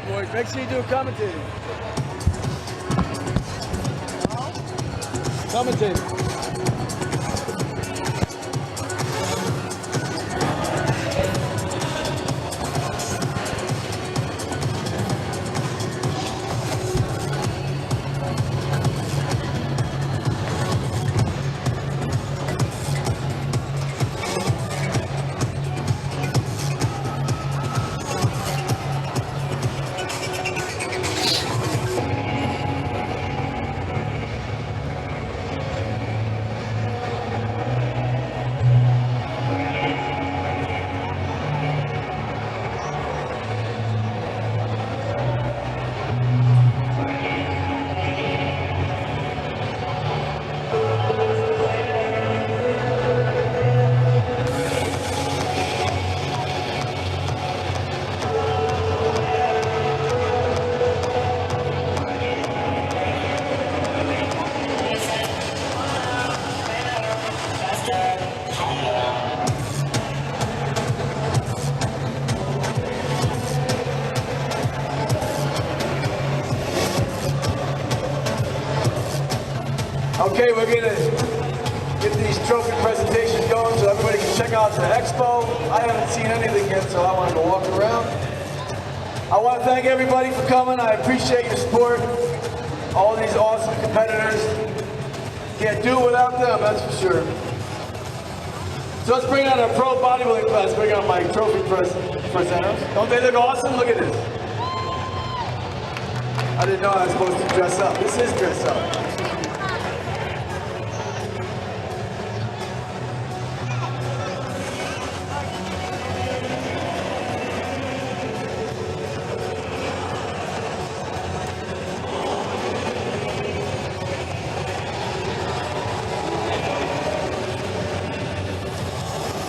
right, boys. Make sure you do commentating. Commentating. Okay, we're gonna get these trophy presentations going so everybody can check out the expo. I haven't seen anything yet, so I wanted to walk around. I want to thank everybody for coming. I appreciate your support. All these awesome competitors. Can't do it without them, that's for sure. So let's bring out our pro bodybuilding class. Bring out my trophy presenters. Don't they look awesome? Look at this. I didn't know I was supposed to dress up. This is dress up.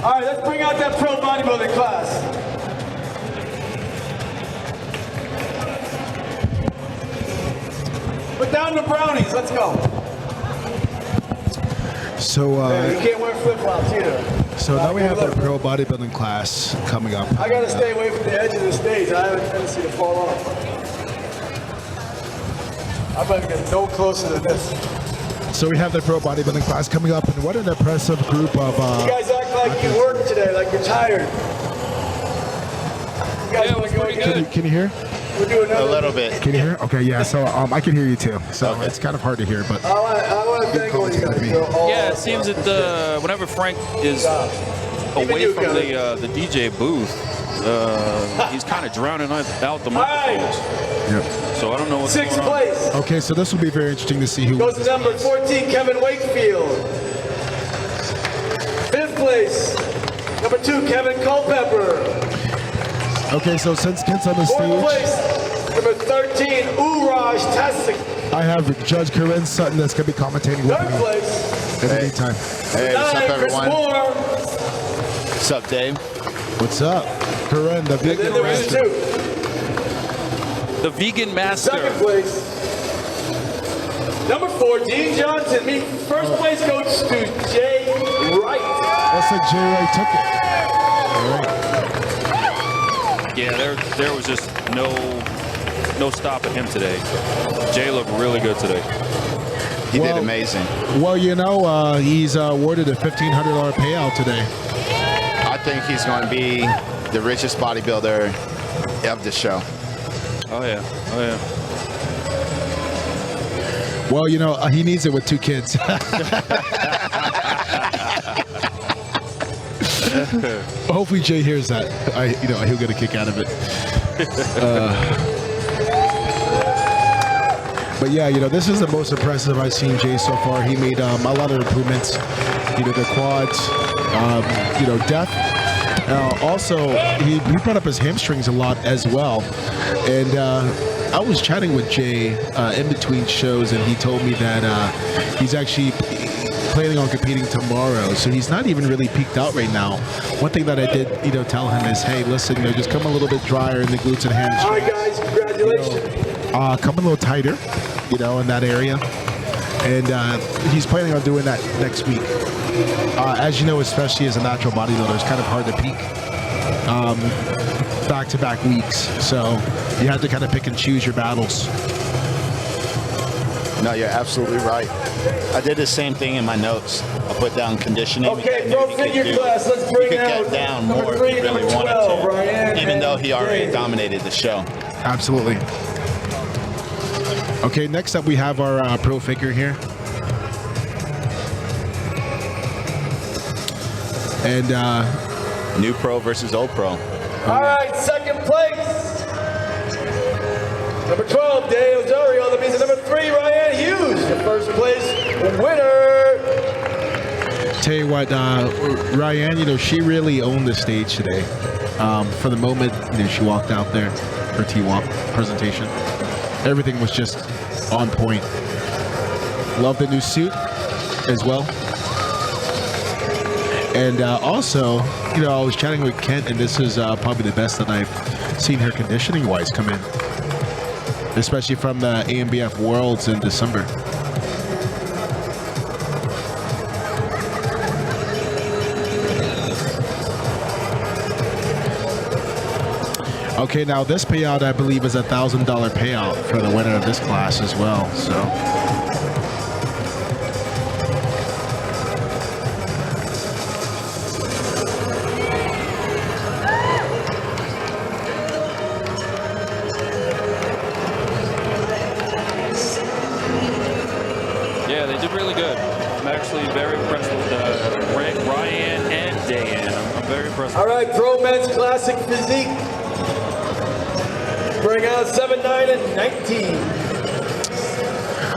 All right, let's bring out that pro bodybuilding class. Put down the brownies, let's go. So, You can't wear flip-flops either. so now we have the pro bodybuilding class coming up. I gotta stay away from the edge of the stage. I have a tendency to fall off. I'm gonna get no closer than this. So we have the pro bodybuilding class coming up, and what an impressive group of. You guys act like you worked today, like you're tired. You guys wanna go again? Can you hear? We'll do another. A little bit. Can you hear? Okay, yeah. So I can hear you too. So it's kind of hard to hear, but. I want to thank all you guys. Yeah, it seems that whenever Frank is away from the DJ booth, he's kind of drowning out the microphones. Yep. So I don't know what's Sixth going on. place Okay, so this will be very interesting to see who. goes to number 14, Kevin Wakefield. Fifth place, number 2, Kevin Culpepper. Okay, so since Kent's on the Fourth stage, place, number 13, Uraj Tasik. I have Judge Corinne Sutton that's going to be commentating with Third me place, in the meantime. Hey, what's up, 9, Chris everyone? Moore. What's up, Dave? What's up? Corinne, the And big then there was 2. The vegan master. Second place, number 4, Dean Johnson. First place goes to Jay Wright. Looks like Jay Wright took it. All right. Yeah, there was just no stopping him today. Jay looked really good today. He did amazing. Well, you know, he's awarded a $1,500 payout today. I think he's going to be the richest bodybuilder of the show. Oh yeah, oh yeah. Well, you know, he needs it with 2 kids. Hopefully Jay hears that. He'll get a kick out of it. But yeah, this is the most impressive I've seen Jay so far. He made a lot of improvements. The quads, depth. Also, he brought up his hamstrings a lot as well. And I was chatting with Jay in between shows, and he told me that he's actually planning on competing tomorrow. So he's not even really peaked out right now. One thing that I did, tell him is, hey, listen, just come a little bit drier in the glutes and hamstrings. All right, guys, congratulations. Come a little tighter, in that area. And he's planning on doing that next week. As you know, especially as a natural bodybuilder, it's kind of hard to peak. back-to-back weeks. So you have to kind of pick and choose your battles. No, you're absolutely right. I did the same thing in my notes. I put down conditioning. Okay, pro figure class, let's bring he could out get down number more 3 if he and really number 12, wanted to, Ryan even though he already and dominated the show. Absolutely. Okay, next up we have our pro figure here. And new pro versus old pro. All right, second place. Number 12, Day Ozario. That means number 3, Ryan Hughes. The first place winner. Tell you what, Ryan, you know, she really owned the stage today. For the moment, you know, she walked out there, her T-Walk presentation. Everything was just on point. Love the new suit as well. And also, you know, I was chatting with Kent, and this is probably the best that I've seen her conditioning-wise come in, especially from the ANBF Worlds in December. Okay, now this payout, I believe, is a $1,000 payout for the winner of this class as well. So. Yeah, they did really good. I'm actually very impressed with Ryan and Dayan. I'm very impressed. All right, Pro Men's Classic Physique. Bring out 7, 9, and 19.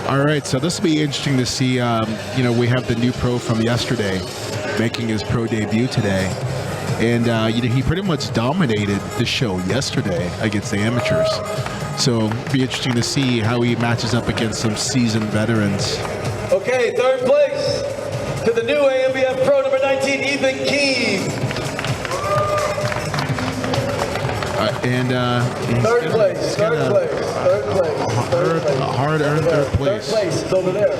All right, so this will be interesting to see. You know, we have the new pro from yesterday making his pro debut today. And, you know, he pretty much dominated the show yesterday against the amateurs. So it'll be interesting to see how he matches up against some seasoned veterans. Okay, third place to the new ANBF Pro number 19, Ethan Keene. Third place. Hard-earned third place. Third place is over there.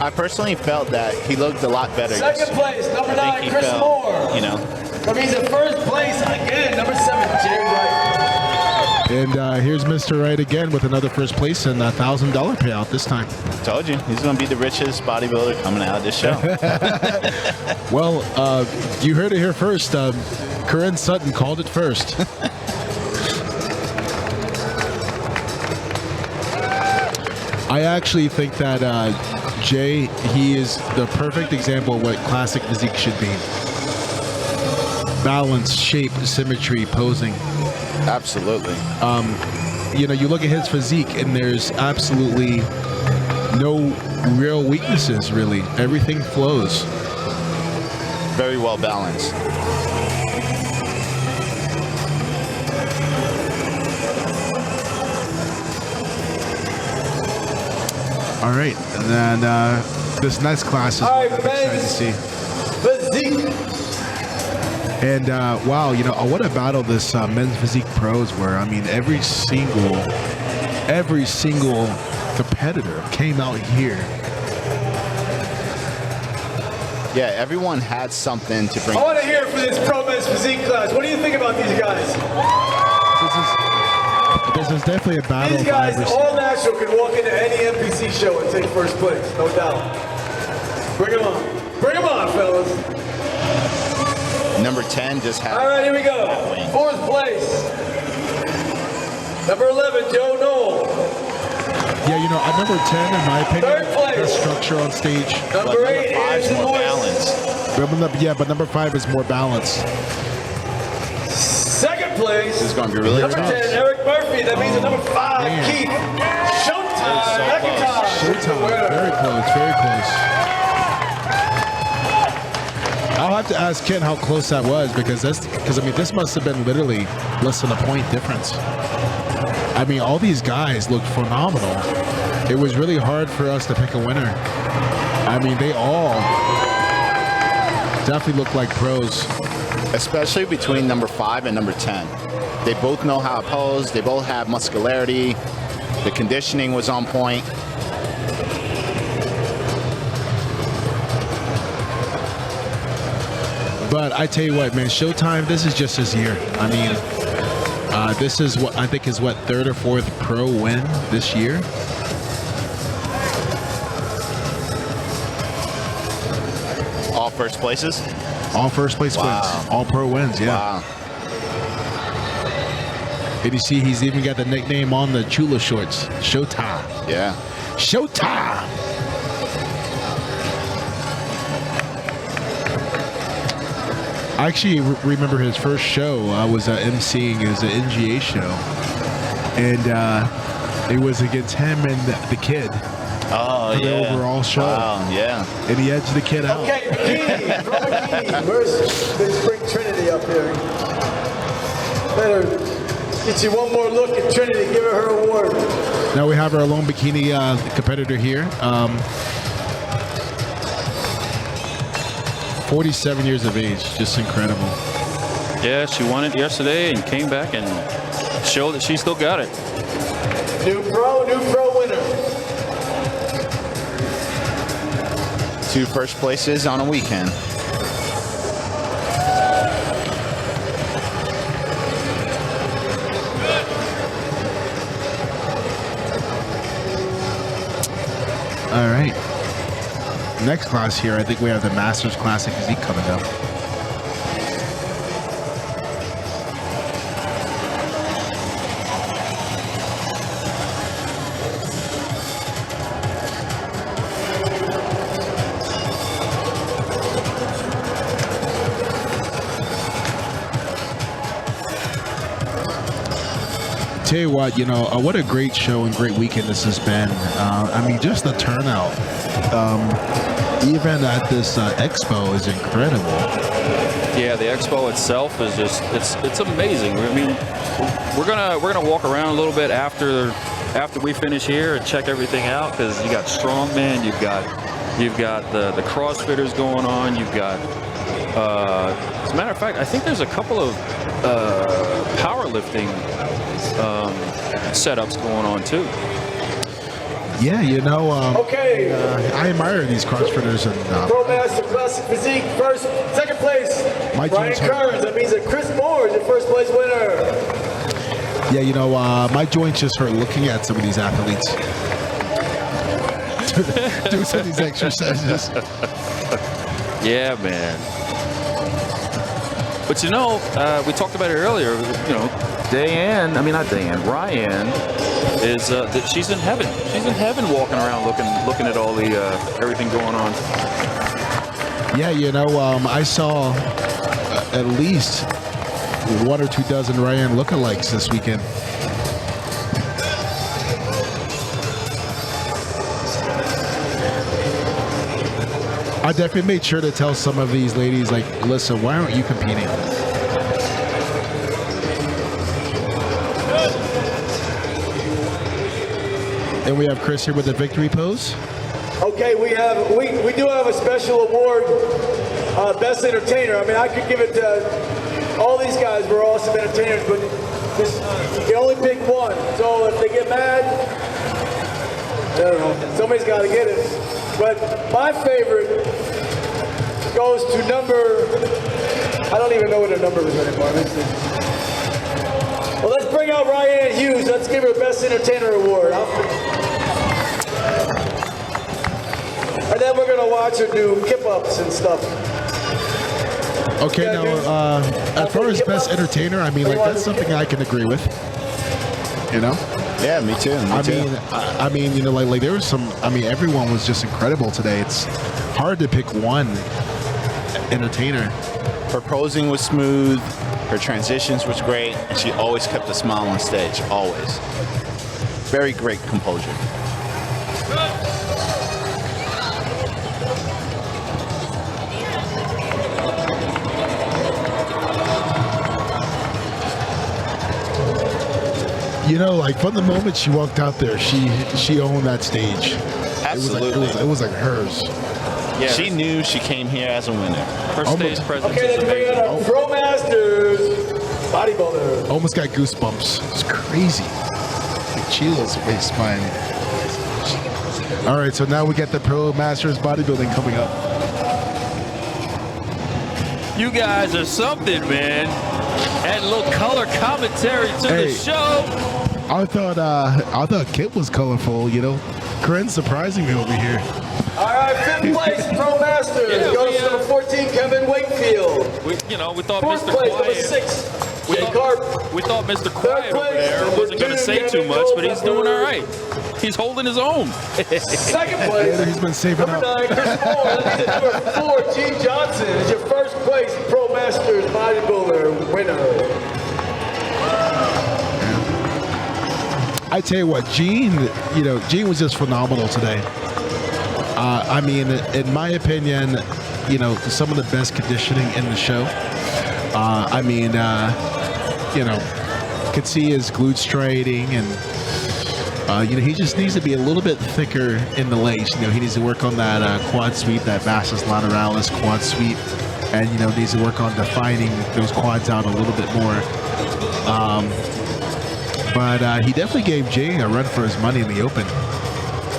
I personally felt that he looked a lot better. Second place, number 9, Chris Moore. You know. That means in first place again, number 7, Jay Wright. And here's Mr. Wright again with another first place and a $1,000 payout this time. Told you, he's going to be the richest bodybuilder coming out of this show. Well, you heard it here first. Corinne Sutton called it first. I actually think that Jay, he is the perfect example of what classic physique should be. Balance, shape, symmetry, posing. Absolutely. You know, you look at his physique and there's absolutely no real weaknesses, really. Everything flows. Very well balanced. All right, and then this next class is All right, what I'm excited to see. Physique. And wow, you know, what a battle this men's physique pros were. I mean, every single competitor came out here. Yeah, everyone had something to bring. I want to hear for this Pro Men's Physique class. What do you think about these guys? This is definitely a battle. These guys, all natural, can walk into any NPC show and take first place, no doubt. Bring them on. Bring them on, fellas. Number 10 just had. All right, here we go. Fourth place. Number 11, Joe Knoll. Yeah, you know, at number 10, in my opinion, Third place. the structure on stage. Number 8, Anderson more Moyes. balanced. Yeah, but number 5 is more balanced. Second place. This is going to be really Number tough. 10, Eric Murphy. That means at number 5, man. Keith. Showtime. So McIntosh. Showtime, very close, very close. I'll have to ask Ken how close that was because I mean, this must have been literally less than a point difference. I mean, all these guys looked phenomenal. It was really hard for us to pick a winner. I mean, they all definitely look like pros. Especially between number 5 and number 10. They both know how to pose. They both have muscularity. The conditioning was on point. But I tell you what, man, Showtime, this is just his year. I mean, This is what I think is what, third or fourth pro win this year. All first places? All first place Wow. wins. All pro wins, yeah. Wow. And you see he's even got the nickname on the Chula shorts. Showtime. Yeah. Showtime. I actually remember his first show. I was emceeing his NGA show. And it was against him and the kid. Oh, for the yeah. overall show. Wow, yeah. And he edged the kid out. Okay, bikini, throw bikini. Where's Big Spring Trinity up here? Better get you one more look at Trinity. Give her her award. Now we have our lone bikini competitor here. 47 years of age, just incredible. Yeah, she won it yesterday and came back and showed that she still got it. New pro winner. 2 first places on a weekend. All right. Next class here, I think we have the Masters Classic Physique coming up. Tell you what, what a great show and great weekend this has been. I mean, just the turnout, even at this expo, is incredible. Yeah, the expo itself is just it's amazing. I mean, we're gonna walk around a little bit after we finish here and check everything out, because you got strongman, you've got the CrossFitters going on, you've got as a matter of fact, I think there's a couple of powerlifting setups going on too. Yeah, Okay. I admire these CrossFitters and Pro Master Classic Physique, second place. Mike Brian Jones. Kearns. That means that Chris Moore is your first place winner. Yeah, my joints just hurt looking at some of these athletes. Do some of these exercises. Yeah, man. But we talked about it earlier. Ryan is that she's in heaven. She's in heaven, walking around looking at all the everything going on. Yeah, I saw at least 1 or 2 dozen Ryan lookalikes this weekend. I definitely made sure to tell some of these ladies, like, listen, why aren't you competing? And we have Chris here with the victory pose. Okay, we do have a special award, Best Entertainer. I mean, I could give it to all these guys. Were awesome entertainers, but you only pick one. So if they get mad, I don't know. Somebody's got to get it. But my favorite goes to I don't even know what her number is anymore. Let's see. Well, let's bring out Ryan Hughes. Let's give her Best Entertainer Award. And then we're going to watch her do kip-ups and stuff. Okay, now, as far as Best Entertainer, I mean, like, that's something I can agree with. Yeah, me too. I mean, like there was some, everyone was just incredible today. It's hard to pick one entertainer. Her posing was smooth. Her transitions was great. And she always kept a smile on stage, always. Very great composure. Like from the moment she walked out there, she owned that stage. Absolutely. It was like hers. Yeah. She knew she came here as a winner. Her stage presence Okay, is let's bring amazing. out our Pro Masters bodybuilder. Almost got goosebumps. It's crazy. Like Chila's waist spine. All right, so now we get the Pro Masters bodybuilding coming up. You guys are something, man. Add a little color commentary to the show. I thought Kit was colorful, you know. Corinne's surprising me over here. All right, 5th place, Pro Masters. Goes to number 14, Kevin Wakefield. We thought 4th Mr. place, number Quiet. 6, We Jay thought, Carp. we thought Mr. Quiet over place, there number wasn't going to 2, say too Kevin much, but he's doing all right. He's holding his own. 2nd place, He's been saving number up. 9, Chris Moore. Number 4, Gene Johnson is your 1st place Pro Masters bodybuilder winner. I tell you what, Gene was just phenomenal today. I mean, in my opinion, some of the best conditioning in the show. I mean, could see his glute striating and, he just needs to be a little bit thicker in the legs. He needs to work on that quad sweep, that vastus lateralis quad sweep, and, needs to work on defining those quads out a little bit more. But he definitely gave Gene a run for his money in the open.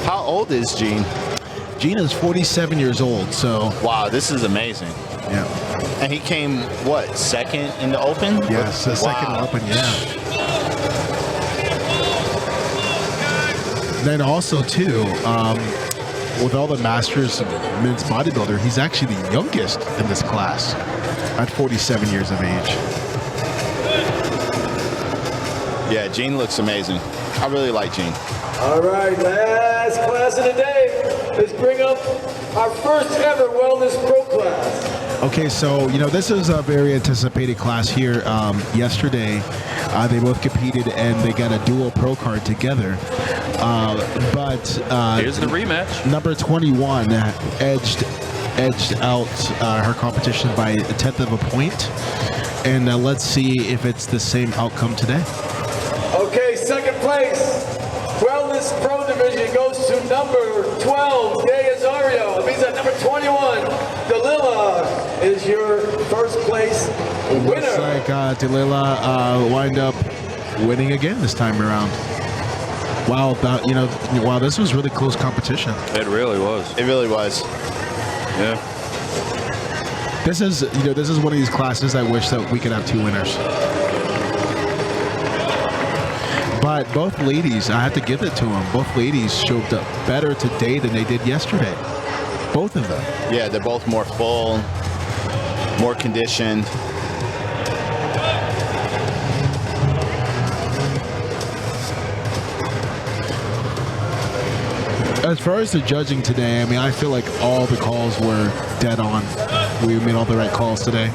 How old is Gene? Gene is 47 years old, so... Wow, this is amazing. Yeah. And he came, what, second in the open? Yes, the second open, yeah. Then also, too, with all the Masters men's bodybuilder, he's actually the youngest in this class at 47 years of age. Yeah, Gene looks amazing. I really like Gene. All right, last class of the day. Let's bring up our first ever Wellness Pro class. Okay, so, this is a very anticipated class here. Yesterday, they both competed and they got a dual pro card together. But here's the rematch. Number 21 edged out her competition by a 10th of a point. And let's see if it's the same outcome today. Okay, 2nd place, Wellness Pro Division goes to number 12, De Azario. It means that number 21, Dalila, is your 1st place winner. Looks like Dalila wind up winning again this time around. Wow, wow, this was really close competition. It really was. It really was. Yeah. This is one of these classes I wish that we could have 2 winners. But both ladies, I have to give it to them. Both ladies showed up better today than they did yesterday. Both of them. Yeah, they're both more full, more conditioned. As far as the judging today, I mean, I feel like all the calls were dead on. We made all the right calls today.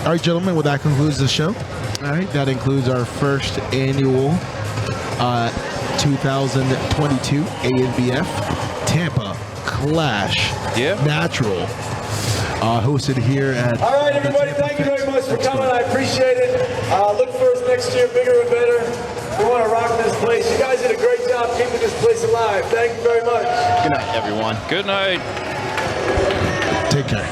All right, gentlemen, well, that concludes the show. All right, that includes our first annual 2022 ANBF Tampa Clash Natural, hosted here at... All right, everybody, thank you very much for coming. I appreciate it. Look for us next year, bigger and better. We want to rock this place. You guys did a great job keeping this place alive. Thank you very much. Good night, everyone. Good night. Take care.